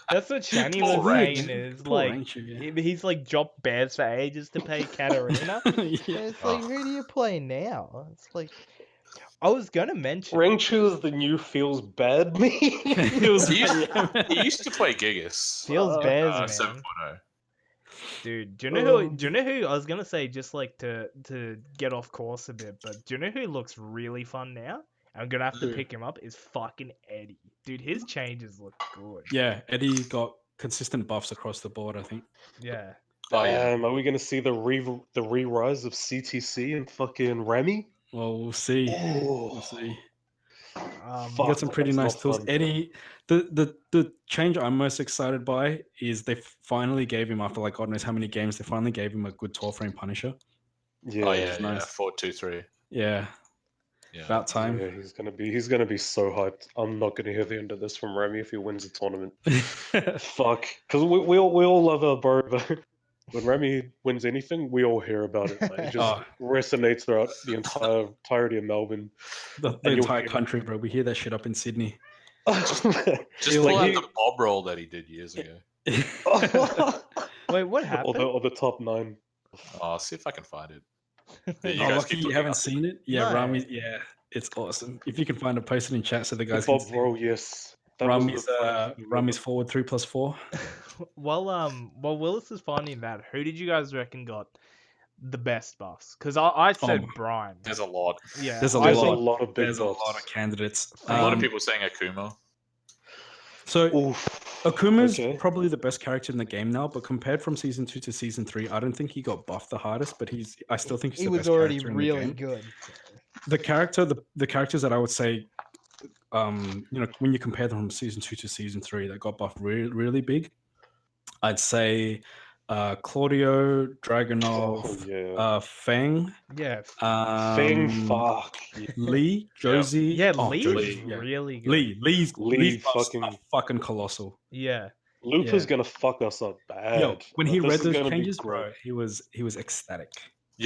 that's what Shani was saying is like he's like dropped bears for ages to play Katarina. It's like who do you play now? It's like I was gonna mention Ranchu is the new feels bad me. He used to play Gigas. Feels bears, man. 7.0. Dude, do you know who I was gonna say, just like to get off course a bit, but do you know who looks really fun now? I'm gonna have to pick him up is fucking Eddie. Dude, his changes look good. Yeah, Eddie got consistent buffs across the board, I think. Yeah. Are we gonna see the re-rise of CTC and fucking Remy? Well, we'll see. We'll see. You got some pretty nice tools. Fun. Eddie, the change I'm most excited by is they finally gave him, after like God knows how many games, they finally gave him a good 12-frame Punisher. Yeah, nice. 4-2-3. Yeah. About time. Yeah, he's gonna be so hyped. I'm not gonna hear the end of this from Remy if he wins the tournament. Fuck, because we all love our bro, but when Remy wins anything, we all hear about it. Like, it just resonates throughout the entirety of Melbourne, the entire country, bro. We hear that shit up in Sydney. Just pull out the bob roll that he did years ago. Wait, what happened? Or the top 9. I'll see if I can find it. Lucky you haven't seen it? Yeah, no. Rami. Yeah, it's awesome. If you can find it, post it in chat so the guys can see. Bro, yes. Rami's forward 3+4. While Willis is finding that, who did you guys reckon got the best buffs? Because I said Brian. There's a lot. Yeah, there's a lot of big buffs. A lot of candidates. A lot of people saying Akuma. So Akuma's probably the best character in the game now, but compared from season 2 to season 3, I don't think he got buffed the hardest, but I still think he's the best character in the game. He was already really good. The characters that I would say, when you compare them from season 2 to season 3, that got buffed really big, I'd say Claudio, Dragonov, Feng. Yeah. Feng, fuck. Lee, Josie. Yeah, Lee's really good. Lee's fucking colossal. Yeah. Lupa's gonna fuck us up bad. Yo, when he read those changes, bro, he was ecstatic.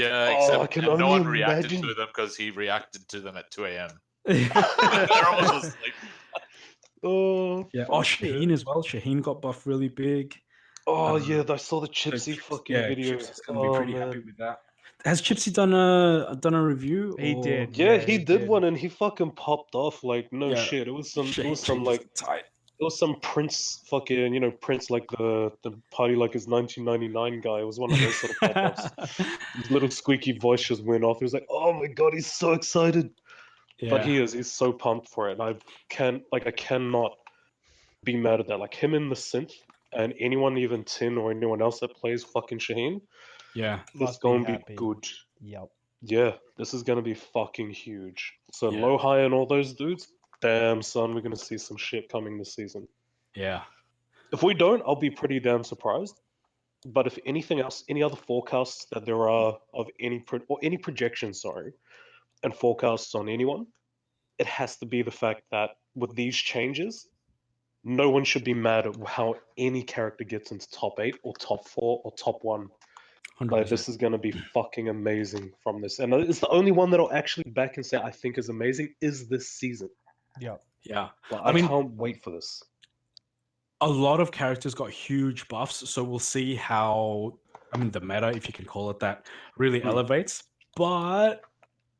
Yeah, Oh, I except can and no only one reacted imagine. to them because he reacted to them at 2 a.m. They're almost asleep. Oh, Yeah. fuck Shaheen as well. Shaheen got buffed really big. Oh, Uh, yeah, I saw the so Chipsy Chips- fucking yeah, video. Chips is gonna be Oh, pretty happy man. with that. Has Chipsy done a review? He Or... did. Yeah, Yeah, he he did did. one and he fucking popped off like no Yeah. shit. It was some Shaheen like is tight. it was some Prince fucking, you know, Prince like the party like his 1999 guy. It was one of those sort of pop-offs. His little squeaky voice just went off. He was like, "Oh my god, he's so excited!" But Yeah. he's so pumped for it. I cannot be mad at that. Like him in the synth and anyone, even Tin or anyone else that plays fucking Shaheen, Yeah. it's Must be gonna be happy. good. Yep. Yeah, this is gonna be fucking huge. So Yeah. low high and all those dudes, damn son, we're gonna see some shit coming this season. Yeah. If we don't, I'll be pretty damn surprised. But if anything else, any other forecasts that there are of any projections, sorry, and forecasts on anyone, it has to be the fact that with these changes, no one should be mad at how any character gets into top 8 or top 4 or top 1. Like 100%. this is gonna be fucking amazing from this, and it's the only one that I'll actually back and say I think is amazing is this season. Yep. Yeah. Like, I mean, can't wait for this. a lot of characters got huge buffs, so we'll see how, I mean, the meta, if you can call it that, really elevates. But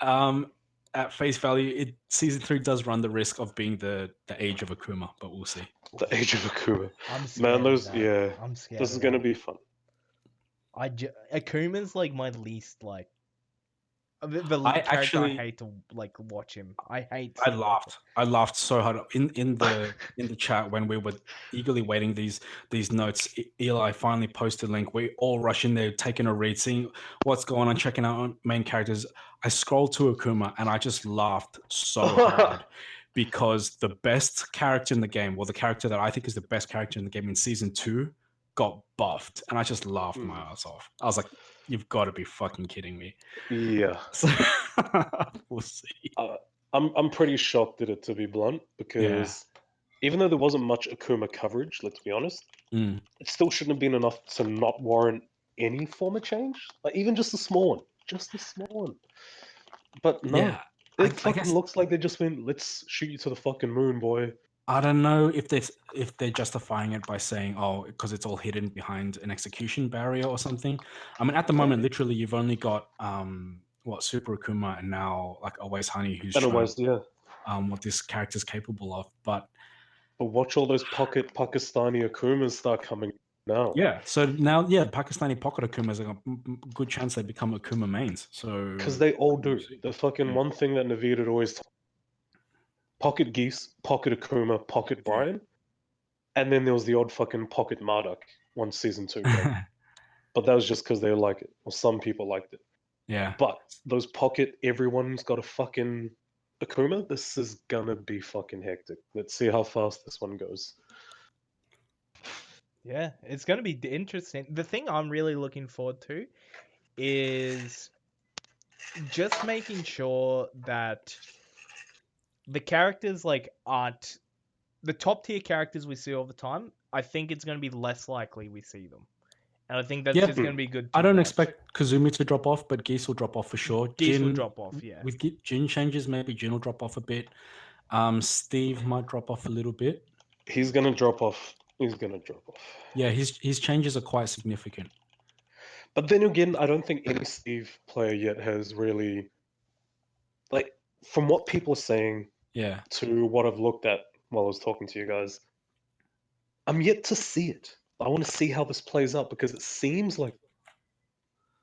at face value, season 3 does run the risk of being the age of Akuma, but we'll see. The Age of Akuma. I'm scared. Man, those of that. yeah. I'm scared. This is of gonna that. be fun. Akuma's like my least like. The I character actually- I hate to like watch him. I hate. I seeing laughed. I laughed so hard in the chat when we were eagerly waiting these notes. Eli finally posted a link. We all rush in there, taking a read, seeing what's going on, checking out main characters. I scrolled to Akuma and I just laughed so hard because the best character in the game, well, the character that I think is the best character in the game in season 2, got buffed, and I just laughed my ass off. I was like, "You've got to be fucking kidding me!" Yeah. So we'll see. I'm pretty shocked at it, to be blunt, because even though there wasn't much Akuma coverage, let's be honest, Mm. it still shouldn't have been enough to not warrant any form of change. Like even just a small one, just a small one. But no, Yeah, I it fucking guess- looks like they just went, "Let's shoot you to the fucking moon, boy." I don't know if they're justifying it by saying, "Oh, because it's all hidden behind an execution barrier or something." I mean, at the moment, literally, you've only got Super Akuma and now like Always Honey, who's shown Otherwise, yeah. what this character's capable of. But watch all those pocket Pakistani Akumas start coming now. yeah, so now Pakistani pocket Akumas are a good chance they become Akuma mains. So because they all do. The fucking one thing that Naveed had always pocket Geese, pocket Akuma, pocket Brian, and then there was the odd fucking pocket Marduk once season 2. But that was just because they like it, or some people liked it. Yeah. But those pocket, everyone's got a fucking Akuma. This is gonna be fucking hectic. Let's see how fast this one goes. Yeah, it's gonna be interesting. The thing I'm really looking forward to is just making sure that the characters like aren't the top tier characters we see all the time. I think it's gonna be less likely we see them, and I think that's just gonna be good. I don't watch. expect Kazumi to drop off, but Geese will drop off for sure. Geese will Jin drop off, yeah. With Jin changes, maybe Jin will drop off a bit. Steve might drop off a little bit. He's gonna drop off. He's gonna drop off. Yeah, his changes are quite significant. But then again, I don't think any Steve player yet has really, like, from what people are saying Yeah. to what I've looked at while I was talking to you guys, I'm yet to see it. I want to see how this plays out because it seems like.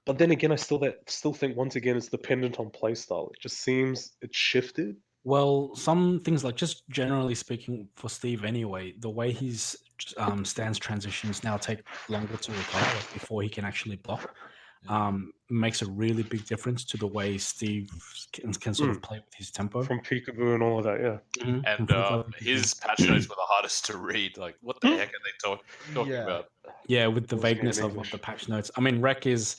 But then again, I still think once again it's dependent on playstyle. It just seems it's shifted. Well, some things like just generally speaking for Steve anyway, the way his stance transitions now take longer to recover before he can actually block. Makes a really big difference to the way Steve can sort of play with his tempo. From peekaboo and all of that, yeah. And his patch notes were the hardest to read. Like, what the heck are they talking about? Yeah, with the Wasn't in vagueness of English. the patch notes. I mean, Rek is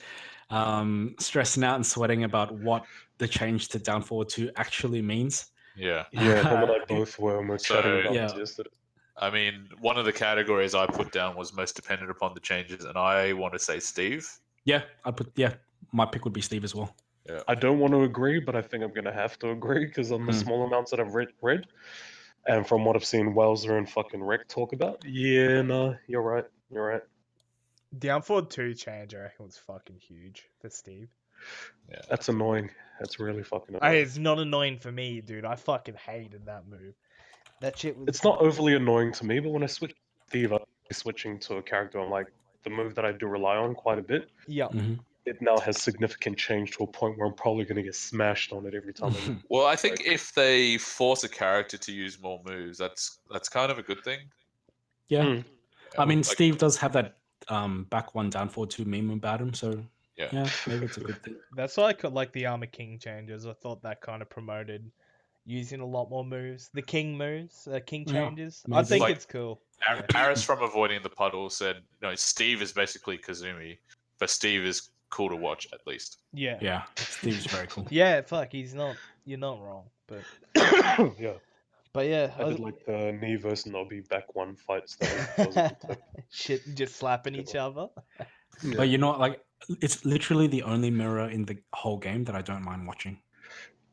stressing out and sweating about what the change to down forward 2 actually means. Yeah. Yeah, him and I both were, and we're chatting about yeah. this yesterday. I mean, one of the categories I put down was most dependent upon the changes, and I want to say Steve. Yeah, I put My pick would be Steve as well. Yeah. I don't want to agree, but I think I'm gonna have to agree because on the small amounts that I've read, and from what I've seen Wowzer and fucking Rick talk about, yeah, no, you're right. You're right. Downfall 2 change, I reckon, was fucking huge for Steve. Yeah. That's annoying. That's really fucking Hey, annoying. it's not annoying for me, dude. I fucking hated that move. That shit was. It's not overly annoying to me, but when I switch Steve, I'm switching to a character on like the move that I do rely on quite a bit. Yeah. Mm-hmm. It now has significant change to a point where I'm probably gonna get smashed on it every time. Well, I think if they force a character to use more moves, that's kind of a good thing. Yeah. Mm. I mean, Like, Steve does have that back one down forward two meme about him, so yeah. maybe it's a good thing. That's why I could like the Armor King changes. I thought that kind of promoted using a lot more moves. The King moves, King Yeah, changes. I maybe. think Like- it's cool. Aris from Avoiding the Puddle said, no, Steve is basically Kazumi, but Steve is cool to watch at least. Yeah. Yeah, Steve's very cool. Yeah, fuck, he's not. You're not wrong, but Yeah, yeah. I did like the knee versus Nobby back one fights. That was a good clip. Shit, just slapping Good each one. other. But you know, like it's literally the only mirror in the whole game that I don't mind watching.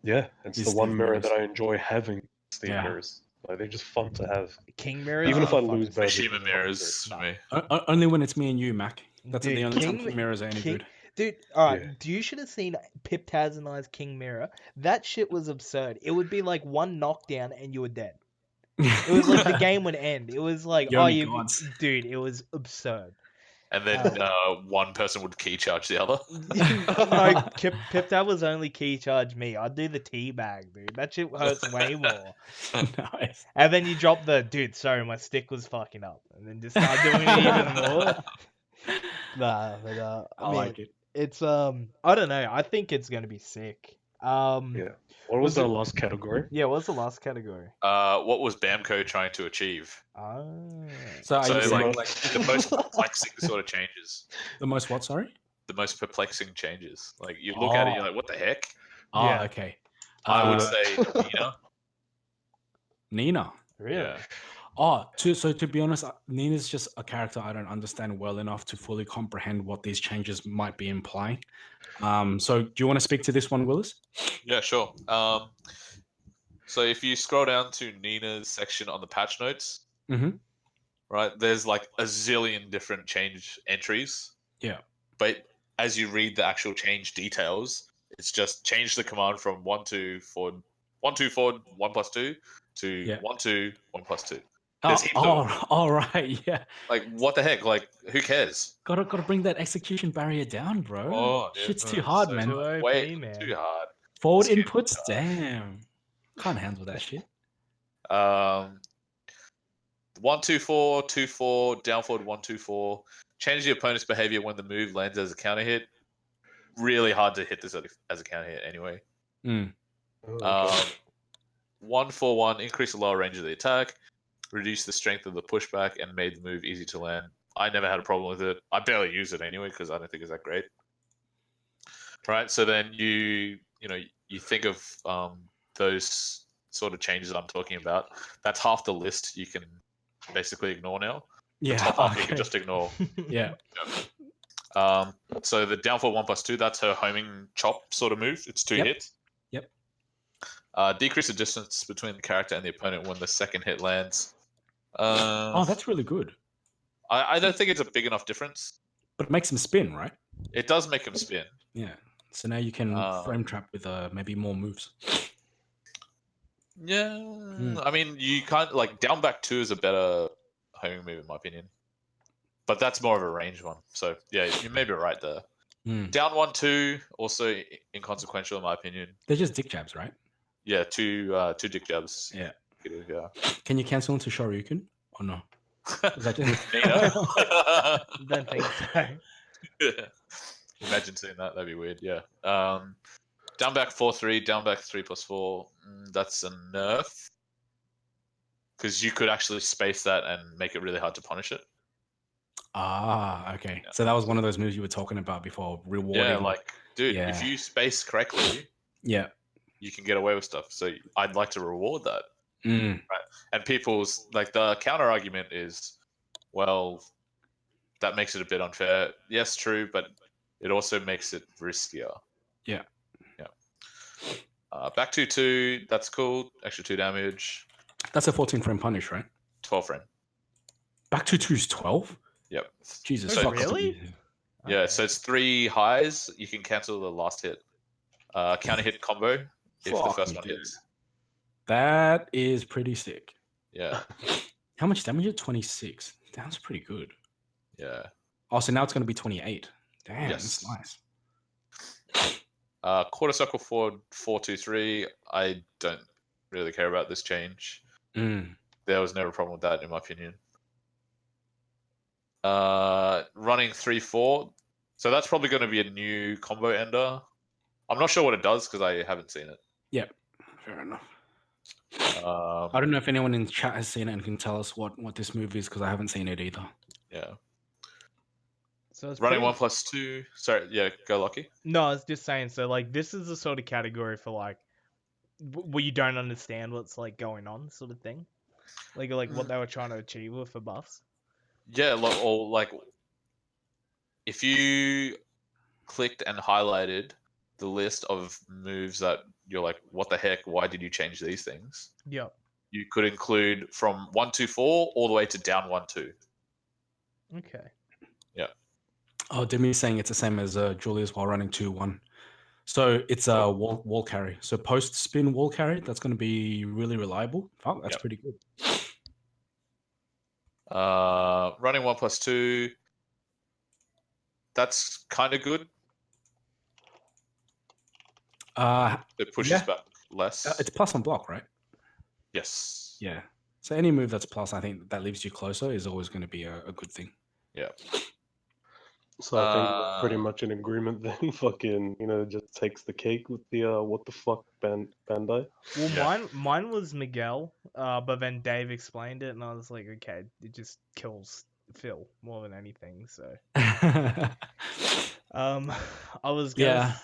Yeah, it's These the one Steve mirror mirrors. that I enjoy having. Steve Yeah. mirrors, like they're just fun to have. King mirrors. Even if are I lose fucking badly, sick. Mishima fucking mirrors Nah. for me. Only when it's me and you, Mac. That's Dude, the only time King- King mirrors are any King- good. Dude, alright, Yeah. you should have seen Pip Taz and I's King Mirror. That shit was absurd. It would be like one knockdown and you were dead. It was like the game would end. It was like, You're only gods. dude, it was absurd. And then one person would key charge the other. No, Pip Taz was only key charge me. I'd do the tea bag, dude. That shit hurts way more. Nice. And then you drop the, dude, sorry, my stick was fucking up. And then just start doing it even more. Nah, but I like it. it's I don't know. I think it's gonna be sick. Yeah. What was Was our it- last category? Yeah, what's the last category? What was Bamco trying to achieve? Ah, So are So you saying like, like the most perplexing sort of changes. the most what? Sorry. The most perplexing changes. Like you look at it, you're like, what the heck? Oh, Yeah. okay. I would Uh, say Nina. Nina. really? Yeah. Oh, to be honest, Nina's just a character I don't understand well enough to fully comprehend what these changes might be implying. So do you want to speak to this one, Willis? Yeah, sure. So if you scroll down to Nina's section on the patch notes, Mm-hmm. right, there's like a zillion different change entries. Yeah. But as you read the actual change details, it's just change the command from 1-2 forward 1-2 forward 1+2 to Yeah. 1-2 1+2. Oh, There's heaps of them. all right, yeah. Like what the heck? Like who cares? Gotta bring that execution barrier down, bro. Oh, dude, Shit's no, too hard, so man. Too OP, Way man. too hard. Forward It's too inputs, hard. damn. Can't handle that shit. 1-2-4, 2-4, down forward 1-2-4. Change the opponent's behavior when the move lands as a counter hit. Really hard to hit this as a counter hit anyway. Mm. Oh, okay. 1-4-1, increase the lower range of the attack, reduce the strength of the pushback, and made the move easy to land. I never had a problem with it. I barely use it anyway because I don't think it's that great. Right, so then you think of those sort of changes I'm talking about. That's half the list you can basically ignore now. Yeah. Top half you Okay. can just ignore. Yeah. So the downfall 1+2, that's her homing chop sort of move. It's 2 Yep. hits. Yep. Decrease the distance between the character and the opponent when the second hit lands. Oh, that's really good. I don't think it's a big enough difference. But it makes him spin, right? It does make him spin. Yeah. So now you can frame trap with maybe more moves. Yeah, I mean, you can't like down back 2 is a better homing move in my opinion, but that's more of a range one. So yeah, you may be right there. Mm. Down 1-2 also inconsequential in my opinion. They're just dick jabs, right? Yeah, two dick jabs. Yeah. Yeah. Can you cancel into Shoryuken or no? Is that just... Nina. Don't think so. Imagine seeing that. That'd be weird. Yeah. Down back 4-3, down back 3+4. That's a nerf. Because you could actually space that and make it really hard to punish it. Ah, okay. Yeah. So that was one of those moves you were talking about before, rewarding. Yeah, like, dude, Yeah. if you space correctly, Yeah. you can get away with stuff. So I'd like to reward that. Mm. And people's, like, the counter argument is, well, that makes it a bit unfair. Yes, true, but It also makes it riskier. Yeah. Back 2/2, that's cool. Extra 2 damage. That's a 14 frame punish, right? 12 frame. Back 2/2 is 12? Yep. Jesus, Oh, fuck. really? Yeah, Okay. so it's 3 highs. You can cancel the last hit. Counter hit combo if the Fuck first me, one dude. hits. That is pretty sick. Yeah. How much damage is it? 26. That's pretty good. Yeah. Oh, so now it's going to be 28. Damn, Yes. that's nice. Quarter circle forward 4-2-3. I don't really care about this change. There was never a problem with that, in my opinion. Running 3-4. So that's probably going to be a new combo ender. I'm not sure what it does because I haven't seen it. Yeah, fair enough. I don't know if anyone in the chat has seen it and can tell us what this move is because I haven't seen it either. Yeah. So it's Running pretty... 1+2. Sorry, yeah, go Lucky. No, I was just saying. So like, this is the sort of category for like, where you don't understand what's like going on, sort of thing. Like what they were trying to achieve with the buffs. Yeah, like if you clicked and highlighted the list of moves that you're like, what the heck? Why did you change these things? Yep. You could include from 1-4 all the way to down 1-2. Okay. Yeah. Oh, Demi's saying it's the same as Julius while running 2-1. So it's a wall carry. So post spin wall carry, that's going to be really reliable. Oh, that's pretty good. Running 1+2. That's kind of good. It pushes back less. It's plus on block, right? Yes. Yeah. So any move that's plus, I think that leaves you closer is always going to be a good thing. Yeah. So I think we're pretty much in agreement then. Fucking, just takes the cake with the what the fuck Bandai. Well, mine was Miguel, but then Dave explained it, and I was like, okay, it just kills Phil more than anything. So, I was gonna.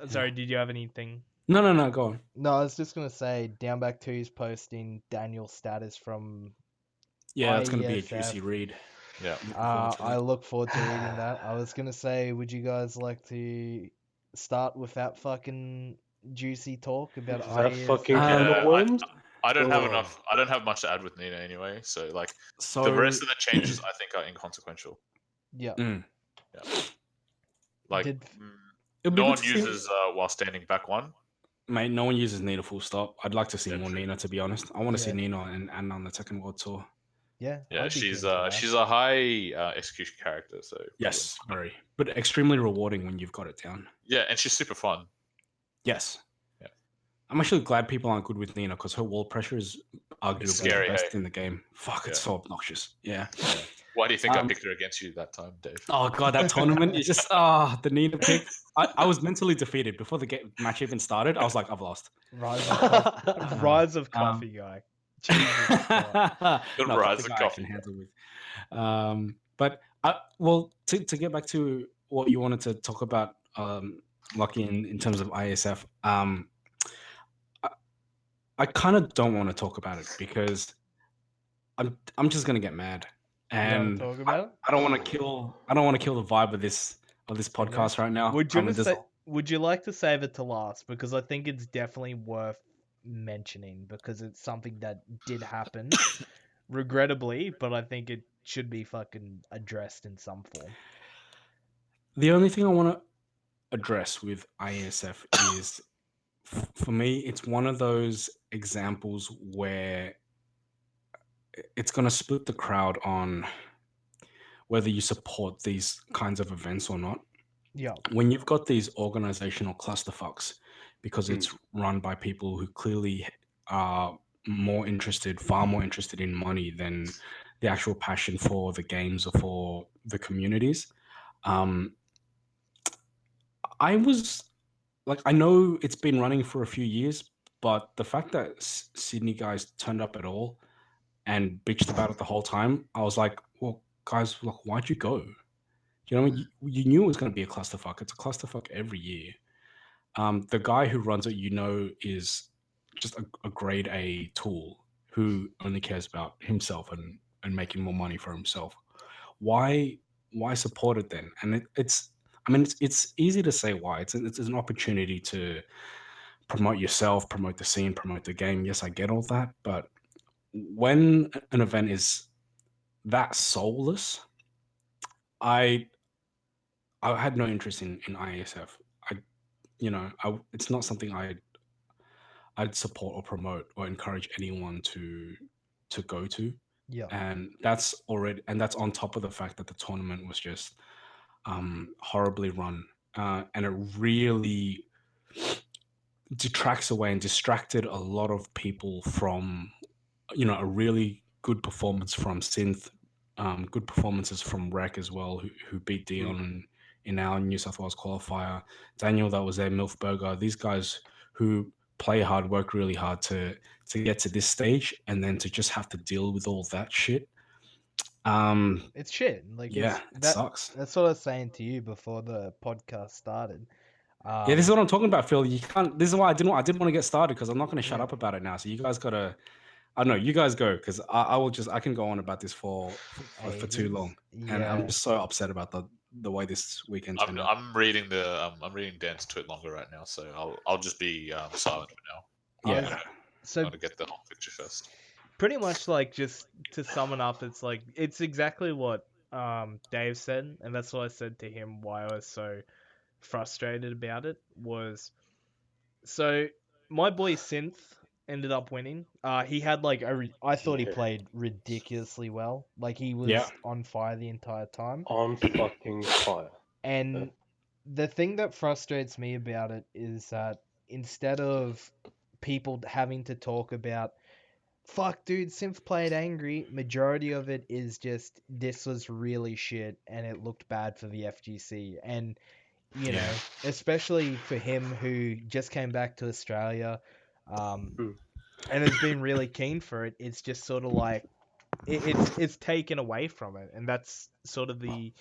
Sorry, did you have anything? No, go on. No, I was just gonna say, Downback 2's posting Daniel's status from. Yeah, that's gonna be a juicy read. Yeah. I look forward to reading that. I was gonna say, would you guys like to start with that fucking juicy talk about that fucking can of worms? I don't have enough. I don't have much to add with Nina anyway. So like, the rest of the changes I think are inconsequential. Yeah. Yeah. Like, no one uses while standing back 1. Mate, no one uses Nina full stop. I'd like to see more Nina, to be honest. I want to see Nina and on the second world tour. Yeah. Yeah, she's a high execution character, so yes, very, but extremely rewarding when you've got it down. Yeah, and she's super fun. Yes. Yeah. I'm actually glad people aren't good with Nina because her wall pressure is arguably the best in the game. Fuck, it's so obnoxious. Yeah. Why do you think I picked her against you that time, Dave? Oh god, that tournament is just the Nina pick. I was mentally defeated before the match even started. I was like, I've lost. Rise of coffee guy. The rise of coffee. Handle with. But to get back to what you wanted to talk about, Lucky, in terms of ISF, I kind of don't want to talk about it because I'm just gonna get mad, and talk about it? I don't want to kill the vibe of this podcast right now. Would you like to save it to last, because I think it's definitely worth mentioning because it's something that did happen, regrettably, but I think it should be fucking addressed in some form. The only thing I want to address with ISF is, for me, it's one of those examples where it's going to split the crowd on whether you support these kinds of events or not. Yeah. When you've got these organizational clusterfucks, because it's run by people who clearly are far more interested in money than the actual passion for the games or for the communities. I was like, I know it's been running for a few years, but the fact that Sydney guys turned up at all and bitched about it the whole time, I was like, well, guys, like, why'd you go? You know, you knew it was going to be a clusterfuck. It's a clusterfuck every year. The guy who runs it, is just a grade A tool who only cares about himself and making more money for himself. Why support it then? And I mean, it's easy to say why. It's an opportunity to promote yourself, promote the scene, promote the game. Yes, I get all that, but when an event is that soulless, I had no interest in ISF. It's not something I'd support or promote or encourage anyone to go to. Yeah. And that's on top of the fact that the tournament was just horribly run, and it really detracts away and distracted a lot of people from a really good performance from Synth, good performances from Rec as well, who beat Dion in our New South Wales qualifier. Daniel, that was there, Milfberger. These guys who play hard, work really hard to get to this stage, and then to just have to deal with all that shit. It's shit. Like, yeah, it sucks. That's what I was saying to you before the podcast started. Yeah, this is what I'm talking about, Phil. You can't. This is why I didn't want to get started, because I'm not going to shut up about it now. So you guys gotta. I don't know. You guys go, because I can go on about this for too long, and I'm just so upset about the way this weekend turned out. I'm reading Dan's tweet longer right now, so I'll just be silent for now. Yeah. So I'm gonna get the whole picture first. Pretty much, like, just to sum it up, it's exactly what Dave said, and that's what I said to him. Why I was so frustrated about it was, so my boy Synth ended up winning. He had I thought he played ridiculously well. Like, he was on fire the entire time. On fucking fire. And the thing that frustrates me about it is that instead of people having to talk about, fuck, dude, Synth played angry, majority of it is just, this was really shit and it looked bad for the FGC. And, you know, especially for him who just came back to Australia and has been really keen for it, it's just sort of like, it's taken away from it. And that's sort of the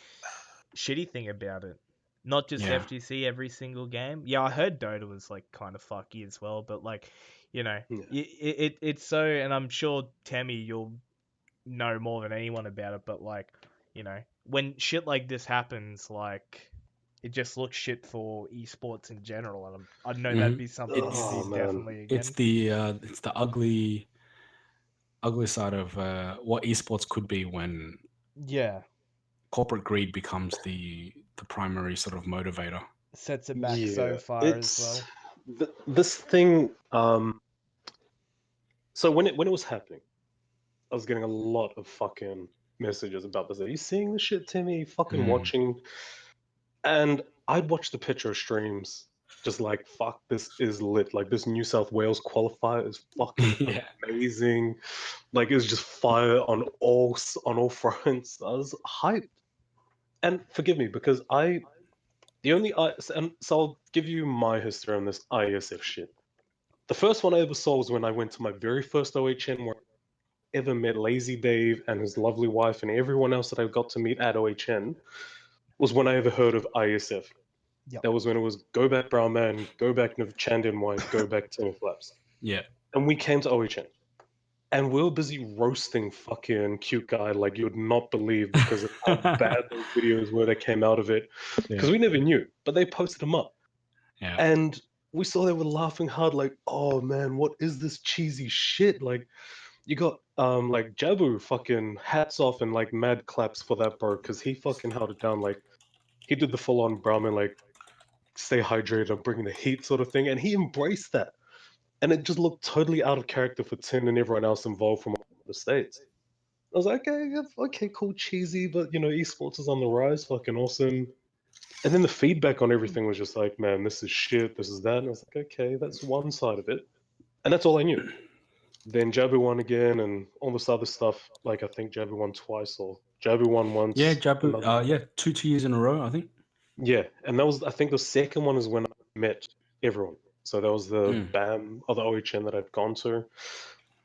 shitty thing about it. Not just FGC every single game. Yeah, I heard Dota was like kind of fucky as well, but like, you know, it's so, and I'm sure Teme, you'll know more than anyone about it, but like, you know, when shit like this happens, like, it just looks shit for esports in general, and I know that'd be something you see definitely again. It's the ugly side of what esports could be when corporate greed becomes the primary sort of motivator. Sets it back so far as well. This thing. So when it was happening, I was getting a lot of fucking messages about this. Are you seeing this shit, Timmy? Fucking watching. And I'd watch the picture streams, just like, fuck, this is lit. Like, this New South Wales qualifier is fucking amazing. Like, it was just fire on all fronts. I was hyped. And forgive me, because and so I'll give you my history on this ISF shit. The first one I ever saw was when I went to my very first OHN, where I ever met Lazy Dave and his lovely wife and everyone else that I got to meet at OHN, was when I ever heard of ISF. Yep. That was when it was go back Brown Man, go back Chandian White, go back Teme Flaps. Yeah. And we came to OHN. And we were busy roasting fucking Cute Guy like you would not believe, because of how bad those videos were that came out of it. Because we never knew, but they posted them up. Yeah. And we saw they were laughing hard, like, oh man, what is this cheesy shit? Like, you got like Jabu, fucking hats off and like mad claps for that, bro, because he fucking held it down. Like, he did the full on Brahmin, like, stay hydrated, I'm bringing the heat sort of thing, and he embraced that. And it just looked totally out of character for Tin and everyone else involved from the States. I was like, okay, cool, cheesy, but you know, esports is on the rise, fucking awesome. And then the feedback on everything was just like, man, this is shit, this is that. And I was like, okay, that's one side of it. And that's all I knew. Then Jabu won again, and all this other stuff. Like, I think Jabu won twice, or Jabu won once. Yeah, Jabu. Two years in a row, I think. Yeah, and that was, I think, the second one is when I met everyone. So that was the BAM or the OHN that I'd gone to,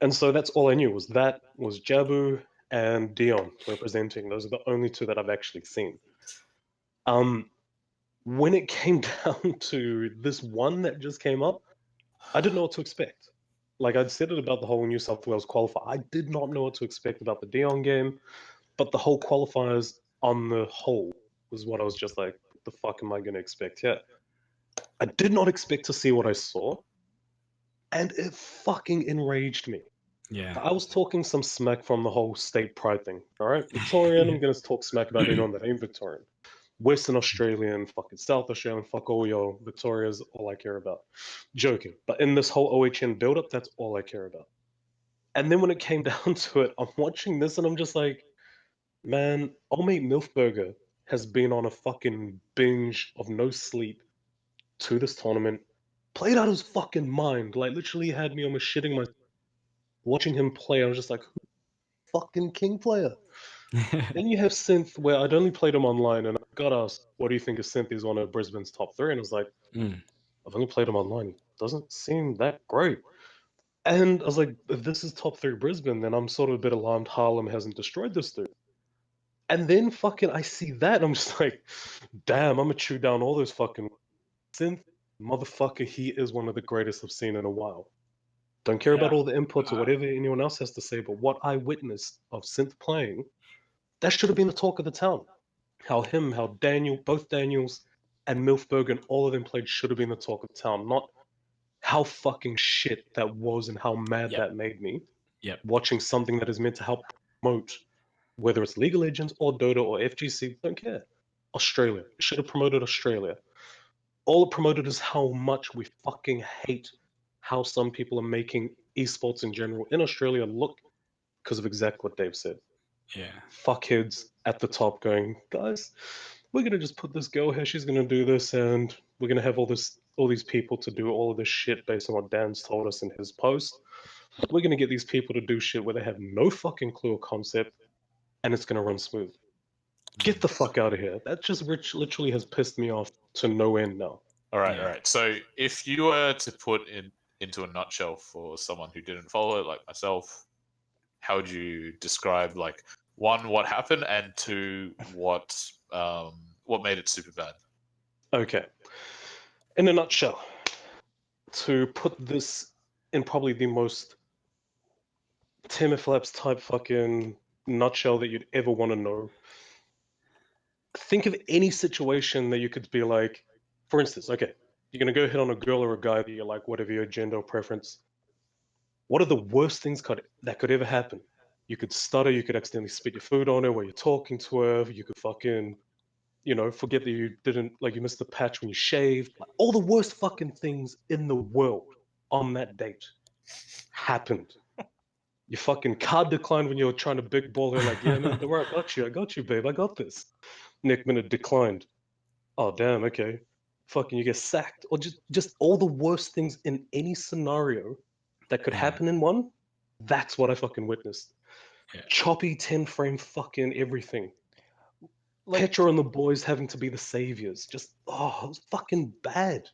and so that's all I knew was Jabu and Dion representing. Those are the only two that I've actually seen. When it came down to this one that just came up, I didn't know what to expect. Like, I'd said it about the whole New South Wales qualifier. I did not know what to expect about the Dion game, but the whole qualifiers on the whole was what I was just like, the fuck am I going to expect here? I did not expect to see what I saw, and it fucking enraged me. Yeah. I was talking some smack from the whole state pride thing. All right, Victorian. I'm going to talk smack about anyone that ain't Victorian. Western Australian, fucking South Australian, fuck all your Victoria's all I care about. Joking. But in this whole OHN build-up, that's all I care about. And then when it came down to it, I'm watching this and I'm just like, man, old mate Milfburger has been on a fucking binge of no sleep to this tournament, played out of his fucking mind. Like, literally had me almost shitting my. Watching him play, I was just like, fucking king player. Then you have Synth, where I'd only played him online, and I got asked, what do you think of Synth? He's one of Brisbane's top 3. And I was like, I've only played him online. He doesn't seem that great. And I was like, if this is top 3 Brisbane, then I'm sort of a bit alarmed Harlem hasn't destroyed this dude. And then fucking I see that, and I'm just like, damn, I'm gonna chew down all those fucking Synth. Motherfucker, he is one of the greatest I've seen in a while. Don't care about all the inputs or whatever anyone else has to say, but what I witnessed of Synth playing, that should have been the talk of the town. How Daniel, both Daniels and Milfberg and all of them played should have been the talk of the town, not how fucking shit that was and how mad that made me. Watching something that is meant to help promote, whether it's League of Legends or Dota or FGC, don't care. Australia. It should have promoted Australia. All it promoted is how much we fucking hate how some people are making esports in general in Australia look because of exactly what Dave said. Yeah. Fuckheads at the top going, guys, we're gonna just put this girl here, she's gonna do this, and we're gonna have all these people to do all of this shit based on what Dan's told us in his post. We're gonna get these people to do shit where they have no fucking clue or concept, and it's gonna run smooth. Get the fuck out of here. That just literally has pissed me off to no end now. All right. So if you were to put it into a nutshell for someone who didn't follow it, like myself, how would you describe, like, one, what happened, and two, what made it super bad? Okay. In a nutshell, to put this in probably the most Teme Flaps type fucking nutshell that you'd ever want to know. Think of any situation that you could be like, for instance, okay, you're gonna go hit on a girl or a guy that you like, whatever your gender or preference. What are the worst things that could ever happen? You could stutter, you could accidentally spit your food on her while you're talking to her, you could fucking, forget that you didn't, like, you missed the patch when you shaved. Like, all the worst fucking things in the world on that date happened. Your fucking card declined when you were trying to big ball her, like, yeah, man, don't worry, I got you, babe, I got this. Next minute declined. Oh, damn, okay. Fucking you get sacked. Or just all the worst things in any scenario that could happen in one. That's what I fucking witnessed. Yeah. Choppy 10-frame fucking everything. Like, Petra and the boys having to be the saviors. Just, it was fucking bad.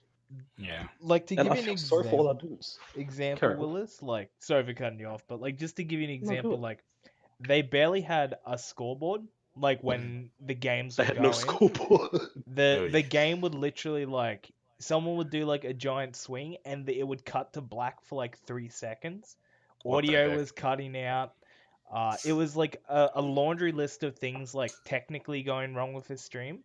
Yeah. Like, to And give I you an feel sorry for all example, our dudes. example, Carry on. Willis, like, sorry for cutting you off, but like, just to give you an No, example, good. like, they barely had a scoreboard. Like, when the games They were had no going, scoreboard. the game would literally, like, someone would do like a giant swing and it would cut to black for like 3 seconds. What the Audio heck? was cutting out. It was like a laundry list of things like technically going wrong with the stream.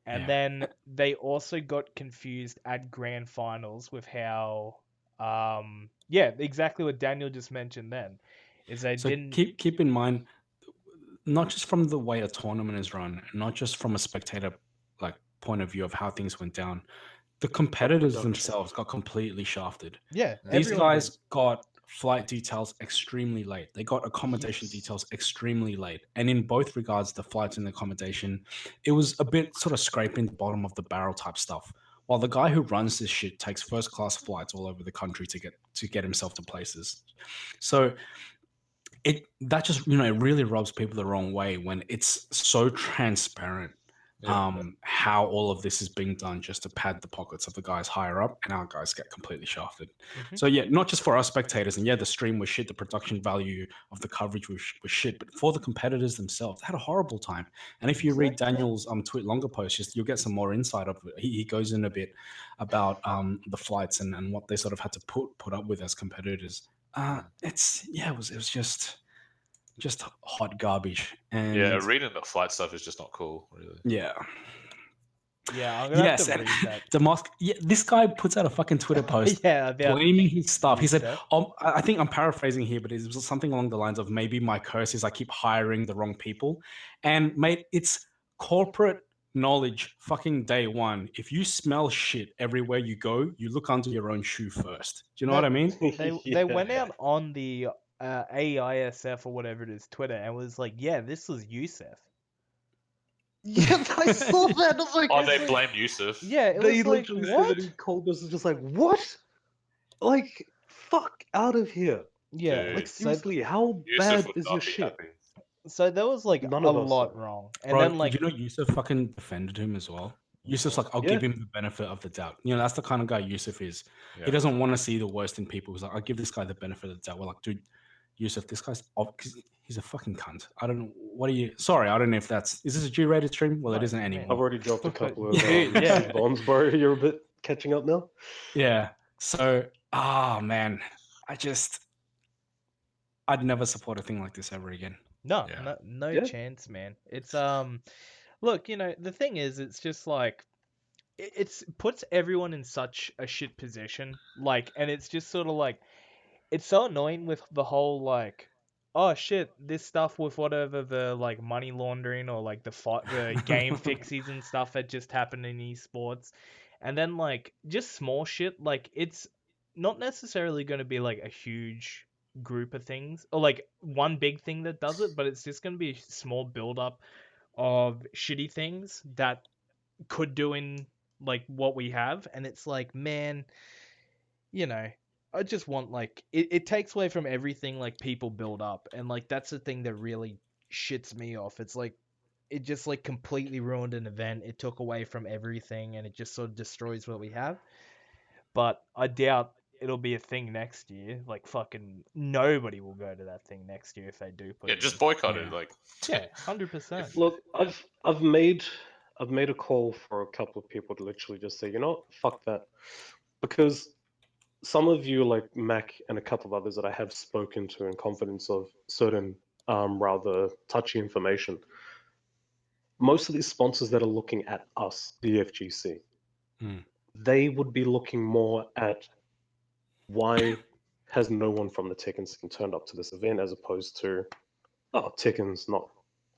And then they also got confused at grand finals with how, exactly what Daniel just mentioned then, is they So didn't. keep in mind, not just from the way a tournament is run, not just from a spectator like point of view of how things went down, the competitors production. themselves got completely shafted. Yeah, These everyone guys did. got flight details extremely late. They got accommodation details extremely late. And in both regards, the flights and the accommodation, it was a bit sort of scraping the bottom of the barrel type stuff. While the guy who runs this shit takes first class flights all over the country to get himself to places. So that just it really rubs people the wrong way when it's so transparent how all of this is being done just to pad the pockets of the guys higher up, and our guys get completely shafted. So yeah, not just for us spectators, and yeah, the stream was shit, the production value of the coverage was shit, but for the competitors themselves, they had a horrible time. And if you read Daniel's tweet longer post, you'll get some more insight of it. He goes in a bit about the flights and what they sort of had to put up with as competitors. It was just hot garbage. And reading the flight stuff is just not cool, really. yeah. Yeah, I'm gonna have to read that. Damask. Yeah, this guy puts out a fucking Twitter post about blaming his stuff. He said, Youssef. I think I'm paraphrasing here, but it was something along the lines of maybe my curse is I keep hiring the wrong people. And mate, it's corporate knowledge fucking day one. If you smell shit everywhere you go, you look under your own shoe first. Do you know what I mean? They went out on the AISF or whatever it is Twitter and was like, yeah, this was Youssef. Yeah, I saw that. I was like, Oh, they blamed Yusuf. Yeah, it they was like, literally what? said that he called us just like, what? Like, fuck out of here. Yeah, Dude. Like, so seriously, how Yusuf bad would is not your be shit? happy. so there was like None a of us lot are. wrong, and Bro, then like, you know, Yusuf fucking defended him as well. Yusuf's like, I'll Yeah. give him the benefit of the doubt. You know, that's the kind of guy Yusuf is. Yeah. He doesn't want to see the worst in people. He's like, I'll give this guy the benefit of the doubt. We're like, dude, Yusuf, this guy's he's a fucking cunt. I don't know. What are you? Sorry, I don't know if is this a G-rated stream? Well, it No, isn't man. I've anymore. already dropped a couple of Yeah. bombs, bro. You're a bit catching up now. Yeah. So, man, I'd never support a thing like this ever again. No, Yeah. no Yeah. chance, man. It's look, you know, the thing is, it's just like it's puts everyone in such a shit position, like, and it's just sort of like it's so annoying with the whole like, oh shit, this stuff with whatever the like money laundering or like the game fixies and stuff that just happened in esports, and then like just small shit, like it's not necessarily going to be like a huge group of things or like one big thing that does it, but it's just going to be a small build up of shitty things that could do in like what we have, and it's like, man, you know, I just want like it takes away from everything like people build up, and like that's the thing that really shits me off. It's like it just like completely ruined an event. It took away from everything, and it just sort of destroys what we have. But I doubt it'll be a thing next year. Like fucking nobody will go to that thing next year if they do put Yeah, it just in. boycott it. Yeah. Like, Yeah, 100%. Look, I've made a call for a couple of people to literally just say, you know, what? Fuck that, because some of you, like Mac and a couple of others that I have spoken to in confidence of certain rather touchy information. Most of these sponsors that are looking at us, the FGC, Mm. they would be looking more at why has no one from the Tekken scene turned up to this event as opposed to, oh, Tekken's not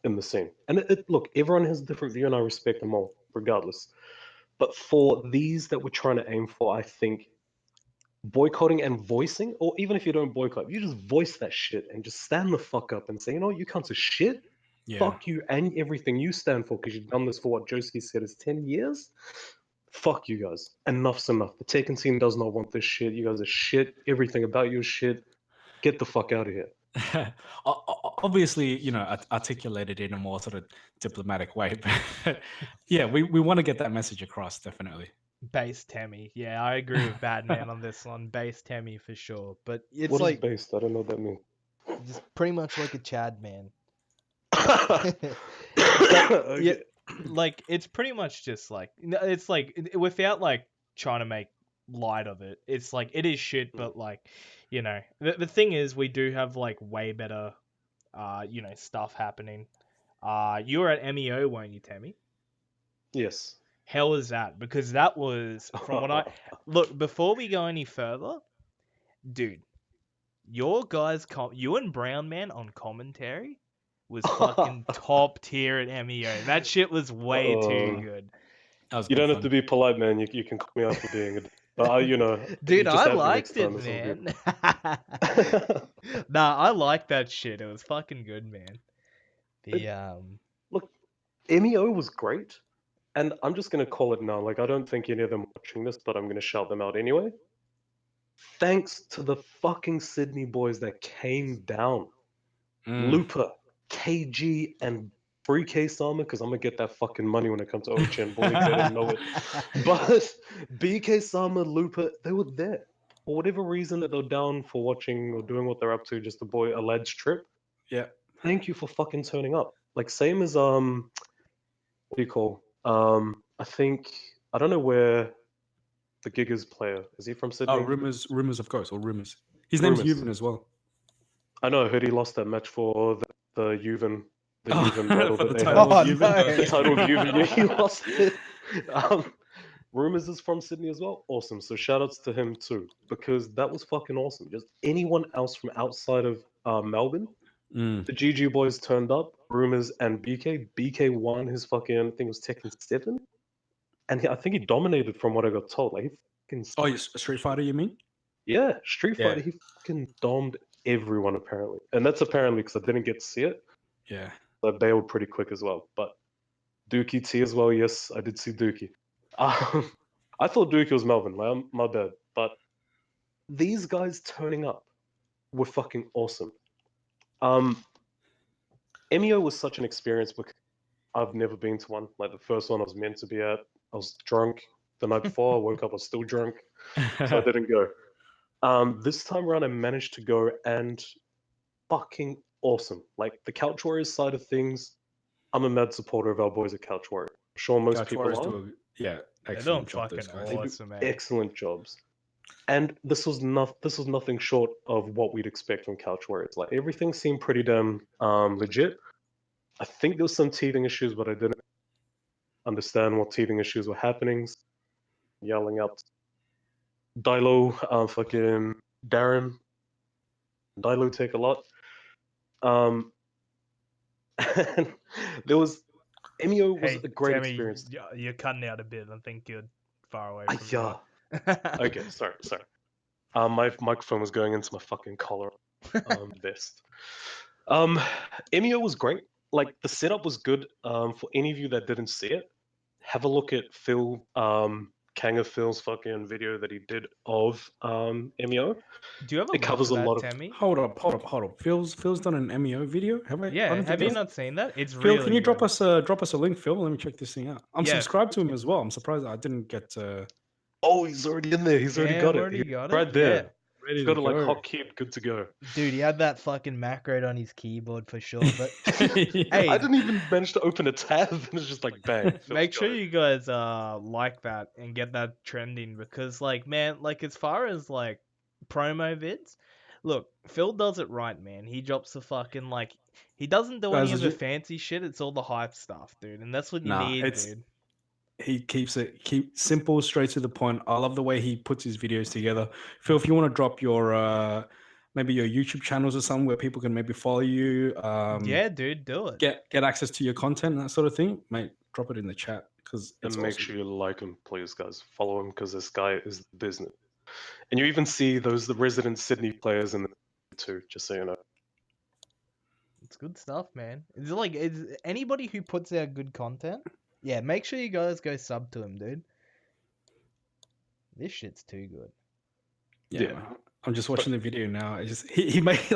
in the scene. And look, everyone has a different view, and I respect them all, regardless. But for these that we're trying to aim for, I think boycotting and voicing, or even if you don't boycott, you just voice that shit and just stand the fuck up and say, you know, you cunts are shit. Yeah. Fuck you and everything you stand for, because you've done this for what Josie said is 10 years. Fuck you guys. Enough's enough. The Tekken scene does not want this shit. You guys are shit. Everything about you is shit. Get the fuck out of here. Obviously, you know, articulated in a more sort of diplomatic way. But yeah, we want to get that message across, definitely. Base Teme. Yeah, I agree with Batman on this one. Base Teme for sure. But it's What is like based? I don't know what that means. just pretty much like a Chad man. Okay. Yeah, like it's pretty much just like it's like without like trying to make light of it. It's like it is shit, but like, you know, the thing is we do have like way better you know, stuff happening. You were at MEO, weren't you, Temi? Yes. How was that? Because that was from what I look, before we go any further, dude, your guys you and Brown Man on commentary was fucking top tier at MEO. That shit was way too good. That was You good don't have fun. to be polite, man. You can call me out for being a but you know, Dude, you just I have me next liked it, time. It's all good. man. Nah, I liked that shit. It was fucking good, man. The Look, MEO was great, and I'm just gonna call it now. Like, I don't think any of them are watching this, but I'm gonna shout them out anyway. Thanks to the fucking Sydney boys that came down. Looper, KG, and Free K Sama, because I'm gonna get that fucking money when it comes to OHN. Boy, they didn't know it. But BK Sama, Looper, they were there. For whatever reason that they're down for watching or doing what they're up to, just a boy alleged trip. Yeah. Thank you for fucking turning up. Like, same as what do you call? I think I don't know where the Gigas player is. He from Sydney? Oh, rumors, of course, or rumors. His name's Rumors. Euven as well. I know. I heard he lost that match for the Juven the Oh, Juven battle for that the they title had. of Juve. The title of Juven, yeah, he lost it. Rumors is from Sydney as well. Awesome. So shout outs to him too, because that was fucking awesome. Just anyone else from outside of Melbourne, Mm. the GG boys turned up. Rumors and BK. BK won his fucking, I think it was Tekken 7. And I think he dominated from what I got told. Like, he fucking. Oh, Street Fighter, you mean? Yeah, Street Yeah. Fighter, he fucking domed everyone apparently. And that's apparently because I didn't get to see it. Yeah. I bailed pretty quick as well. But Dookie T as well, yes, I did see Dookie. I thought Dookie was Melbourne, my bad. But these guys turning up were fucking awesome. MEO was such an experience because I've never been to one. Like the first one I was meant to be at, I was drunk the night before. I woke up, I was still drunk, so I didn't go. This time around, I managed to go and fucking awesome. Like the Couch Warriors side of things, I'm a mad supporter of our boys at Couch Warrior. I'm sure most Couch people Warriors are. do They're doing excellent job, those fucking guys. They do awesome, man. excellent jobs. And this was nothing short of what we'd expect from Couch Warriors. Like everything seemed pretty damn legit. I think there was some teething issues, but I didn't understand what teething issues were happening. Yelling out Dilo, fucking Darren. Dilo take a lot. And there was MEO was Hey, a great Teme, experience. you're cutting out a bit. I think you're far away from Yeah. Okay, sorry. My microphone was going into my fucking collar vest. MEO was great. Like the setup was good. For any of you that didn't see it, have a look at Phil Kanga Phil's fucking video that he did of MEO. Do you have a It link covers to a that, lot of. Teme? Hold up. Phil's done an MEO video. Have I? I Yeah, don't have think you I- not seen that? It's Phil, really can you good. drop us a link, Phil? Let me check this thing out. I'm Yeah. subscribed to him as well. I'm surprised I didn't get. Oh, he's already in there. He's already got it. He's got right it? there. Yeah. Ready He's got to it like go. hotkeyed, good to go. Dude, he had that fucking macro on his keyboard for sure. But Hey, I didn't even manage to open a tab, and it's just like bang. Phil's make got sure it. you guys like that and get that trending because like man, like as far as like promo vids, look, Phil does it right, man. He drops the fucking like he doesn't do Guys, any of the legit- fancy shit, it's all the hype stuff, dude. And that's what you Nah, need, it's- dude. he keeps it simple, straight to the point. I love the way he puts his videos together. Phil, if you want to drop your maybe your YouTube channels or something where people can maybe follow you, Yeah, dude, do it. get access to your content and that sort of thing, mate, drop it in the chat because And it's make awesome. sure you like him, please, guys. Follow him because this guy is the business. And you even see the resident Sydney players in the too, just so you know. It's good stuff, man. It's like it's anybody who puts out good content. Yeah, make sure you guys go sub to him, dude. This shit's too good. Yeah, man. I'm just watching the video now. It's just he makes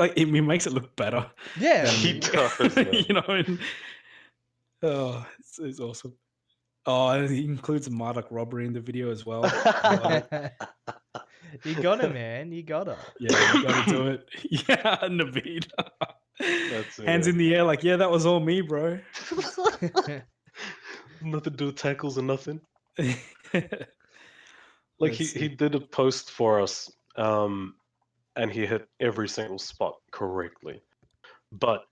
it look better. Yeah, He dude. does, man. You know, and, oh, it's awesome. Oh, and he includes Marduk robbery in the video as well. You gotta, man. You gotta. Yeah, you gotta do it. Yeah, Naveed. That's it, Hands yeah. in the air, like, yeah, that was all me, bro. Nothing to do with tackles or nothing. Like Let's he see. did a post for us, and he hit every single spot correctly. But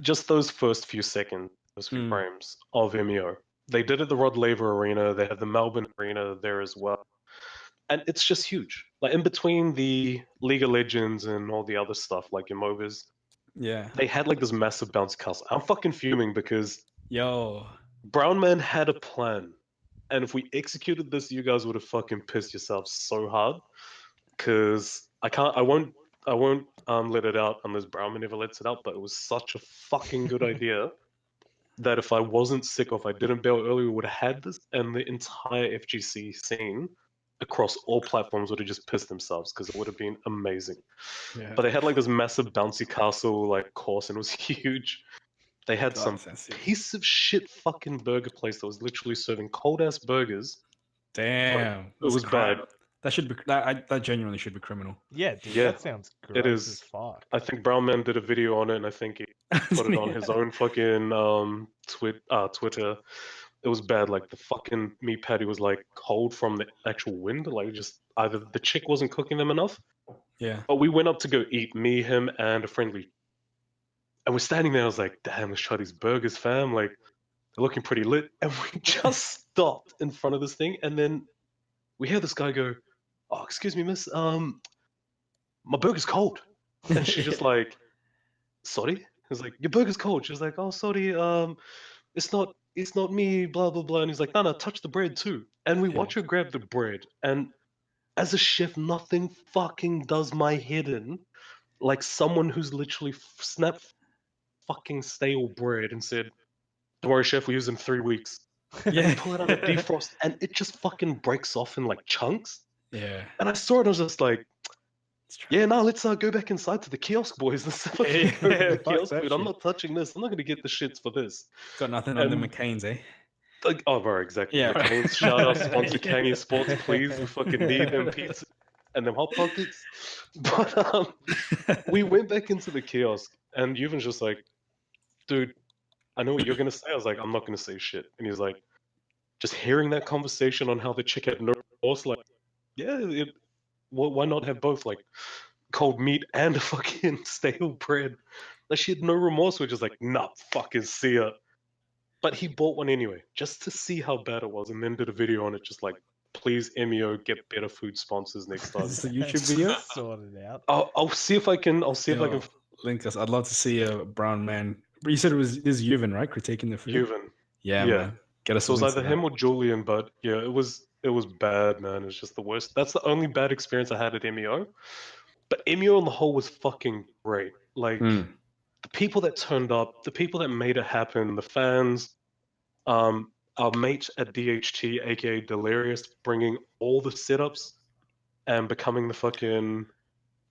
just those first few seconds, those few frames of MEO, they did at the Rod Laver Arena. They had the Melbourne Arena there as well, and it's just huge. Like in between the League of Legends and all the other stuff, like your MOBAs, Yeah. they had like this massive bounce castle. I'm fucking fuming because Yo. Brown Man had a plan. And if we executed this, you guys would have fucking pissed yourselves so hard. Cause I won't let it out unless Brownman ever lets it out, but it was such a fucking good idea that if I wasn't sick or if I didn't bail early, we would have had this and the entire FGC scene across all platforms would have just pissed themselves because it would have been amazing. Yeah. But they had like this massive bouncy castle like course and it was huge. They had God, some that's sick. piece of shit fucking burger place that was literally serving cold ass burgers. Damn. It was bad. That should be that genuinely should be criminal. Yeah, dude, Yeah, that sounds gross is. as fuck. I think Brown Man did a video on it, and I think he put it on his own fucking Twitter. It was bad. Like the fucking meat patty was like cold from the actual wind. Like just either the chick wasn't cooking them enough. Yeah. But we went up to go eat. Me, him, and a friendly. And we're standing there. I was like, damn, let's try these burgers, fam. Like, they're looking pretty lit. And we just stopped in front of this thing. And then we hear this guy go, oh, excuse me, miss. My burger's cold. And she's just like, sorry? He's like, your burger's cold. She's like, oh, sorry. It's not me, blah, blah, blah. And he's like, no, touch the bread too. And we watch her grab the bread. And as a chef, nothing fucking does my head in like someone who's literally snapped fucking stale bread and said, don't worry, chef, we use it in 3 weeks. And you pull it out of defrost and it just fucking breaks off in like chunks. Yeah. And I saw it and I was just like, yeah, now let's go back inside to the kiosk, boys. Let's fucking go to the kiosk food. I'm not touching this. I'm not gonna get the shits for this. Got nothing on the McCain's, eh? Like, oh, bro, exactly. Yeah. McCain's, shout out, sponsor Kanga Sports, please. We fucking need them pizza and them hot pockets. But we went back into the kiosk and Yuvan's just like, dude, I know what you're gonna say. I was like, I'm not gonna say shit. And he's like, just hearing that conversation on how the chick had no remorse, like, yeah, why not have both, like cold meat and a fucking stale bread? Like, she had no remorse. We're just like, nah, fucking see ya. But he bought one anyway, just to see how bad it was, and then did a video on it, just like, please, MEO, get better food sponsors next time. Is this a YouTube video? Sort it out. I'll see if I can. I'll see if I can. Link us. I'd love to see a brown man. But you said this is Yuvan, right? Critiquing the food. Yuvan. Yeah, man. Get us. So it was either him or Julian, but yeah, it was bad, man. It's just the worst. That's the only bad experience I had at MEO. But MEO on the whole was fucking great. Like, the people that turned up, the people that made it happen, the fans, our mate at DHT, aka Delirious, bringing all the setups and becoming the fucking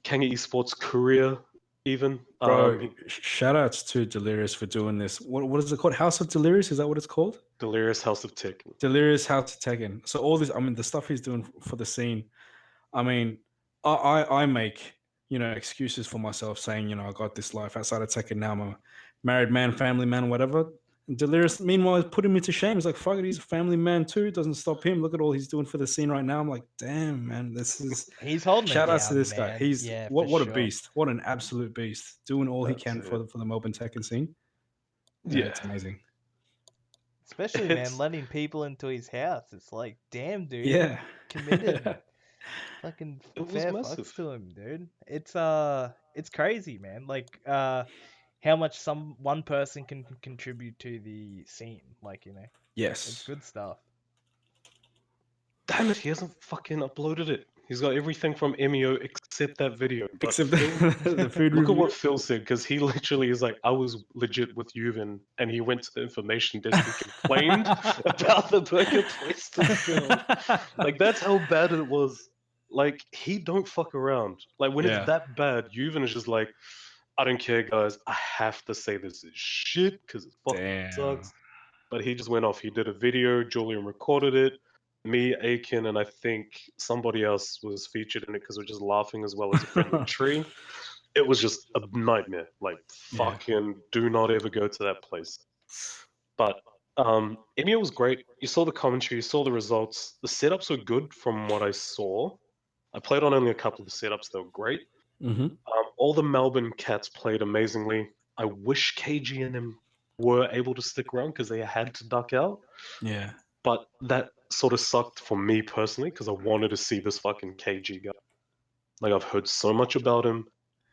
Kanga Esports courier, even. Bro, shout outs to Delirious for doing this. What is it called? House of Delirious? Is that what it's called? Delirious House of Tekken. Delirious House of Tekken. So all this, I mean, the stuff he's doing for the scene. I mean, I make, excuses for myself saying, I got this life outside of Tekken. Now I'm a married man, family man, whatever. And Delirious, meanwhile, putting me to shame. He's like, fuck it, he's a family man too. It doesn't stop him. Look at all he's doing for the scene right now. I'm like, damn, man, this is. He's holding. Shout outs to this man. guy. He's what a beast. What an absolute beast. Doing all he can for the Melbourne Tekken scene. Yeah, it's amazing. Especially, man, letting people into his house. It's like, damn, dude. Yeah. Committed. Fucking fair fucks to him, dude. It's crazy, man. Like, how much one person can contribute to the scene. Like, Yes. It's good stuff. Damn it, he hasn't fucking uploaded it. He's got everything from MEO except that video. Except the food Look review. at what Phil said, because he literally is like, I was legit with Yuvan, and he went to the information desk and complained about the burger place to Phil. Like, that's how bad it was. Like, he don't fuck around. Like, when it's that bad, Yuvan is just like, I don't care, guys. I have to say this is shit, because it fucking sucks. But he just went off. He did a video. Julian recorded it. Me, Yekken, and I think somebody else was featured in it because we're just laughing as well as a friendly tree. It was just a nightmare. Like, fucking do not ever go to that place. But MEO was great. You saw the commentary, you saw the results. The setups were good from what I saw. I played on only a couple of the setups. They were great. Mm-hmm. All the Melbourne cats played amazingly. I wish KG and them were able to stick around because they had to duck out. Yeah. But that sort of sucked for me personally because I wanted to see this fucking KG guy. Like, I've heard so much about him,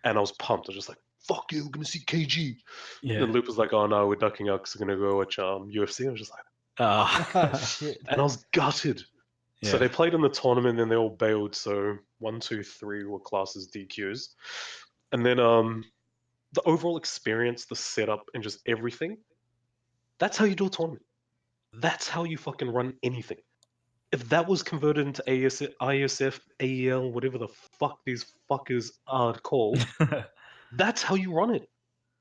and I was pumped. I was just like, fuck you, we're going to see KG. Yeah. And Luke was like, oh no, we're ducking out because we're going to go watch UFC. I was just like, Shit. And I was gutted. Yeah. So they played in the tournament, and they all bailed. So 1, 2, 3 were classed as DQs. And then the overall experience, the setup, and just everything, that's how you do a tournament. That's how you fucking run anything. If that was converted into ISF, AEL, whatever the fuck these fuckers are called, that's how you run it.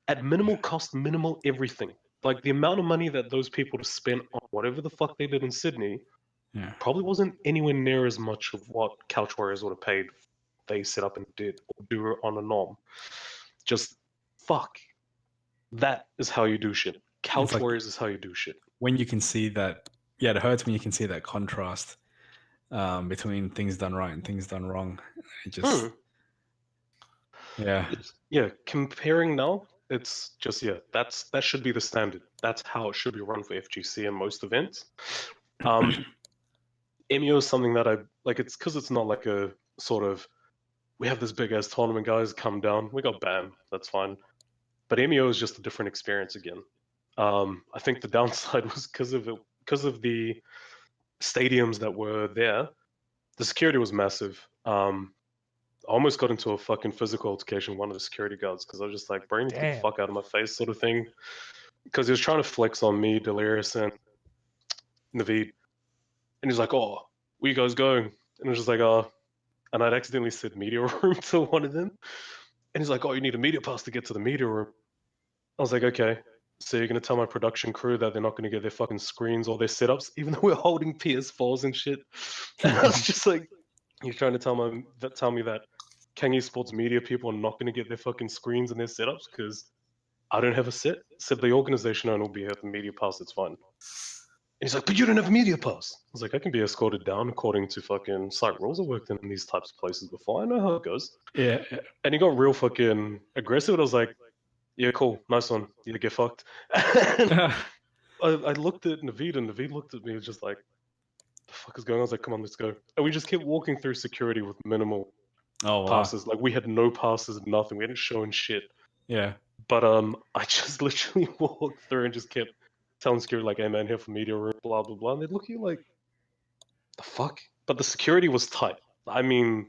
At minimal cost, minimal everything. Like, the amount of money that those people spent on whatever the fuck they did in Sydney probably wasn't anywhere near as much of what Couch Warriors would have paid if they set up and did or do it on a norm. Just fuck. That is how you do shit. Couch Warriors is how you do shit. When you can see that, it hurts when you can see that contrast between things done right and things done wrong. It just, comparing now, It's just that should be the standard. That's how it should be run for FGC and most events. MEO is something that I like. It's because it's not like a sort of we have this big ass tournament, guys, come down. We got BAM, that's fine. But MEO is just a different experience again. I think the downside was because of the stadiums that were there. The security was massive. I almost got into a fucking physical altercation with one of the security guards because I was just like, bro, you need to get the Damn. fuck out of my face, sort of thing. Because he was trying to flex on me, Delirious, and Naveed. And he's like, oh, where you guys going? And I was just like, oh. And I'd accidentally said media room to one of them. And he's like, oh, you need a media pass to get to the media room. I was like, okay. So you're going to tell my production crew that they're not going to get their fucking screens or their setups, even though we're holding PS4s and shit. And I was just like, you're trying to tell me that Kanga Sports media people are not going to get their fucking screens and their setups because I don't have a set. Said the organization owner will be here at the media pass. It's fine. And he's like, but you don't have a media pass. I was like, I can be escorted down according to fucking site rules. I've worked in these types of places before. I know how it goes. Yeah. And he got real fucking aggressive. And I was like, yeah, cool, nice one. Yeah, get fucked. I looked at Naveed, and Naveed looked at me and was just like, the fuck is going on? I was like, come on, let's go. And we just kept walking through security with minimal passes. Like we had no passes, nothing. We hadn't shown shit. Yeah. But I just literally walked through and just kept telling security like, hey man, here for media room, blah blah blah. And they'd look at you like, the fuck? But the security was tight. I mean,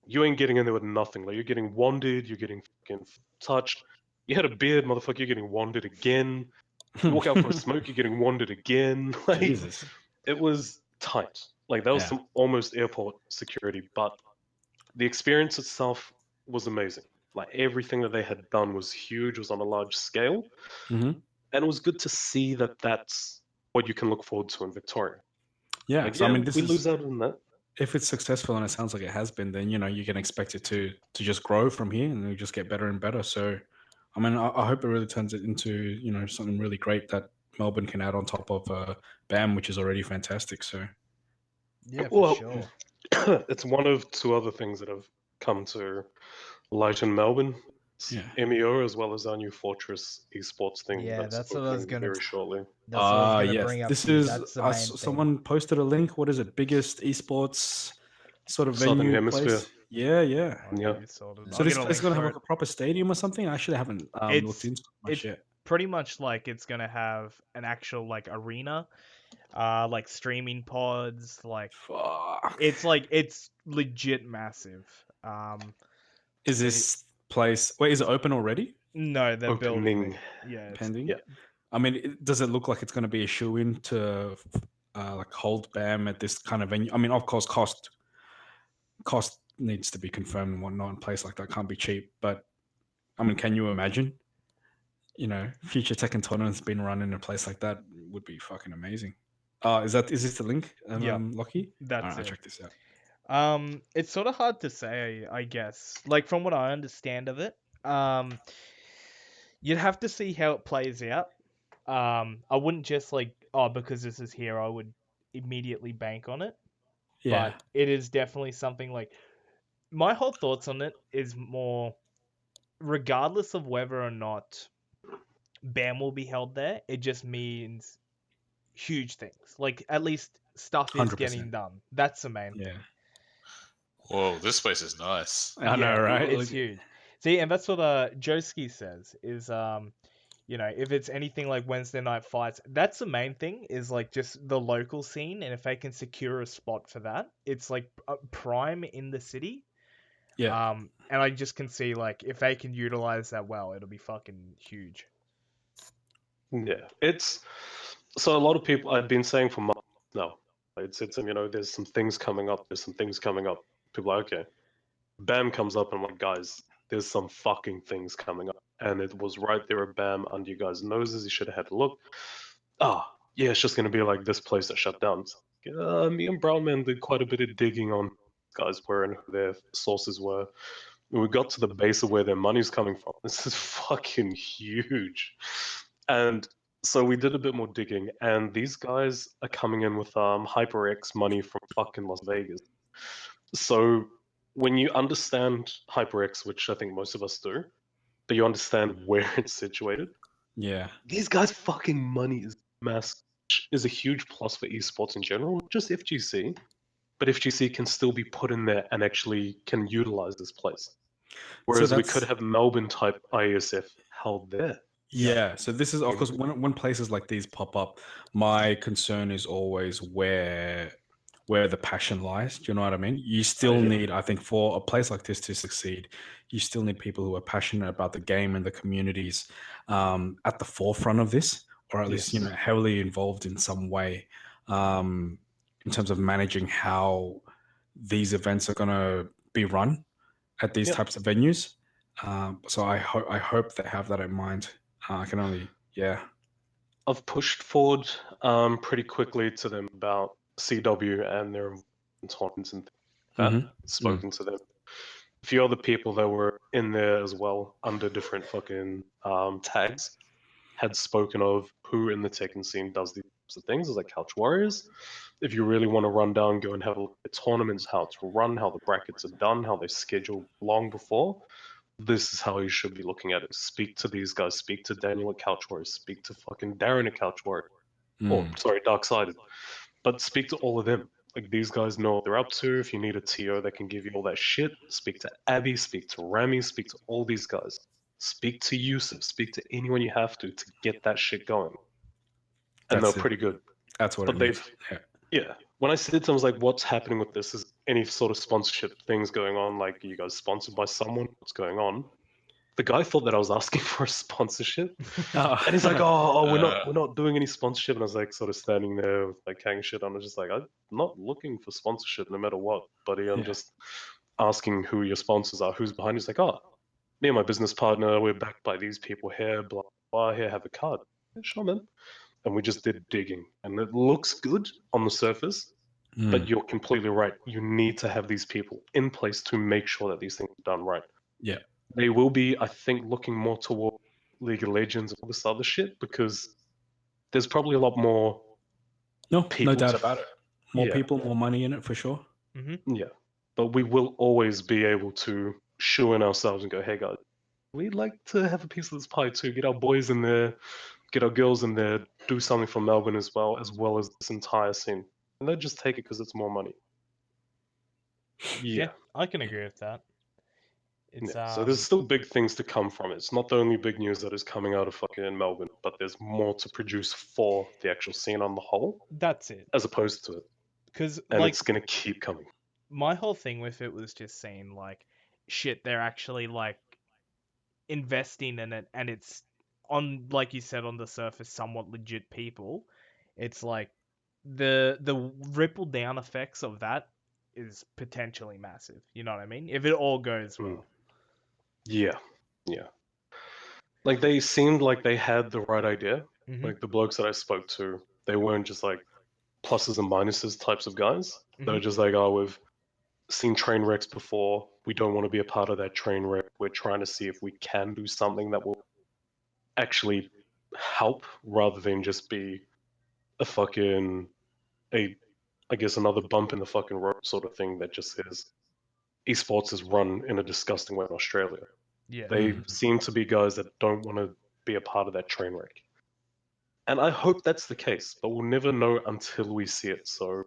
you ain't getting in there with nothing. Like you're getting wanded, you're getting fucking touched. You had a beard, motherfucker, you're getting wanded again. You walk out for a smoke, you're getting wanded again. Like, Jesus. it was tight. Like that was some almost airport security, but the experience itself was amazing. Like everything that they had done was huge, was on a large scale, and it was good to see that that's what you can look forward to in Victoria. Yeah, like, so yeah, I mean, this we is, lose out on that. If it's successful, and it sounds like it has been, then you can expect it to just grow from here, and it'll just get better and better. So, I mean, I hope it really turns it into something really great that Melbourne can add on top of BAM, which is already fantastic. So, yeah, for sure. It's one of two other things that have come to light in Melbourne. MEO as well as our new Fortress esports thing. Yeah, that's what I was gonna very shortly. That's what I was gonna yes, bring up. this to you. is That's the main someone posted a link. What is it? Biggest esports sort of Southern venue Hemisphere. place? Yeah. Yeah. So this place is gonna have like a proper stadium or something. I actually haven't looked into it much yet. Pretty much like it's gonna have an actual like arena, like streaming pods. Like it's legit massive. Is this place? Wait, is it open already? No, they're building. Yeah, pending. Yeah. I mean, does it look like it's going to be a shoe-in to like hold BAM at this kind of venue? I mean, of course, cost needs to be confirmed and whatnot. In a place like that can't be cheap. But I mean, can you imagine? Future Tekken tournaments being run in a place like that would be fucking amazing. Is this the link? Yeah, Lucky. That's All right, it. I'll check this out. It's sort of hard to say, I guess. Like from what I understand of it, you'd have to see how it plays out. I wouldn't just because this is here, I would immediately bank on it. Yeah. But it is definitely something like my whole thoughts on it is more, regardless of whether or not BAM will be held there, it just means huge things. Like at least stuff is 100%. getting done. That's the main thing. Whoa, this place is nice. I know, right? It's huge. See, and that's what Joski says is if it's anything like Wednesday night fights, that's the main thing is like just the local scene, and if they can secure a spot for that, it's like prime in the city. Yeah. And I just can see like if they can utilize that well, it'll be fucking huge. Yeah, it's so a lot of people I've been saying for months now. It's there's some things coming up. There's some things coming up. People are like, okay. BAM comes up and I'm like, guys, there's some fucking things coming up. And it was right there at BAM under you guys' noses. You should have had a look. Yeah, it's just going to be like this place that shut down. Me and Brownman did quite a bit of digging on guys where and who their sources were. And we got to the base of where their money's coming from. This is fucking huge. And so we did a bit more digging, and these guys are coming in with HyperX money from fucking Las Vegas. So when you understand HyperX, which I think most of us do, but you understand where it's situated. Yeah. These guys' fucking money is massive, is a huge plus for esports in general, not just FGC, but FGC can still be put in there and actually can utilize this place. Whereas we could have Melbourne type ISF held there. Yeah, so this is, of course, when places like these pop up, my concern is always where the passion lies. Do you know what I mean? You still need, I think, for a place like this to succeed, you still need people who are passionate about the game and the communities at the forefront of this, or at least, heavily involved in some way in terms of managing how these events are going to be run at these types of venues. So I hope they have that in mind. I can only, I've pushed forward pretty quickly to them about CW and their tournaments and things like that. Spoken to them. A few other people that were in there as well under different fucking tags had spoken of who in the Tekken scene does these types of things. It's like Couch Warriors. If you really want to run down, go and have a look at tournaments, how it's run, how the brackets are done, how they're scheduled long before. This is how you should be looking at it. Speak to these guys. Speak to Daniel at Couch Warriors. Speak to fucking Darren at Couch Warrior. Or, sorry, Darksided. But speak to all of them. Like, these guys know what they're up to. If you need a TO that can give you all that shit, speak to Abby, speak to Rami, speak to all these guys. Speak to Yusuf, speak to anyone you have to get that shit going. And they're pretty good. That's what it means. Yeah. When I said to them, I was like, what's happening with this? Is any sort of sponsorship things going on? Like, are you guys sponsored by someone? What's going on? The guy thought that I was asking for a sponsorship. And he's like, we're not doing any sponsorship. And I was like, sort of standing there with like Kanga shit. I'm just like, I'm not looking for sponsorship no matter what, buddy. I'm just asking who your sponsors are, who's behind. He's like, me and my business partner, we're backed by these people here, blah, blah, here, have a card. Yeah, sure, man. And we just did digging. And it looks good on the surface, but you're completely right. You need to have these people in place to make sure that these things are done right. Yeah. They will be, I think, looking more toward League of Legends and all this other shit because there's probably a lot more people. No doubt about it. More people, more money in it for sure. Yeah. But we will always be able to shoe in ourselves and go, hey guys, we'd like to have a piece of this pie too. Get our boys in there, get our girls in there, do something for Melbourne as well as this entire scene. And they'll just take it because it's more money. Yeah. I can agree with that. It's, So there's still big things to come from it. It's not the only big news that is coming out of fucking Melbourne, but there's more to produce for the actual scene on the whole. That's it. As opposed to it. And it's going to keep coming. My whole thing with it was just saying, like, shit, they're actually, like, investing in it, and it's, on, like you said, on the surface, somewhat legit people. It's like, the ripple down effects of that is potentially massive. You know what I mean? If it all goes well. Yeah. Like, they seemed like they had the right idea. Like, the blokes that I spoke to, they weren't just like pluses and minuses types of guys. They were just like, we've seen train wrecks before. We don't want to be a part of that train wreck. We're trying to see if we can do something that will actually help rather than just be a fucking, I guess, another bump in the fucking road sort of thing that just says esports is run in a disgusting way in Australia. Yeah. They seem to be guys that don't want to be a part of that train wreck. And I hope that's the case, but we'll never know until we see it. So,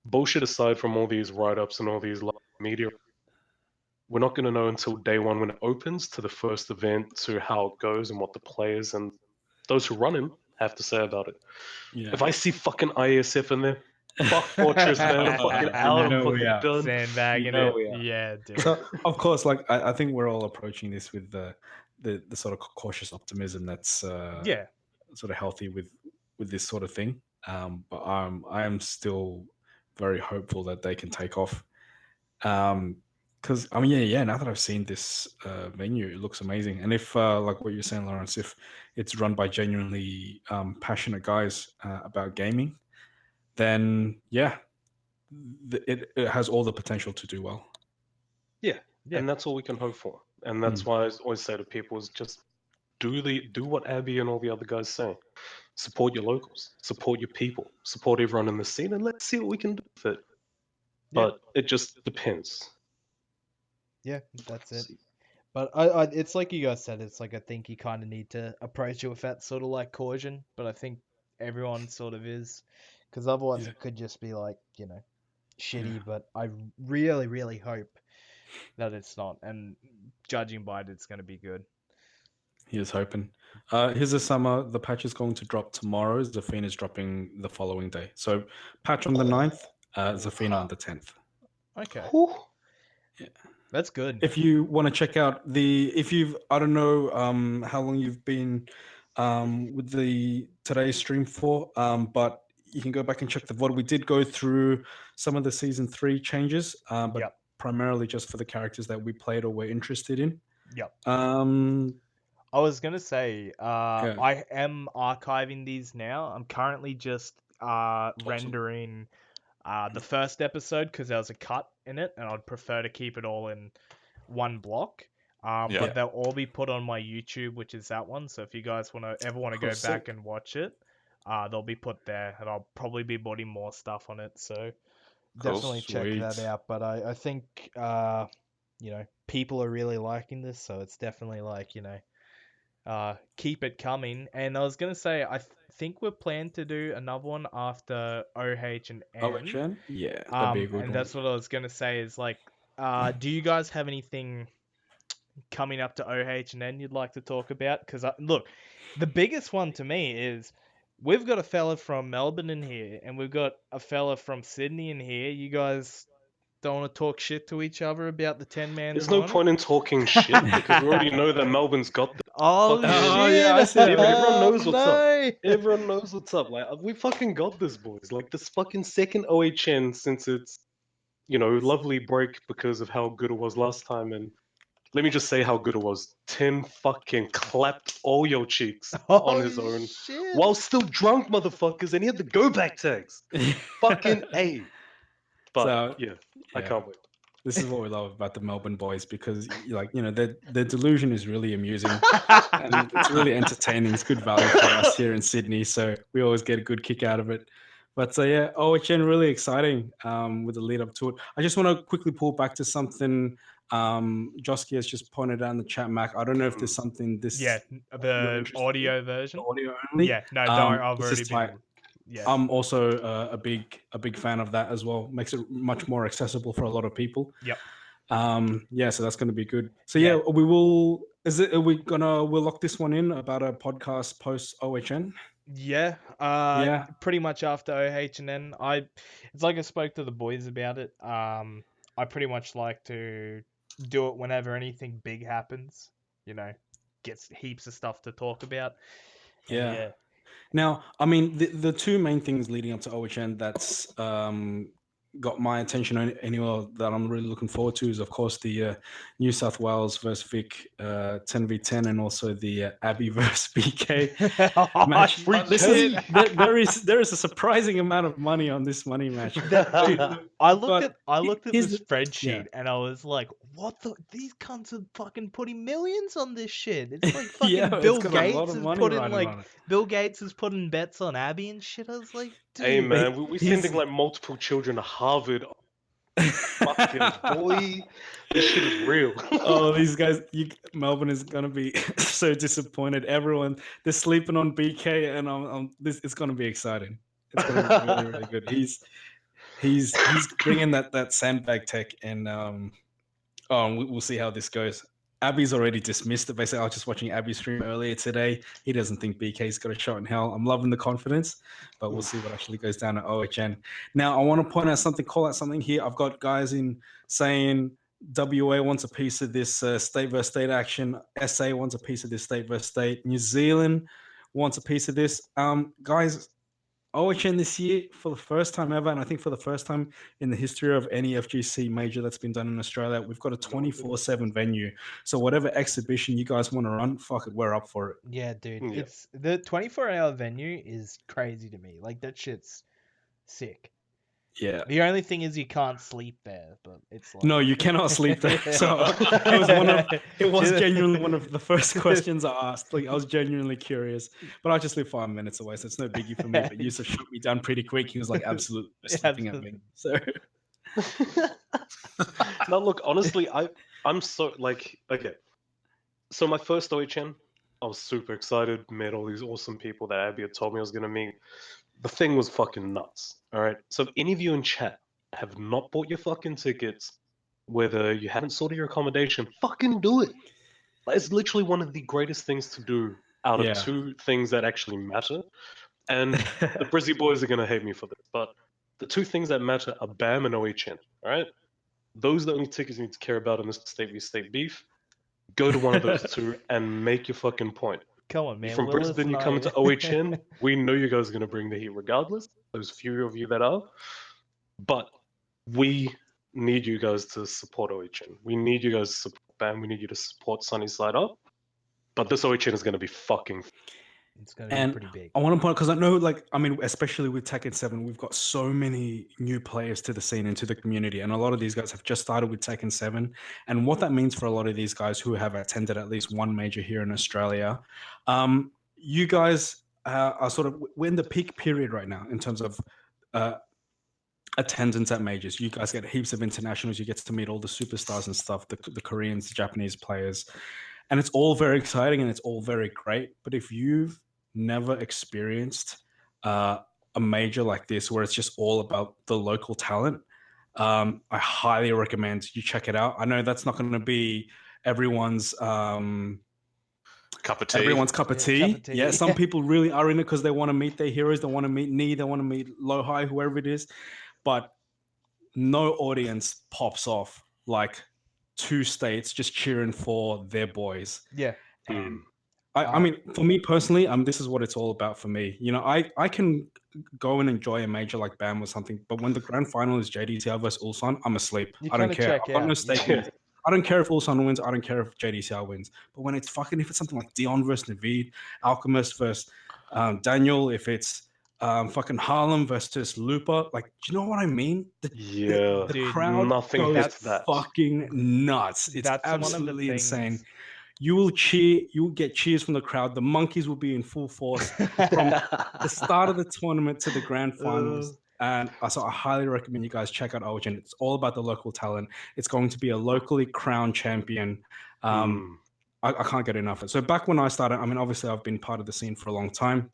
bullshit aside from all these write-ups and all these media, we're not going to know until day one when it opens to the first event, to how it goes and what the players and those who run him have to say about it. Yeah. If I see fucking ISF in there, fuck Fortress, man. I'm fucking out. I'm fucking done. Sandbagging it. Yeah, dude. So, of course, like, I think we're all approaching this with the sort of cautious optimism that's sort of healthy with this sort of thing. But I am still very hopeful that they can take off. Because, I mean, now that I've seen this venue, it looks amazing. And if, like what you're saying, Lawrence, if it's run by genuinely passionate guys about gaming, then it has all the potential to do well. Yeah, and that's all we can hope for. And that's why I always say to people is just do what Abby and all the other guys say. Support your locals, support your people, support everyone in the scene, and let's see what we can do with it. But it just depends. Yeah, that's it. But it's like you guys said. It's like I think you kind of need to approach it with that sort of like caution. But I think everyone sort of is, because otherwise Yeah. it could just be like shitty. Yeah. But I really, really hope that it's not. And judging by it, it's going to be good. Here's hoping. Here's the summer. The patch is going to drop tomorrow. Zafina is dropping the following day. So patch on the 9th, Zafina on the 10th. Okay. Whew. Yeah. That's good. If you want to check out I don't know how long you've been with the today's stream for, but you can go back and check the VOD. We did go through some of the season 3 changes, but Yep. primarily just for the characters that we played or were interested in. Yep. Um, I was gonna say, Yeah. I am archiving these now. I'm currently just rendering the first episode because there was a cut in it, and I'd prefer to keep it all in one block. Yeah. But they'll all be put on my YouTube, which is that one. So if you guys ever want to go sick. back and watch it, they'll be put there, and I'll probably be putting more stuff on it. So Cool. definitely check that Sweet. out. But I think people are really liking this, so it's definitely like keep it coming. And I was gonna say, I think we're planning to do another one after OH and N. OHN? Yeah, that'd be a good And one. that's what I was gonna say is like, do you guys have anything coming up to OH and N you'd like to talk about? Because look, the biggest one to me is we've got a fella from Melbourne in here, and we've got a fella from Sydney in here. You guys don't want to talk shit to each other about the 10-man There's no tournament? point in talking shit because we already know that Melbourne's got this. Oh fucking- Oh, shit! yeah, I see Yeah, that. but everyone knows Oh, what's up. no! Everyone knows what's up. Like we fucking got this, boys. Like this fucking second OHN since its lovely break because of how good it was last time. And let me just say how good it was. 10 fucking clapped all your cheeks on his Holy own shit! while still drunk, motherfuckers, and he had the go back tags. Fucking A. But So, yeah, I yeah. can't wait. This is what we love about the Melbourne boys because, their delusion is really amusing and it's really entertaining. It's good value for us here in Sydney, so we always get a good kick out of it. But yeah, OHN really exciting with the lead up to it. I just want to quickly pull back to something Josky has just pointed out in the chat, Mac. I don't know if there's something this Yeah, you're the interested audio in, version. the audio only. Yeah, no, don't. I've it's already just been. like, Yeah. I'm also a big fan of that as well. Makes it much more accessible for a lot of people. Yep. Yeah, so that's going to be good. So Yeah. we will. We'll lock this one in about a podcast post OHN. Yeah. Yeah. Pretty much after OH and N. It's like I spoke to the boys about it. I pretty much like to do it whenever anything big happens. Gets heaps of stuff to talk about. And Yeah. Now, I mean, the two main things leading up to OHN that's got my attention anywhere that I'm really looking forward to is, of course, the New South Wales versus Vic 10v10 and also the Abbey versus BK match. There is a surprising amount of money on this money match. I looked at the here's spreadsheet and I was like, "What the? These cunts are fucking putting millions on this shit." It's like fucking Yeah, it's Bill got a lot Gates of is money putting riding on it. Bill Gates is putting bets on Abby and shit. I was like, dude. Hey man, we're he's- sending like multiple children to Harvard. Fucking boy, this shit is real. Oh, these guys! Melbourne is gonna be so disappointed. Everyone, they're sleeping on BK, and this. It's gonna be exciting. It's gonna be really, really good. He's bringing that sandbag tech, and we'll see how this goes. Abby's already dismissed it. Basically, I was just watching Abby's stream earlier today. He doesn't think BK's got a shot in hell. I'm loving the confidence, but we'll see what actually goes down at OHN. Now, I want to call out something here. I've got guys in saying WA wants a piece of this state versus state action. SA wants a piece of this state versus state. New Zealand wants a piece of this. Guys, OHN this year for the first time ever, and I think for the first time in the history of any FGC major that's been done in Australia, we've got a 24/7 venue. So whatever exhibition you guys want to run, fuck it, we're up for it. Yeah, dude. Yeah. It's the 24-hour venue is crazy to me. Like that shit's sick. Yeah. The only thing is you can't sleep there, but it's like No, you cannot sleep there. So it was genuinely one of the first questions I asked. Like I was genuinely curious, but I just live 5 minutes away, so it's no biggie for me. But Yusuf shot me down pretty quick. He was like, "Absolutely sleeping at me." So No, look, honestly, I'm so like, okay, So my first OHN, I was super excited. Met all these awesome people that Abby had told me I was gonna meet. The thing was fucking nuts. All right. So if any of you in chat have not bought your fucking tickets, whether you haven't sorted your accommodation, fucking do it. Like, it's literally one of the greatest things to do out of Yeah. two things that actually matter. And the Brizzy boys are gonna hate me for this, but the two things that matter are BAM and OHN. All right. Those are the only tickets you need to care about in this state v state beef. Go to one of those two and make your fucking point. Come on, You're man. from Willis Brisbane, and you're coming to I. OHN. We know you guys are going to bring the heat regardless. Those few of you that are. But we need you guys to support OHN. We need you guys to support BAM. We need you to support Sunny Side Up. But this OHN is going to be fucking. It's going to be pretty big. I want to point, because I know, like, I mean, especially with Tekken 7, we've got so many new players to the scene and to the community. And a lot of these guys have just started with Tekken 7. And what that means for a lot of these guys who have attended at least one major here in Australia, you guys are sort of, we're in the peak period right now in terms of attendance at majors. You guys get heaps of internationals. You get to meet all the superstars and stuff, the Koreans, the Japanese players. And it's all very exciting and it's all very great. But if you've never experienced a major like this where it's just all about the local talent, I highly recommend you check it out. I know that's not going to be everyone's cup of tea. Everyone's cup of tea. Yeah, some Yeah. people really are in it because they want to meet their heroes. They want to meet Knee. They want to meet Low High, whoever it is. But no audience pops off like two states just cheering for their boys. Yeah. And I mean, for me personally, this is what it's all about for me. You know, I can go and enjoy a major like BAM or something, but when the grand final is JDCR versus Ulsan, I'm asleep. You I don't kinda care. check I've got no out, stake yeah. in it. I don't care if Ulsan wins. I don't care if JDCR wins. But when it's if it's something like Dion versus Naveed, Alchemist versus Daniel, if it's fucking Harlem versus Lupa, like, do you know what I mean? Yeah. The crowd nothing goes hits that. fucking nuts. It's That's one of the absolutely insane. things- You will cheer. You will get cheers from the crowd. The monkeys will be in full force from the start of the tournament to the grand finals. And so I highly recommend you guys check out Origin. It's all about the local talent. It's going to be a locally crowned champion. I can't get enough of it. So back when I started, I mean, obviously I've been part of the scene for a long time.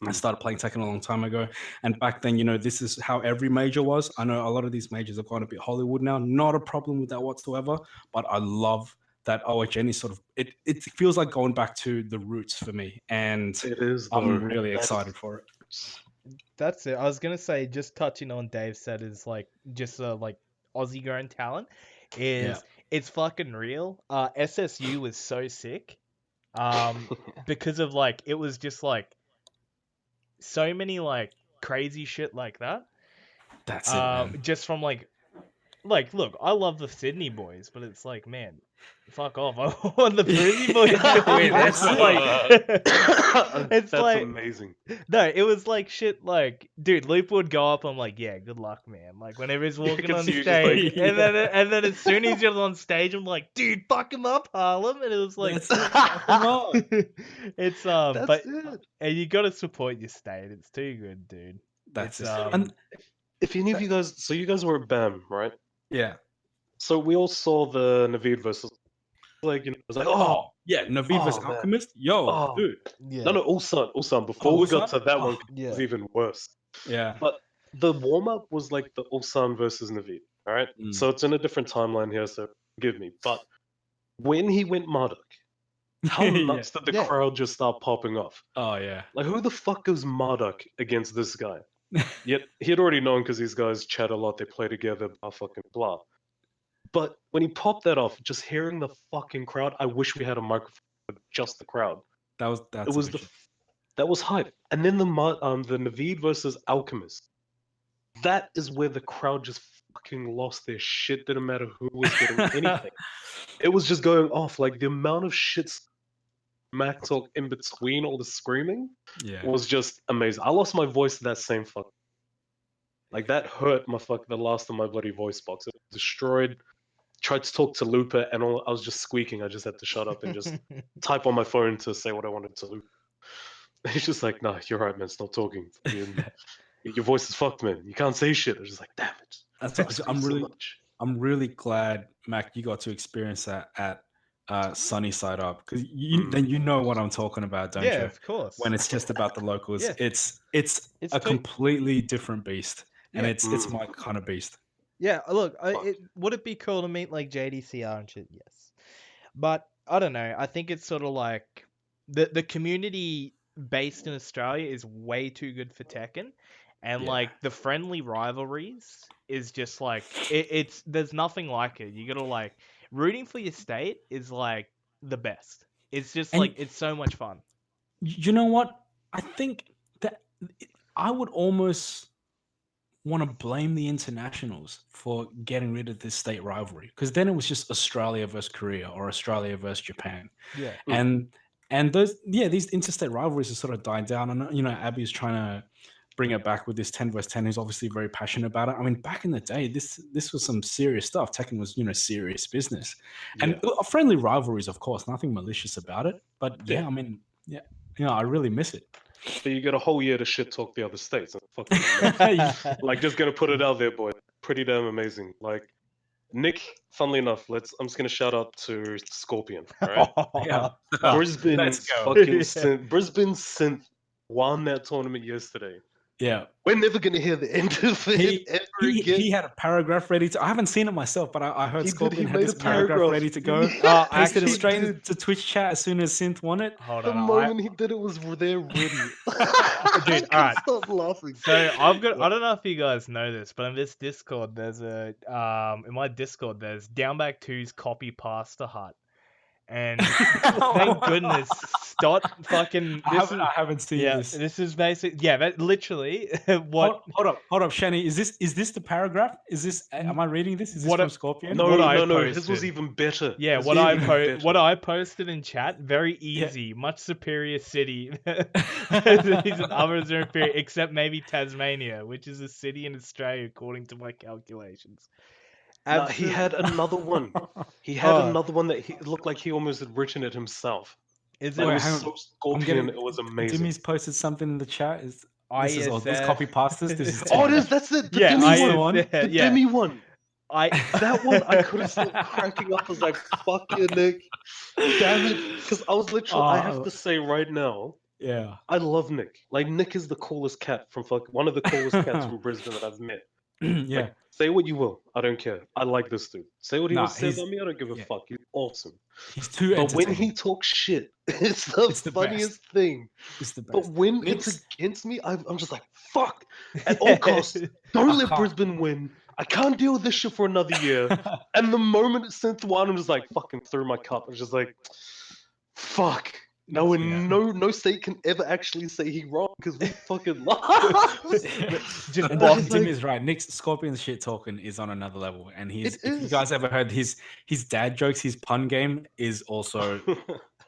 I started playing Tekken a long time ago. And back then, you know, this is how every major was. I know a lot of these majors have gone a bit Hollywood now. Not a problem with that whatsoever. But I love that OHN is sort of, it feels like going back to the roots for me. And it is, I'm really excited for it. That's it. I was gonna say, just touching on Dave said, is like just like Aussie grown talent is it's fucking real. SSU was so sick, because of like it was just like so many like crazy shit like that. That's it, man. Just from like look, I love the Sydney boys, but it's like, man, fuck off. I want the Brizzy boys to win. It's like, That's like amazing. No, it was like shit. Like, dude, Lupa would go up. I'm like, yeah, good luck, man. Like, whenever he's walking on see you stage, just like- and then as soon as you're on stage, I'm like, dude, fuck him up, Harlem. And it was like, it's That's but it. and you got to support your state. It's too good, dude. That's It's, it. And If any of you guys, so you guys were at BAM, right? yeah. So we all saw the Naveed versus, like, you know, it was like, oh, yeah, Naveed versus man. Alchemist. Yo, Oh. dude. yeah, no, Ulsan. Before we got to that one, yeah. it was even worse. Yeah. But the warm up was like the Ulsan versus Naveed. All right, so it's in a different timeline here, so forgive me. But when he went Marduk, how nuts did the crowd just start popping off? Oh yeah. Like, who the fuck goes Marduk against this guy? Yet he had already known because these guys chat a lot, they play together, blah fucking blah. But when he popped that off, just hearing the fucking crowd, I wish we had a microphone for just the crowd. That's It was that was hype. And then the Naveed versus Alchemist. That is where the crowd just fucking lost their shit. Didn't matter who was getting anything. It was just going off. Like, the amount of shit smack talk in between all the screaming was just amazing. I lost my voice to that same fuck. Like, that hurt the last of my bloody voice box. It was destroyed. Tried to talk to Lupa and all, I was just squeaking. I just had to shut up and just type on my phone to say what I wanted to Lupa. He's just like, nah, you're right, man. Stop talking. Your voice is fucked, man. You can't say shit. I was just like, damn it. I'm really glad, Mac, you got to experience that at Sunny Side Up, because then you know what I'm talking about, don't Yeah, you? of course. When it's just about the locals, Yeah. it's It's a completely different beast, and Yeah. it's my kind of beast. Yeah, look, would it be cool to meet like JDCR and shit? Yes. But I don't know. I think it's sort of like the community based in Australia is way too good for Tekken, and Yeah. like the friendly rivalries is just like it's there's nothing like it. You gotta like rooting for your state is like the best. It's just And like it's so much fun. you know what? I think that I would almost want to blame the internationals for getting rid of this state rivalry, because then it was just Australia versus Korea or Australia versus Japan. Yeah. And those these interstate rivalries have sort of died down, and Abby's trying to bring it back with this 10 versus 10. Who's obviously very passionate about it. I mean, back in the day, this was some serious stuff. Tekken was serious business, and friendly rivalries, of course, nothing malicious about it. But I mean, I really miss it. So you get a whole year to shit talk the other states. And fucking like, just gonna put it out there, boy. Pretty damn amazing. Like, Nick, funnily enough, I'm just gonna shout out to Scorpion. All right, Yeah. Brisbane let's go. fucking Brisbane synth won that tournament yesterday. Yeah. We're never gonna hear the end of it ever again. He had a paragraph ready to. I haven't seen it myself, but I heard Scorpion had made this a paragraph ready to go. Yeah, Pasted it he straight did. to Twitch chat as soon as Synth won it. Hold The on, moment he did it was there ready. Dude, I couldn't alright. stop laughing. So I've got I don't know if you guys know this, but in this Discord there's a in my Discord there's Downback 2's copy pasta hut. And thank goodness Stott fucking I haven't seen this. This is basic that literally what Hold up, Shani. Is this the paragraph? Is this am I reading this? Is this from Scorpion? No, what I no, his was posted. even better. Yeah, His what was I even better. what I posted in chat, very easy, much superior city than others are inferior, except maybe Tasmania, which is a city in Australia according to my calculations. No, he had another one. He had another one that he looked like he almost had written it himself. Is Like, it it was so Scorpion, it was amazing. Jimmy's posted something in the chat. Is ISF. this copy pastas? This is Oh, it is. That's it. The Yeah, Demi one. ISF, The yeah. Demi one. That one I could have stopped cracking up. I was like, "Fuck you, Nick." Damn it! Because I was literally. I have to say right now. Yeah. I love Nick. Like, Nick is the coolest cat from one of the coolest cats from Brisbane that I've met. Yeah. Like, say what you will, I don't care. I like this dude. Say what he wants to say he's- about me, I don't give a fuck. He's awesome. He's too But when entertaining. he talks shit, it's the It's the funniest thing. It's the best. But when Nick's- it's against me, I'm just like, fuck. At all costs, don't let can't. Brisbane win. I can't deal with this shit for another year. And the moment it sent one, I'm just like, fucking threw my cup. I was just like, fuck. No, and no state can ever actually say he wrong because we fucking lost. Just And boxed Tim him. is right. Nick's Scorpion's shit talking is on another level, and It if you is. guys ever heard his dad jokes, his pun game is also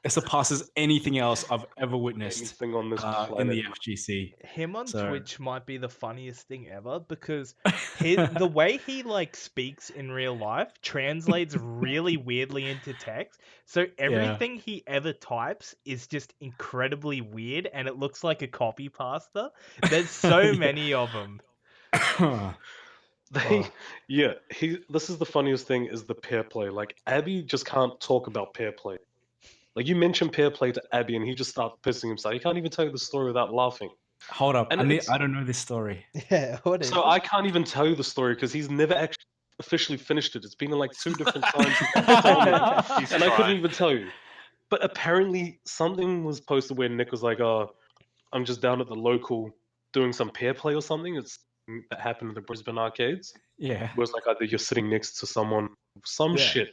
it surpasses anything else I've ever witnessed Anything on this in the planet. FGC. Him on So- Twitch might be the funniest thing ever because the way he like speaks in real life translates really weirdly into text. So everything he ever types is just incredibly weird, and it looks like a copy pasta. There's so many of them. This is the funniest thing is the pair play. Like, Abby just can't talk about pair play. Like, you mention pair play to Abby and he just starts pissing himself. He can't even tell you the story without laughing. Hold up, And I don't know this story. Yeah, what is So I can't even tell you the story because he's never actually officially finished it. It's been in like 2 different times. He's And I couldn't trying. even tell you. But apparently something was posted where Nick was like, "Oh, I'm just down at the local doing some pair play or something." That happened in the Brisbane arcades. Yeah. It was like either you're sitting next to someone, some Yeah. shit,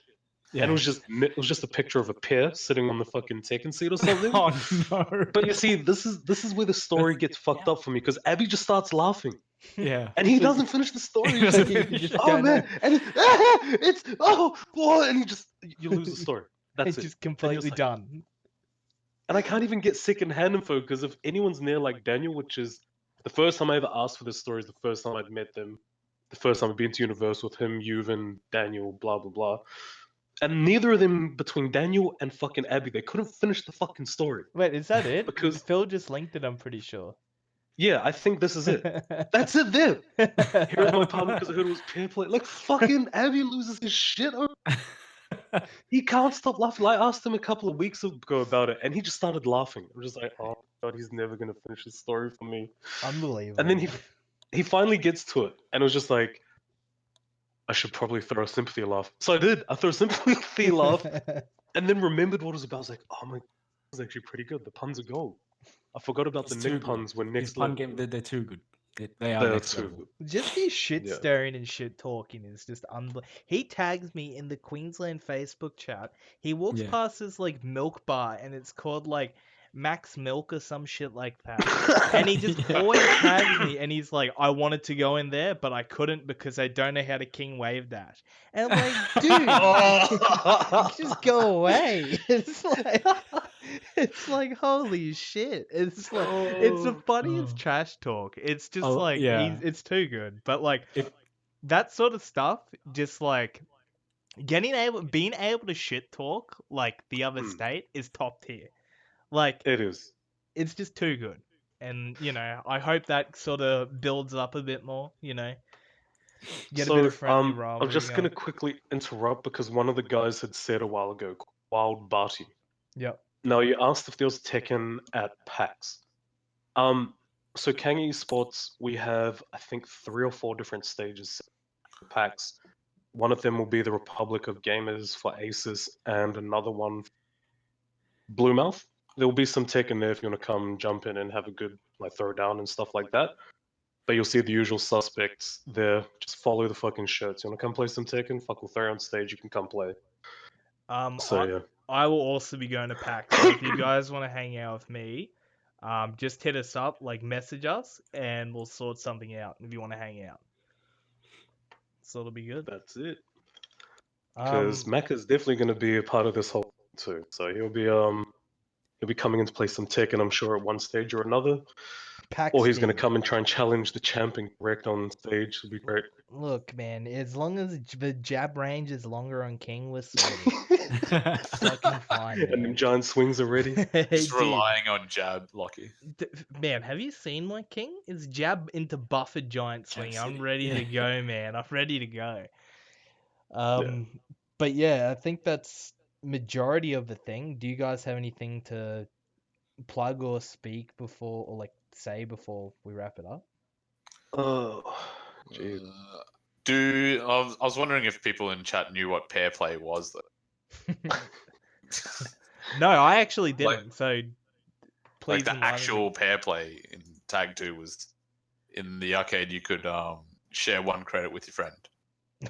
Yeah. and it was just a picture of a pair sitting on the fucking Tekken seat or something. Oh no. But you see, this is where the story gets fucked up for me because Abby just starts laughing Yeah. and he doesn't finish the story. He He's doesn't like, finish it. oh man, and it's boy, and you lose the story. That's it's it. just completely like- done. And I can't even get second-hand info because if anyone's near like Daniel, which is the first time I ever asked for this story, is the first time I'd met them, the first time I'd been to Universe with him, Yuvan, Daniel, blah blah blah. And neither of them, between Daniel and fucking Abby, they couldn't finish the fucking story. Wait, is that it? Because- Phil just linked it, I'm pretty sure. Yeah, I think this is it. That's it there. Here's my partner because I heard it was pair play. Like, fucking Abby loses his shit over. He can't stop laughing. Like, I asked him a couple of weeks ago about it, and he just started laughing. I'm just like, oh god, he's never gonna finish his story for me. Unbelievable. And then he finally gets to it, and it was just like, I should probably throw a sympathy laugh. So I did. I threw a sympathy laugh, and then remembered what it was about. I was like, oh my, this is actually pretty good. The puns are gold. I forgot about It's the too Nick good. puns when His next pun level. game, they're too good. They are They're next too level. good. Just his shit Yeah. stirring and shit talking is just unbelievable. He tags me in the Queensland Facebook chat. He walks Yeah. past this like milk bar and it's called like Max Milk or some shit like that. And he just Yeah. always tags me and he's like, I wanted to go in there, but I couldn't because I don't know how to king wave dash. And I'm like, dude, just go away. It's like holy shit. It's like it's the Oh, funniest trash talk. It's just Oh, like yeah. it's too good. But like If that sort of stuff, just like being able to shit talk like the other Hmm. state is top tier. Like it is. it's just too good. And I hope that sort of builds up a bit more. Get a bit of friendly I'm rivalry just gonna going. quickly interrupt because one of the guys had said a while ago, Wild Barty. Yep. Now you asked if there was Tekken at PAX. So Kanga Esports, we have I think 3 or 4 different stages for PAX. One of them will be the Republic of Gamers for Aces, and another one, Bluemouth. There will be some Tekken there if you want to come jump in and have a good like throw down and stuff like that. But you'll see the usual suspects there. Just follow the fucking shirts. You want to come play some Tekken? Fuck, we'll throw you on stage. You can come play. So yeah. I will also be going to PAX. So if you guys want to hang out with me, just hit us up, like message us, and we'll sort something out if you want to hang out. So it'll be good. That's it. Because Mac is definitely going to be a part of this whole too. So he'll be coming in to play some Tekken, I'm sure, at one stage or another. PAX Or he's going to King. come and try and challenge the champ and correct on stage. It'll be great. Look, man, as long as the jab range is longer on King, we're sorted. Fucking fine, And man. them giant swings already. Just Dude, relying on jab, Lockie. man, have you seen my King? It's jab into buffered giant swing. Jab I'm city, ready yeah. to go, man. I'm ready to go. Yeah. But yeah, I think that's majority of the thing. Do you guys have anything to plug or speak before, or like say before we wrap it up? Oh, jeez. I was wondering if people in chat knew what pair play was. No, I actually Like- didn't. So please Like the enlighten actual pair play in Tag 2 was in the arcade. You could share 1 credit with your friend. me.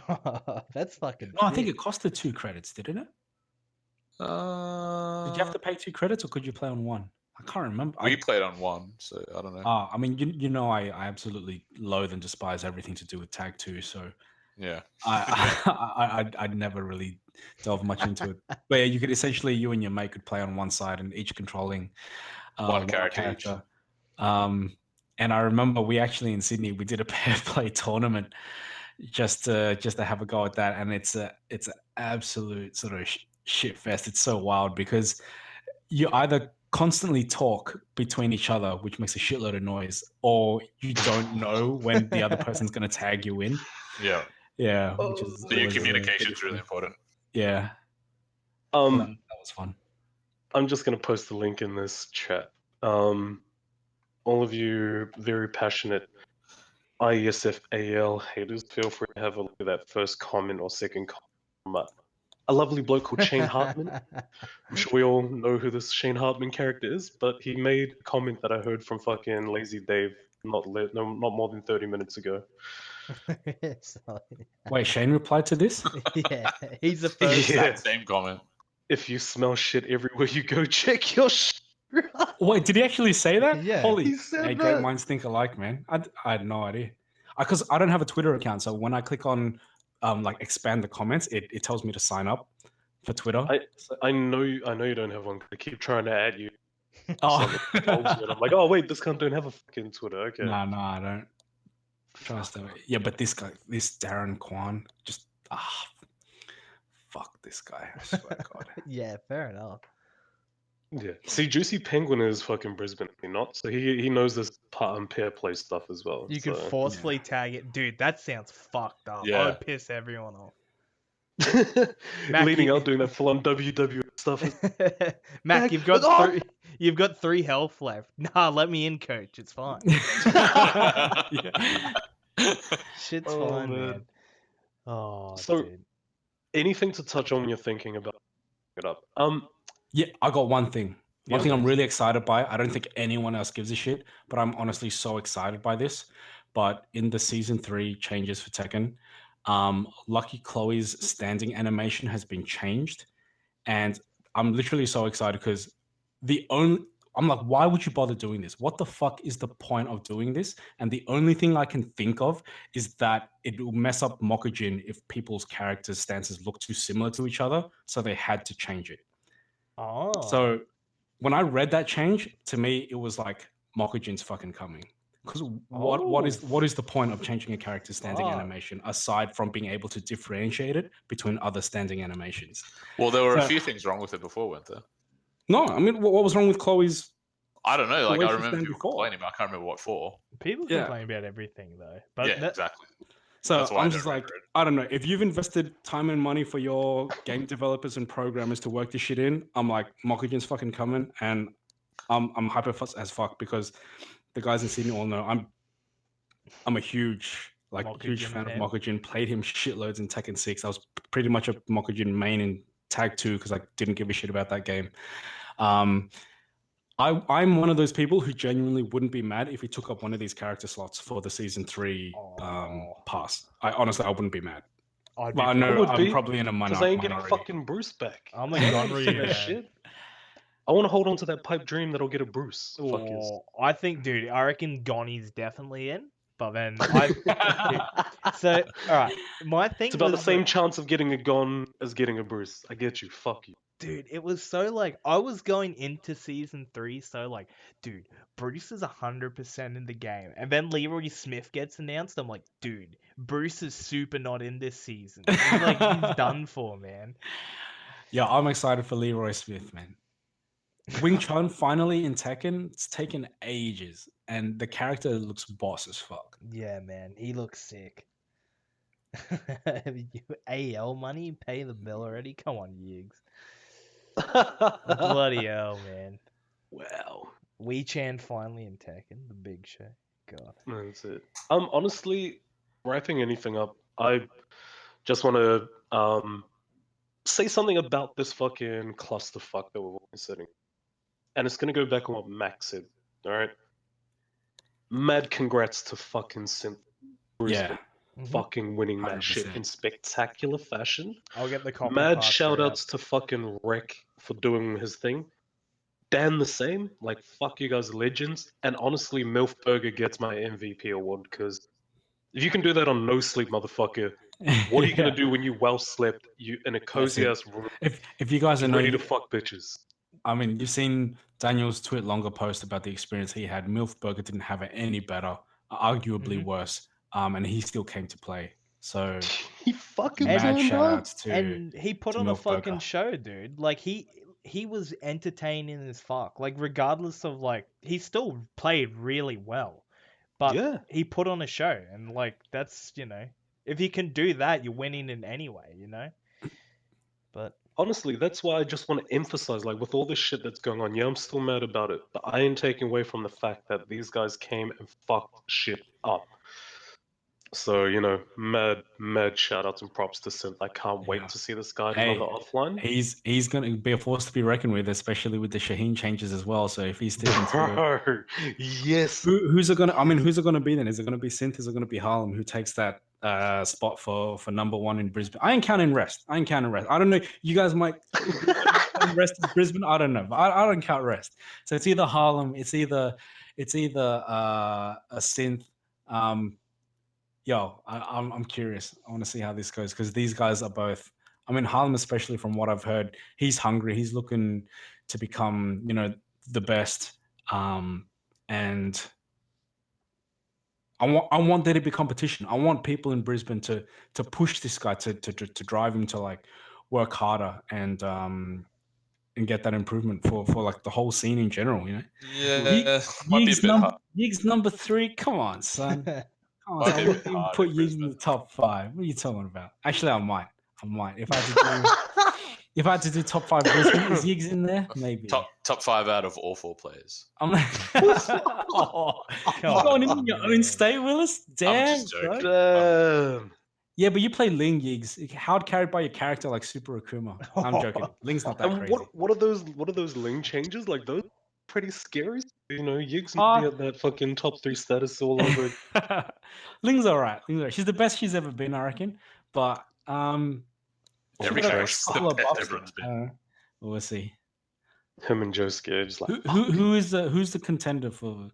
That's fucking. No, I think sick. it costed 2 credits, didn't it? Did Did you have to pay 2 credits, or could you play on 1? I can't remember. We played on 1, so I don't know. I mean, you know, I absolutely loathe and despise everything to do with Tag 2, so Yeah. I'd never really delve much into it. But yeah, you could essentially, you and your mate could play on one side and each controlling One character each. And I remember we actually in Sydney, we did a pair play tournament just to have a go at that, and it's an absolute sort of shit fest. It's so wild because you either constantly talk between each other, which makes a shitload of noise, or you don't know when the other person's going to tag you in. Yeah. Yeah, which is So your always, communication's really important. yeah. So that was fun. I'm just gonna post the link in this chat. All of you very passionate IESFAL haters, feel free to have a look at that first comment or second comment from a lovely bloke called Shane Hartman. I'm sure we all know who this Shane Hartman character is, but he made a comment that I heard from fucking Lazy Dave not more than 30 minutes ago. Wait, Shane replied to this? Yeah, he's the first. Yeah. That same comment. If you smell shit everywhere you go, check your shit. Wait, did he actually say that? Yeah. Holy, He said hey, great that. minds think alike, man. I had no idea. Because I don't have a Twitter account, so when I click on like expand the comments, it tells me to sign up for Twitter. I know you don't have one. I keep trying to add you. Oh, And I'm like, oh wait, this cunt don't have a fucking Twitter. Okay. no, I don't. Trust me. Yeah, but this guy, this Darren Kwan, just fuck this guy. I swear to God. Yeah, fair enough. Yeah. See, Juicy Penguin is fucking Brisbane, not so he knows this part and pair play stuff as well. You can so. forcefully tag it, dude. That sounds fucked up. I Yeah. would piss everyone off. Mac, Leaning you- out, doing that full-on WWE stuff. Mac, Back- you've got Oh! you've got 3 health left. Nah, let me in, coach. It's fine. Shit's Oh, fine, man. man. Oh, So- dude. Anything to touch on when you're thinking about it up? Yeah, I got one thing. One Yeah, thing I'm please. really excited by. I don't think anyone else gives a shit, but I'm honestly so excited by this. But in the season 3 changes for Tekken, Lucky Chloe's standing animation has been changed, and I'm literally so excited because I'm like, why would you bother doing this? What the fuck is the point of doing this? And the only thing I can think of is that it will mess up Mokujin if people's characters' stances look too similar to each other, so they had to change it. Oh. So when I read that change, to me it was like Mokujin's fucking coming. Because what is the point of changing a character's standing Fuck. animation aside from being able to differentiate it between other standing animations? Well, there were a So- few things wrong with it before, weren't there? No, I mean, what was wrong with Chloe's? I don't know. The Like way I she remember stand people before. complaining, but I can't remember what for. People Yeah. complain about everything though. But Yeah, exactly. So That's why I I'm don't just like, remember it. I don't know. If you've invested time and money for your game developers and programmers to work this shit in, I'm like, Mokujin's fucking coming, and I'm hyper as fuck because the guys in Sydney all know I'm a huge Mokujin fan of fan? Mokujin. Played him shitloads in Tekken 6. I was pretty much a Mokujin main in Tag 2 because I didn't give a shit about that game. I'm one of those people who genuinely wouldn't be mad if he took up one of these character slots for the season 3 pass. I wouldn't be mad. I'd be But I pretty- know would I'm be, probably in a Because I ain't getting minority. fucking Bruce back. I'm a I don't wanna see Gonryu that man. shit. I want to hold on to that pipe dream that'll get a Bruce. Fuckers. Oh, I think, dude, I reckon Gonnie's definitely in. But then so all right, my thing It's about the was same chance of getting a Gon as getting a Bruce. I get you. Fuck you. dude, it was so like I was going into season 3 so like, dude, Bruce is 100% in the game, and then Leroy Smith gets announced. I'm like, dude, Bruce is super not in this season. He's done for, man. Yeah, I'm excited for Leroy Smith, man. Wing Chun finally in Tekken. It's taken ages, and the character looks boss as fuck. Yeah, man, he looks sick. AL money, pay the bill already. Come on, Yigs. Bloody hell, man. Wow. Wee Chan finally in Tekken, the big show. God. That's it. Honestly, wrapping anything up, I just want to say something about this fucking clusterfuck that we're all sitting. And it's gonna go back on what Max said. All right. Mad congrats to fucking Synth Brisbane Mhm. fucking winning that shit 100%. in spectacular fashion. I'll get the copy. Mad part straight up. shoutouts to fucking Rek for doing his thing. Dan the same. Like, fuck you guys, legends. And honestly, Milf Burger gets my MVP award because if you can do that on no sleep, motherfucker, what are you gonna do when you well slept, you in a cozy it. ass room, If you guys are ready new, to fuck bitches? I mean, you've seen Daniel's tweet longer post about the experience he had. Milf Burger didn't have it any better, arguably Mhm. worse, and he still came to play. So He fucking And- mad turned shout up. outs to And he put to on a Milf Burger. fucking show, dude. Like he was entertaining as fuck. Like regardless of like he still played really well. But Yeah. he put on a show, and like that's if you can do that, you're winning in any way, But Honestly, that's why I just want to emphasize, like, with all this shit that's going on, yeah, I'm still mad about it, but I ain't taking away from the fact that these guys came and fucked shit up. So, mad shout outs and props to Synth. I can't Yeah. wait to see this guy Hey, another offline. He's going to be a force to be reckoned with, especially with the Shaheen changes as well. So if he's sticking to it, Bro, yes. who's it going to? I mean, who's it going to be then? Is it going to be Synth? Is it going to be Harlem who takes that spot for number 1 in Brisbane? I ain't counting Rest. I don't know. You guys might Rest is Brisbane. I don't know. But I don't count Rest. So it's either Harlem. It's either a Synth. I'm curious. I want to see how this goes because these guys are both. I mean, Harlem, especially from what I've heard, he's hungry. He's looking to become, the best. And I want there to be competition. I want people in Brisbane to push this guy to drive him to like work harder and get that improvement for like the whole scene in general. Yeah, might be a bit hard. Yigs number 3. Come on, son. Might be a bit I wouldn't hard put in you in the Brisbane. top 5. What are you talking about? Actually, I might. I might. If I had to do top 5 Brisbane, is Yiggs in there? Maybe. Top 5 out of all 4 players. I'm like, oh, you going in your own state, Willis? Damn, I'm just joking. Damn. Yeah, but you play Ling Yiggs. How'd carried by your character like Super Akuma. I'm joking. Ling's not that And crazy. what are those Ling changes? Like those pretty scary. You know, Yiggs might be at that fucking top 3 status all over. Ling's alright. She's the best she's ever been, I reckon. But Every she's got a character's the couple of best buffs. everyone's been. We'll see. Him and Joe Scage, like Who's the contender for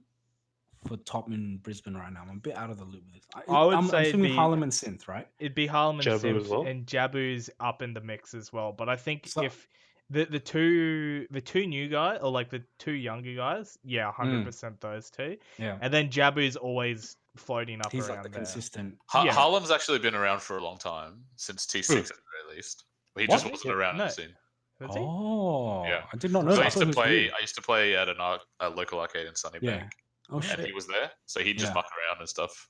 top in Brisbane right now? I'm a bit out of the loop with this. I'm assuming Harlem and Synth, right? It'd be Harlem and Jabu Synth, as well? and Jabu's up in the mix as well. But I think So- if the two new guys, or like the 2 younger guys, yeah, 100% those 2. Yeah. And then Jabu's always floating up He's around like the there. consistent. Yeah. Harlem's actually been around for a long time, since T6 at the very least. But he just What? wasn't around in No. the scene. Was he? Oh, Yeah. I did not know So that. I used to thought he was play. I used to play at a local arcade in Sunnybank, Yeah. Oh and shit. he was there. So he'd just Yeah. muck around and stuff.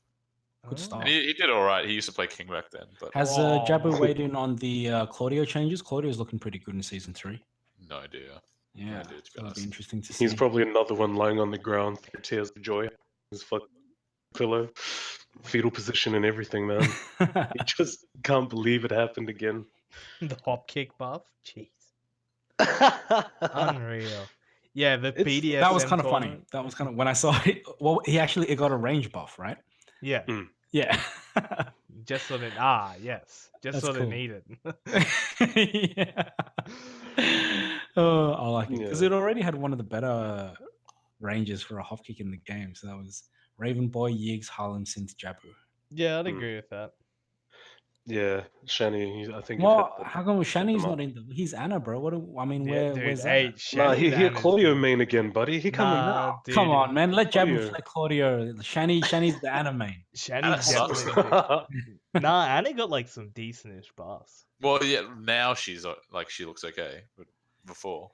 Good Oh. stuff. And he did all right. He used to play King back then, but Has Oh. Jabu weighed in on the Claudio changes? Claudio's looking pretty good in season 3. no idea. Yeah, idea, to be that'll be honest. interesting to see. he's probably another one lying on the ground through tears of joy. His fucking pillow, fetal position and everything, man. He just can't believe it happened again. The hop kick buff? Jeez. Unreal. Yeah, the It's- BDSM that was kind of funny. tournament. That was kind of when I saw it. Well, it got a range buff, right? Yeah, Yeah. just what it. Yes, just That's what cool. it needed. Yeah. Oh, I like it because Yeah. it already had one of the better ranges for a hop kick in the game. So that was Raven Boy, Yiggs, Harlem, Synth, Jabu. Yeah, I'd agree with that. Yeah, Shani, I think. Well, how come Shani's them not in? He's Anna, bro. What? I mean, Yeah, dude, where's hey, that? Nah, Shani's he a Anna's Claudio good. main again, buddy. He coming Nah, now. dude, Come on, man. Let Jabu Claudio. play Claudio. Shani's the anime. Anna Shani's sucks. definitely. Nah, Anna got like some decentish buffs. Well, yeah. Now she's like she looks okay, but before.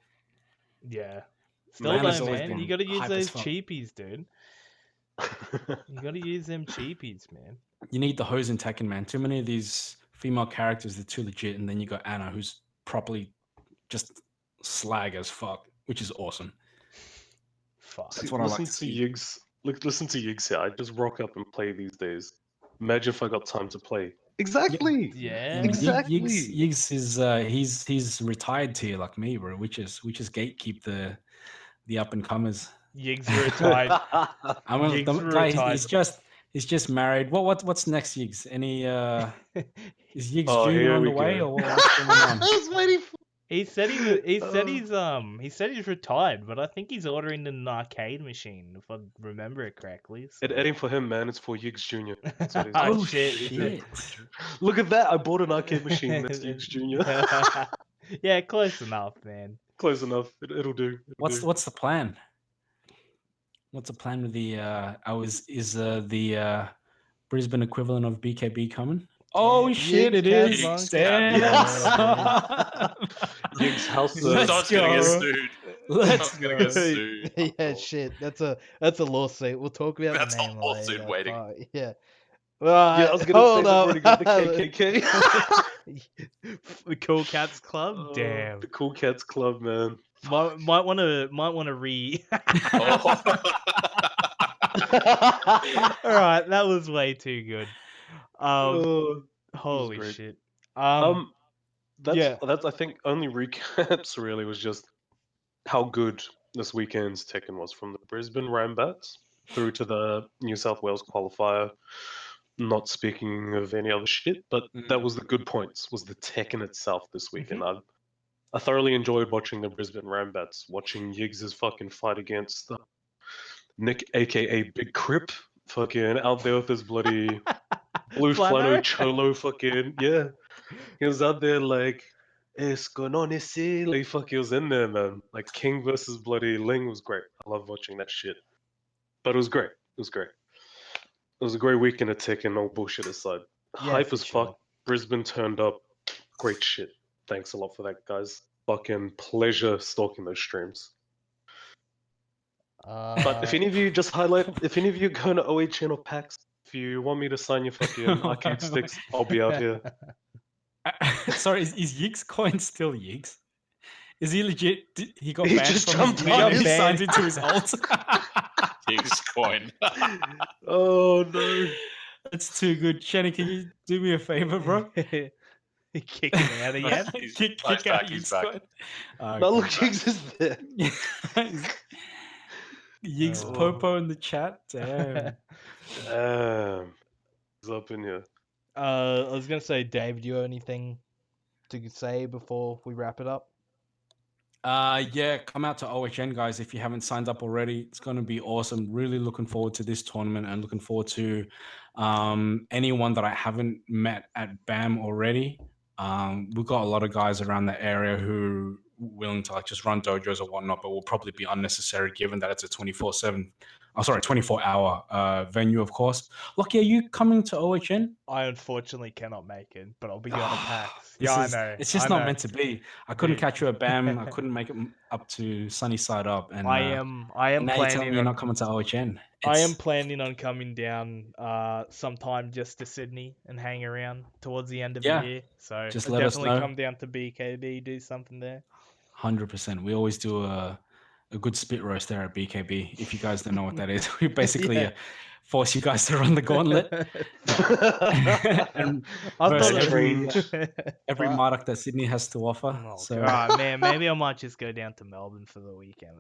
Yeah. Still Anna's though, always man, been you gotta use hype as those fuck. cheapies, dude. You gotta use them cheapies, man. You need the hose in Tekken, man. Too many of these female characters are too legit, and then you got Anna, who's properly just slag as fuck, which is awesome. Fuck. That's what I like listen to to see. Yiggs. Look, listen to Yiggs here. I just rock up and play these days. Imagine if I got time to play. Exactly. Yeah. Exactly. Yiggs is he's retired tier like me, bro. Which is gatekeep the up and comers. Yiggs retired. I mean, Yiggs the guy, retired. he's just married. What's next, Yiggs? Any is Yiggs Oh, Jr. here on the we way go. or what's going on? I was waiting for. He said he said he's retired, but I think he's ordering an arcade machine if I remember it correctly. So. It ain't for him, man. It's for Yiggs Jr. That's what it is. Oh, Oh shit. shit! Look at that. I bought an arcade machine. That's Yiggs Jr. Yeah, close enough, man. Close enough. It'll do. What's the plan? What's the plan with the is the Brisbane equivalent of BKB coming? Oh shit! It Yiggs is. Cat Damn. Monk. Yiggs house. Let's Someone's gonna get go. sued. Let's Someone's gonna go. get sued. Yeah, shit. That's a lawsuit. We'll talk about That's the a name lawsuit later. waiting. Fuck, yeah. Yeah, I was gonna say hold they've up. already got the KKK. The Cool Cats Club. Damn. The Cool Cats Club, man. Might want to re. Oh. All right, that was way too good. Oh, Holy great. shit. That's yeah. that's I think only recaps really was just how good this weekend's Tekken was, from the Brisbane Rambats through to the New South Wales qualifier. Not speaking of any other shit, but that was the good points, was the Tekken itself this weekend. I thoroughly enjoyed watching the Brisbane Rambats, watching Yiggs' fucking fight against Nick, aka Big Crip, fucking out there with his bloody blue flannel Flano? cholo, fucking, yeah. He was out there like, Escononisi, like, fuck, he was in there, man. Like, King versus bloody Ling was great. I love watching that shit. But it was great. It was great. It was a great weekend of Tekken, all bullshit aside. Yeah, Hype for as sure. fuck. Brisbane turned up. Great shit. Thanks a lot for that, guys. Fucking pleasure stalking those streams. But if any of you just highlight, if any of you go to OHN or PAX, if you want me to sign your fucking arcade sticks, I'll be out here. Sorry, is Yeek's coin still Yeek's? Is he legit? He got He banned just from jumped his on main it. and he Got signed banned. into his alt. Higgs coin. Oh no! That's too good. Shannon, can you do me a favor, bro? Kick him out again. He's kick out he's Yeek's back. coin. No, look, Higgs is there. Yeek's Oh. Popo in the chat. Damn. He's up in here. I was gonna say, Dave, do you have anything to say before we wrap it up? Yeah, come out to OHN, guys, if you haven't signed up already. It's going to be awesome. Really looking forward to this tournament and looking forward to anyone that I haven't met at BAM already. We've got a lot of guys around the area who are willing to like just run dojos or whatnot, but will probably be unnecessary given that it's a 24-hour venue, of course. Lucky, are you coming to OHN? I unfortunately cannot make it, but I'll be going to PAX. This Yeah, is- I know. It's just I not know. meant to be. I couldn't Dude. catch you at BAM. I couldn't make it up to Sunny Side Up. And I am now you're telling planning me you're on not coming to OHN. I am It's- planning on coming down sometime just to Sydney and hang around towards the end of Yeah, the year. So just I'll let us definitely know. come down to BKB, do something there. 100%. We always do a good spit roast there at BKB. If you guys don't know what that is, we basically Yeah. force you guys to run the gauntlet. And I versus thought every Fuck. Marduk that Sydney has to offer. Oh, So God, man, maybe I might just go down to Melbourne for the weekend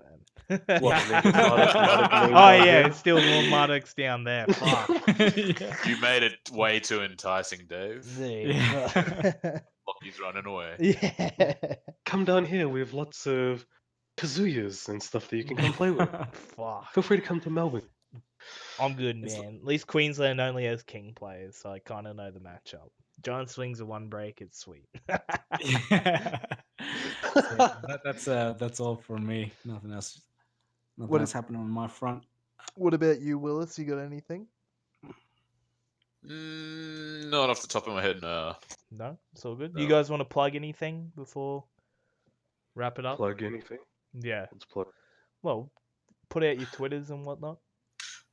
then. What, and then get Marduk named Oh down yeah, here? it's still more Marduks down there. Fuck. yeah. You made it way too enticing, Dave. Yeah. Lockie's running away. Yeah. Come down here. We have lots of Kazuyas and stuff that you can come play with. Fuck. Feel free to come to Melbourne. I'm good, It's- man. At least Queensland only has king players, so I kind of know the matchup. Giant swings a one break. It's sweet. So that's all from me. Nothing else. Nothing What else happening on my front. What about you, Willis? You got anything? Not off the top of my head, no. No, it's all good. No. You guys want to plug anything before wrap it up? Plug anything? Yeah. Let's plug. Well, put out your Twitters and whatnot.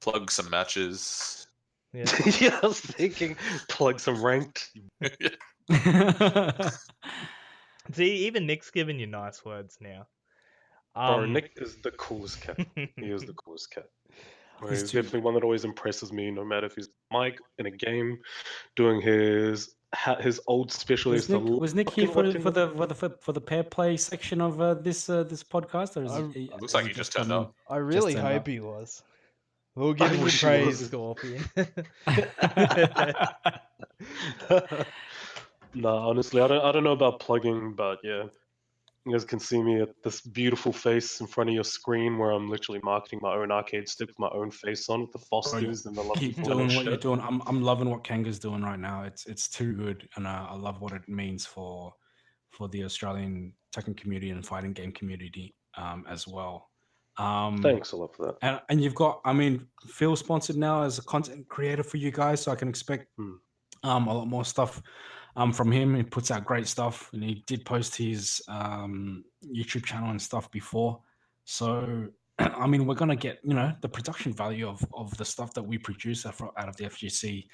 Plug some matches. Yeah. Yeah, I was thinking plug some ranked. See, even Nick's giving you nice words now. Bro, Nick is the coolest cat. He is the coolest cat. He's He's too- definitely one that always impresses me, no matter if he's Mike in a game, doing his old special. Was Nick here for the pair play section of this podcast, or is he, Looks like he just turned up. I really turned hope up. he was. We'll give him wish he praise, was. Scorpion. No, honestly, I don't know about plugging, but yeah, you guys can see me at this beautiful face in front of your screen where I'm literally marketing my own arcade stick with my own face on with the Fosters and the lovely Keep flannel doing what you're shirt. doing. I'm loving what Kanga's doing right now. It's too good, and I love what it means for the Australian Tekken community and fighting game community as well. Thanks a lot for that. And you've got, I mean, Phil sponsored now as a content creator for you guys, so I can expect a lot more stuff from him. He puts out great stuff, and he did post his YouTube channel and stuff before. So, I mean, we're gonna get the production value of the stuff that we produce out of the FGC.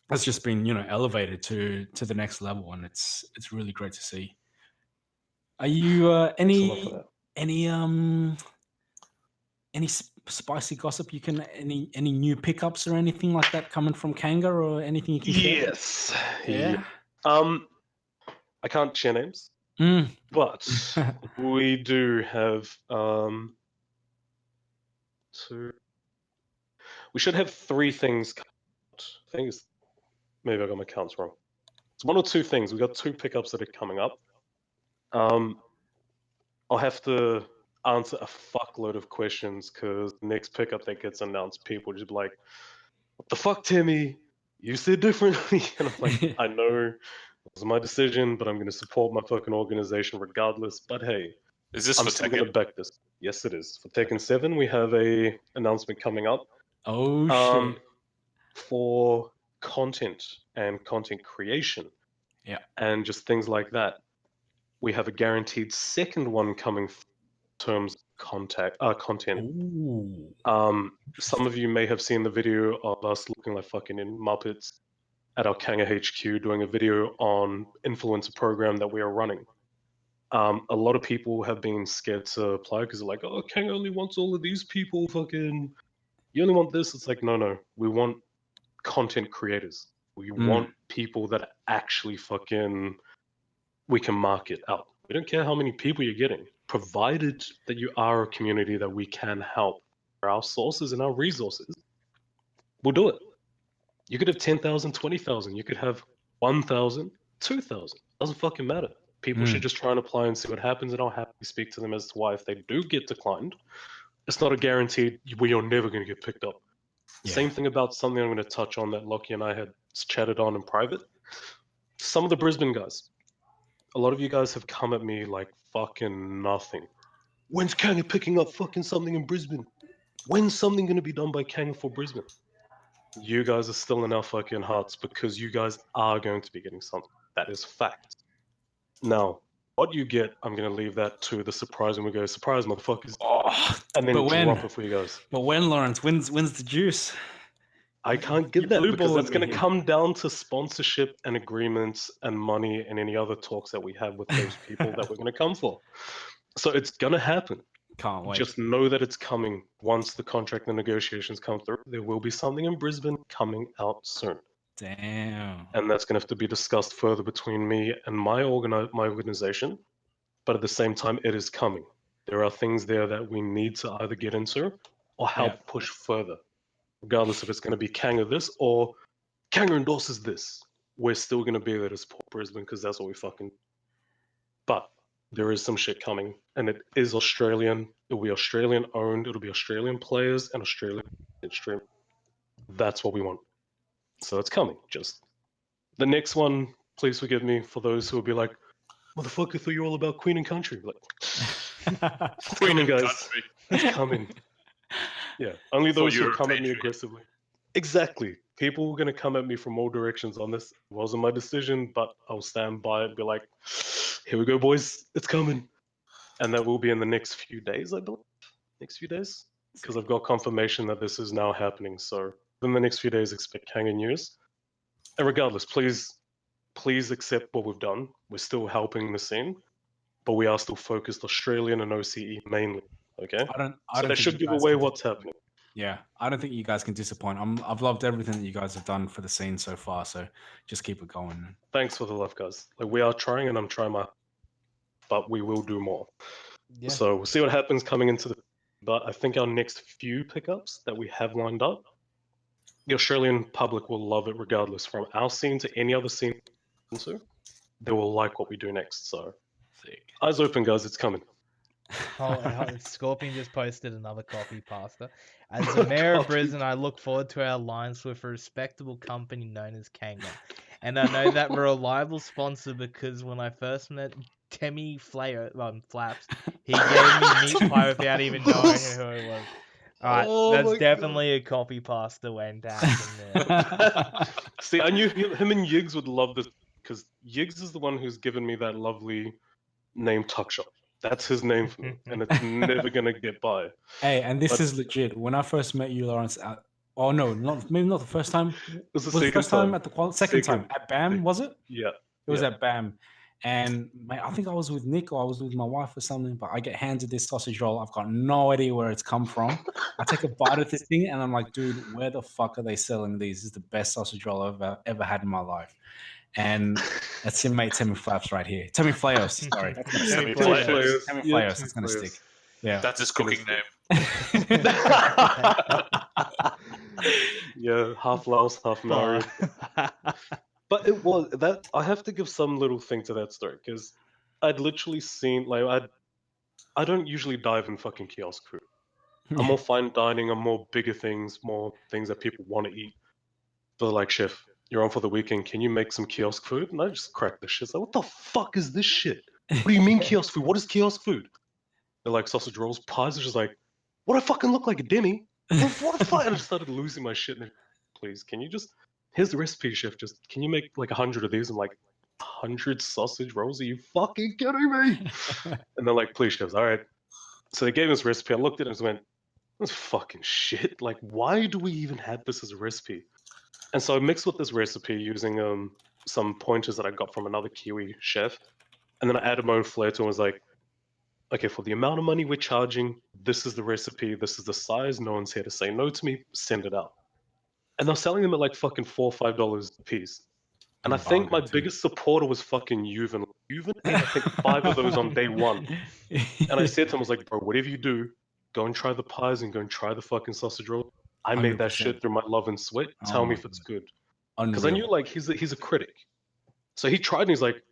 That's just been elevated to the next level, and it's really great to see. Are you any spicy gossip you can any new pickups or anything like that coming from Kanga or anything you can share? Yes. Yeah. I can't share names, Mm. but we do have we should have 3 things. I think it's maybe I got my counts wrong. It's 1 or 2 things. We got 2 pickups that are coming up. I'll have to answer a fuckload of questions because the next pickup that gets announced, people just be like, "What the fuck, Teme? You said differently." And I'm like, I know it was my decision, but I'm going to support my fucking organization regardless. But hey, Is this I'm for still going to Tekken? back this. Yes, it is. For Tekken 7, we have a announcement coming up Oh shit. for content and content creation. Yeah. And just things like that. We have a guaranteed second one coming in terms of content. Ooh. Some of you may have seen the video of us looking like fucking Muppets at our Kanga HQ doing a video on influencer program that we are running. A lot of people have been scared to apply because they're like, oh, Kanga only wants all of these people, fucking, you only want this. It's like, no, we want content creators. We want people that actually fucking we can market out. We don't care how many people you're getting, provided that you are a community that we can help. Our sources and our resources, we'll do it. You could have 10,000, 20,000. You could have 1,000, 2,000. Doesn't fucking matter. People should just try and apply and see what happens, and I'll happily speak to them as to why if they do get declined, it's not a guaranteed we are never going to get picked up. Yeah. Same thing about something I'm going to touch on that Lockie and I had chatted on in private. Some of the Brisbane guys. A lot of you guys have come at me like fucking nothing. When's Kanga picking up fucking something in Brisbane? When's something going to be done by Kanga for Brisbane? You guys are still in our fucking hearts because you guys are going to be getting something. That is fact. Now, what you get, I'm going to leave that to the surprise when we go, surprise, motherfuckers. And then drop it for you guys. But when, Lawrence? When's the juice? I can't give that because that's going to come down to sponsorship and agreements and money and any other talks that we have with those people that we're going to come for. So it's going to happen. Can't wait. Just know that it's coming once the contract and negotiations come through. There will be something in Brisbane coming out soon. Damn. And that's going to have to be discussed further between me and my organization. But at the same time, it is coming. There are things there that we need to either get into or help push further. Regardless if it's going to be Kanga this or Kanga endorses this. We're still going to be there to support Brisbane because that's what we fucking... But there is some shit coming, and it is Australian. It'll be Australian owned. It'll be Australian players and Australian stream. That's what we want. So it's coming. Just the next one, please forgive me for those who will be like, motherfucker, I thought you were all about Queen and Country. Like, it's coming, guys. It's coming. Yeah, only those who come at me aggressively. Exactly. People are going to come at me from all directions on this. It wasn't my decision, but I'll stand by it and be like, here we go, boys. It's coming. And that will be in the next few days, I believe. Next few days? Because I've got confirmation that this is now happening. So in the next few days, expect Kanga news. And regardless, please accept what we've done. We're still helping the scene, but we are still focused Australian and OCE mainly. Okay? So that should give away what's happening. Yeah, I don't think you guys can disappoint. I've loved everything that you guys have done for the scene so far, so just keep it going. Thanks for the love, guys. Like, we are trying, and I'm trying my... But we will do more. Yeah. So we'll see what happens coming into the... But I think our next few pickups that we have lined up, the Australian public will love it regardless. From our scene to any other scene, they will like what we do next. So, eyes open, guys. It's coming. Scorpion just posted another copy pasta. As the mayor of Brisbane, I look forward to our alliance with a respectable company known as Kanga. And I know that we're a reliable sponsor because when I first met Teme Flaps, he gave me meat pie without even knowing who it was. Alright, that's definitely a copy pasta went out in there. See, I knew him and Yiggs would love this because Yiggs is the one who's given me that lovely name Tuckshot. That's his name for me, and it's never gonna get by. Hey, and this is legit. When I first met you, Lawrence, maybe not the first time. Was the first time at the second time at BAM? Was it? Yeah, it was at BAM, and mate, I think I was with Nick or I was with my wife or something. But I get handed this sausage roll. I've got no idea where it's come from. I take a bite of this thing, and I'm like, dude, where the fuck are they selling these? This is the best sausage roll I've ever had in my life. And that's your mate Teme Flaps right here. Teme Flayos, sorry. Teme Flayos. Teme Flayos, that's going to stick. Yeah. That's his cooking name. Yeah, half Laos, half Maori. But it was that I have to give some little thing to that story because I'd literally seen I don't usually dive in fucking kiosk food. I'm more fine dining, I'm more bigger things, more things that people want to eat. But like, chef, you're on for the weekend, can you make some kiosk food? And I just cracked this shit. It's like, what the fuck is this shit? What do you mean kiosk food? What is kiosk food? They're like sausage rolls, pies. It's just like, what I fucking look like a demi? What the fuck? And I just started losing my shit. And please, can you just, here's the recipe, chef. Just, can you make like 100 of these? I'm like, 100 sausage rolls? Are you fucking kidding me? And they're like, please, chef. All right. So they gave me this recipe. I looked at it and just went, that's fucking shit. Like, why do we even have this as a recipe? And so I mixed with this recipe using some pointers that I got from another Kiwi chef, and then I added my own flair to it. And was like, okay, for the amount of money we're charging, this is the recipe, this is the size. No one's here to say no to me. Send it out. And they're selling them at like fucking $4 or $5 a piece. And I think my biggest supporter was fucking Yuvan. Yuvan ate, I think, 5 of those on day one. And I said to him, I was like, bro, whatever you do, go and try the pies and go and try the fucking sausage roll. I made that 100%. shit through my love and sweat. Oh Tell me my if it's God. good. Because I knew like he's a critic. So he tried and he's like,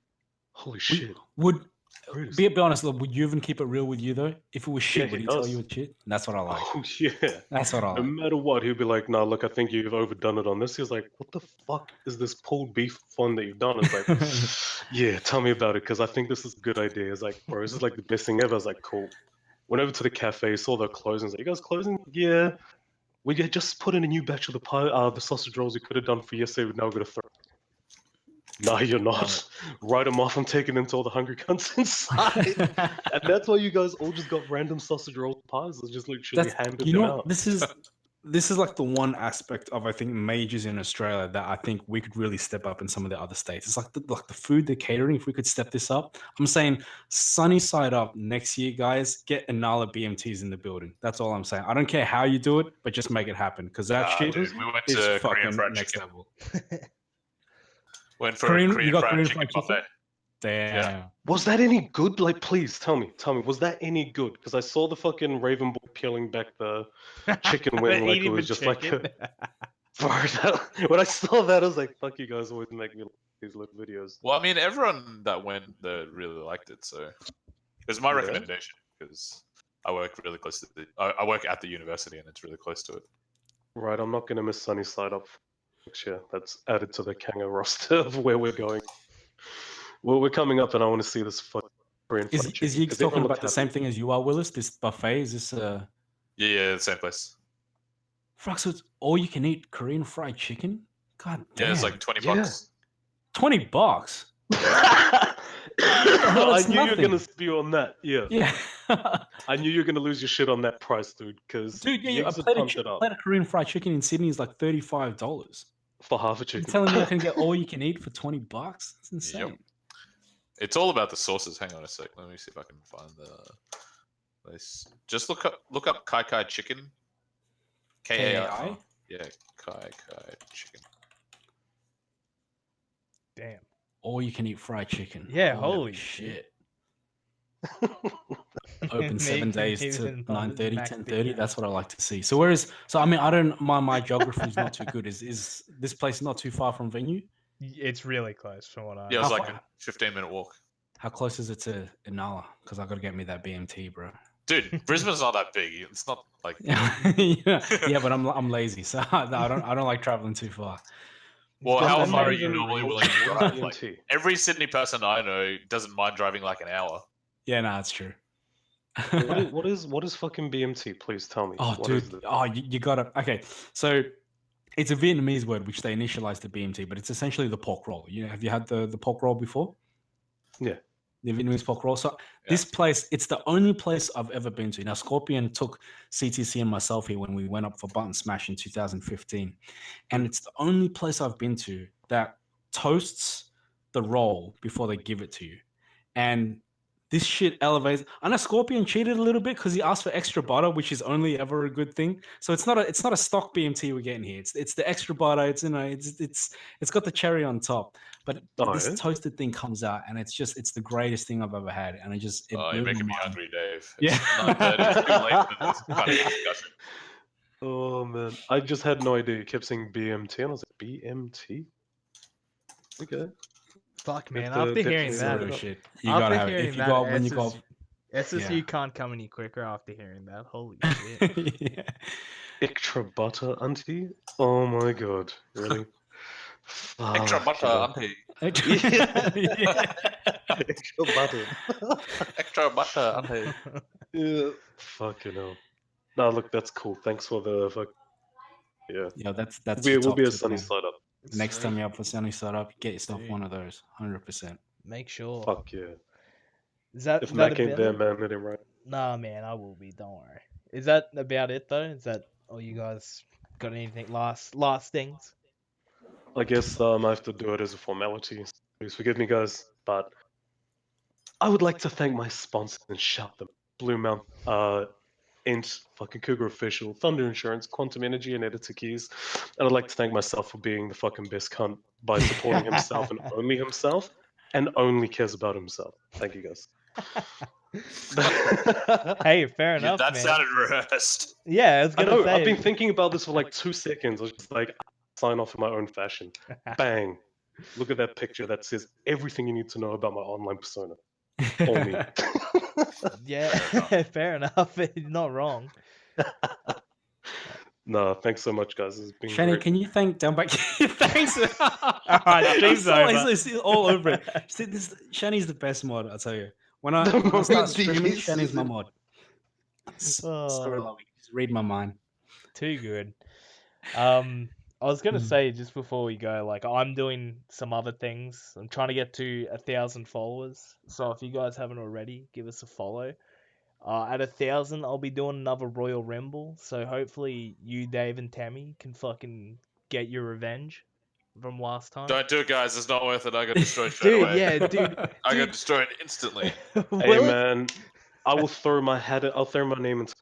holy shit. Would Bruce. be honest, look, would you even keep it real with you though? If it was shit, Yeah, would he he tell does. you it's shit? That's what I like. Oh yeah. That's what I No like. matter what, he'll be like, "No, look, I think you've overdone it on this." He's like, "What the fuck is this pulled beef fun that you've done?" It's like, "Yeah, tell me about it, because I think this is a good idea." It's like, "Bro, this is like the best thing ever." I was like, "Cool." Went over to the cafe, saw they're closing. I was like, "You guys closing?" Yeah. We had just put in a new batch of the sausage rolls we could have done for yesterday. We're now going to throw. No, you're not. Write them off. I'm taking them to all the hungry cunts inside. And that's why you guys all just got random sausage roll pies. It's just literally handed them out. This is like the one aspect of, I think, majors in Australia that I think we could really step up in some of the other states. It's like the food, the catering. If we could step this up, I'm saying sunny side up next year, guys. Get Inala BMTs in the building. That's all I'm saying. I don't care how you do it, but just make it happen, because that shit Dude, we went is to fucking Korean fried next chicken. level. Went for a Korean fried chicken buffet. Damn. Yeah. Was that any good? Like, please tell me, was that any good? Because I saw the fucking Raven Bull peeling back the chicken wing like it was just like a... When I saw that, I was like, fuck, you guys always make me like these little videos. Well, I mean, everyone that went there really liked it, so it was my Yeah? recommendation, because I work really close to I work at the university and it's really close to it. Right, I'm not going to miss Sunny Side Up next year. That's added to the Kanga roster of where we're going. Well, we're coming up and I want to see this fucking Korean fried chicken. Is he 'cause talking everyone about looked the happy. same thing as you are, Willis? This buffet, is this Yeah, the same place. fuck, so it's all you can eat Korean fried chicken? God damn. Yeah, it's like $20. Yeah. $20. I knew you were nothing. going to spew on that. Yeah. Yeah. I knew you were going to lose your shit on that price, dude, because Dude, yeah, a Yigs had plate pumped it up of Korean fried chicken in Sydney is like $35. for half a You're chicken. telling me I can get all you can eat for $20? That's insane. Yep. It's all about the sauces. Hang on a sec. Let me see if I can find the place. Just look up Kai Kai chicken. KAI? Yeah, Kai Kai chicken. Damn. All you can eat fried chicken. Yeah, holy shit. Open 7 days to 9:30, 10:30. That's what I like to see. So I mean, I don't mind, my geography is not too good. Is this place not too far from venue? It's really close from what I Yeah, it was How like far- a 15-minute walk. How close is it to Inala? Because I got to get me that BMT, bro. Dude, Brisbane's not that big. It's not like yeah, but I'm lazy, so I don't like traveling too far. Well, It's how got far are that you amazing- normally willing to drive? Like, BMT. every Sydney person I know doesn't mind driving like an hour. Yeah, no, that's true. What is fucking BMT? Please tell me. Oh, What is dude. it? Oh, you gotta. Okay, so it's a Vietnamese word which they initialized to BMT, but it's essentially the pork roll. Have you had the pork roll before? Yeah. The Vietnamese pork roll. So this place, it's the only place I've ever been to. Now, Scorpion took CTC and myself here when we went up for Button Smash in 2015, and it's the only place I've been to that toasts the roll before they give it to you, and this shit elevates. I know Scorpion cheated a little bit because he asked for extra butter, which is only ever a good thing. So it's not a stock BMT we're getting here. It's the extra butter. It's it's got the cherry on top. But this toasted thing comes out, and it's the greatest thing I've ever had. And it You're making me hungry, Dave. Yeah. It's 9:30. It's too late for this kind of discussion. Oh man, I just had no idea. You kept saying BMT, and I was like, BMT. Okay. Fuck, man. have to After get hearing to that, the- shit. You gotta have it. hearing If you that, go up, when you go up, SSU yeah. can't come any quicker after hearing that. Holy shit. yeah. Extra butter, auntie. Oh my god, really? Extra butter, auntie. Yeah. Extra butter. Extra butter, auntie. Yeah. Fucking hell. No, look, that's cool. Thanks for the fuck. Yeah. Yeah, that's We'll your be a top tip, sunny man. side up. Next time you're up for sunny side up, get yourself Sweet. one of those. 100%. Make sure. Fuck yeah. Is that If that Mac ain't about there, it? man, let him right. Nah, man, I will be. Don't worry. Is that about it though? Is that all you guys got? Anything last things? I guess I have to do it as a formality. Please forgive me, guys, but I would like to thank my sponsors and shout them: Blue Mount, Int, fucking Cougar Official, Thunder Insurance, Quantum Energy, and Editor Keys. And I'd like to thank myself for being the fucking best cunt by supporting himself and only cares about himself. Thank you, guys. Hey, fair Yeah, enough, that man. sounded rehearsed. Yeah, I was I gonna know. say. I've been thinking about this for like 2 seconds. I was just like, sign off in my own fashion. Bang! Look at that picture that says everything you need to know about my online persona. All me. Yeah, fair enough. You're not wrong. No, thanks so much, guys. This has been Shani, great. can you thank Downback? Thanks. All right, stream's over. It's all over it. See, Shani's the best mod, I'll tell you. When I The start moment streaming, he Shani's my says it. mod. So Oh, lovely. Just read my mind. too good. I was gonna Mm. say just before we go, like I'm doing some other things. I'm trying to get to 1,000 followers. So if you guys haven't already, give us a follow. At 1,000, I'll be doing another Royal Rumble. So hopefully you, Dave, and Teme can fucking get your revenge from last time. Don't do it, guys. It's not worth it. I got destroyed straight Dude, away. yeah, dude. I got dude. destroyed instantly. Hey, Will it- man, I will throw my hat. I'll throw my name into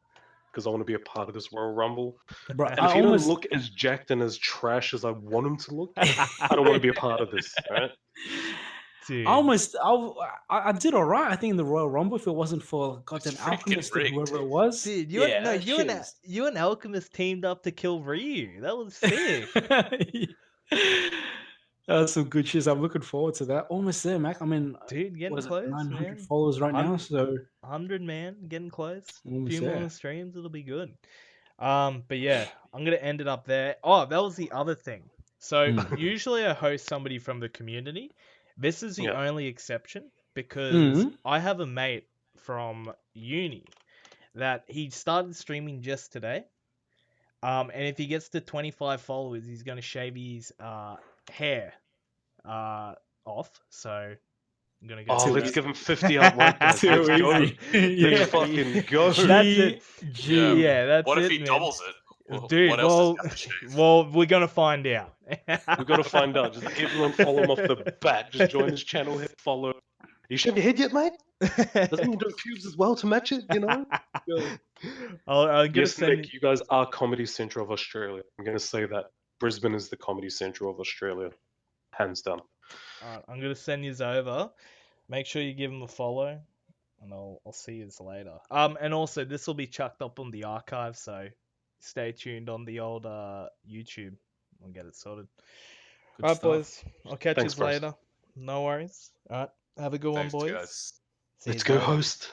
because I want to be a part of this Royal Rumble. Bro, And I if you almost don't look as jacked and as trash as I want him to look, I don't want to be a part of this. All right? Dude. I did all right. I think in the Royal Rumble, if it wasn't for goddamn freaking Alchemist or rigged. whoever it was. Dude, you yeah, and, no, that you and shit is- you and Alchemist teamed up to kill Ryu. That was sick. That's some good shit. I'm looking forward to that. Almost there, Mac. I mean, Dude, getting was it close, 900 man. followers right now? So 100, man, getting close. A Almost few there. more streams, it'll be good. But yeah, I'm gonna end it up there. Oh, that was the other thing. So usually I host somebody from the community. This is the Yeah. only exception because Mhm. I have a mate from uni that he started streaming just today. And if he gets to 25 followers, he's gonna shave his hair off. So I'm gonna go. Oh, do let's that. give him 50 outright, guys. Too Let's go. easy. Let's Yeah. fucking go. That's it. Yeah. Yeah, that's What it, if he man. doubles it? Well, Dude, what else well, does he have to shave? well, we're gonna find out. We've got to find out. Just everyone follow him off the bat. Just join his channel, hit follow. You shaved your head yet, mate? Doesn't he do pubes as well to match it? You know. Go. I'm gonna Yes, send. Nick, you guys are Comedy Central of Australia. I'm going to say that. Brisbane is the Comedy Central of Australia. Hands down. I'm gonna send yous over. Make sure you give him a follow, and I'll see yous later. And also this will be chucked up on the archive, so stay tuned on the old YouTube. We'll get it sorted. Good Alright, stuff. boys. I'll catch Thanks, yous bros. later. No worries. Alright, have a good one, Thanks, boys. guys. See Let's yous go, later. host.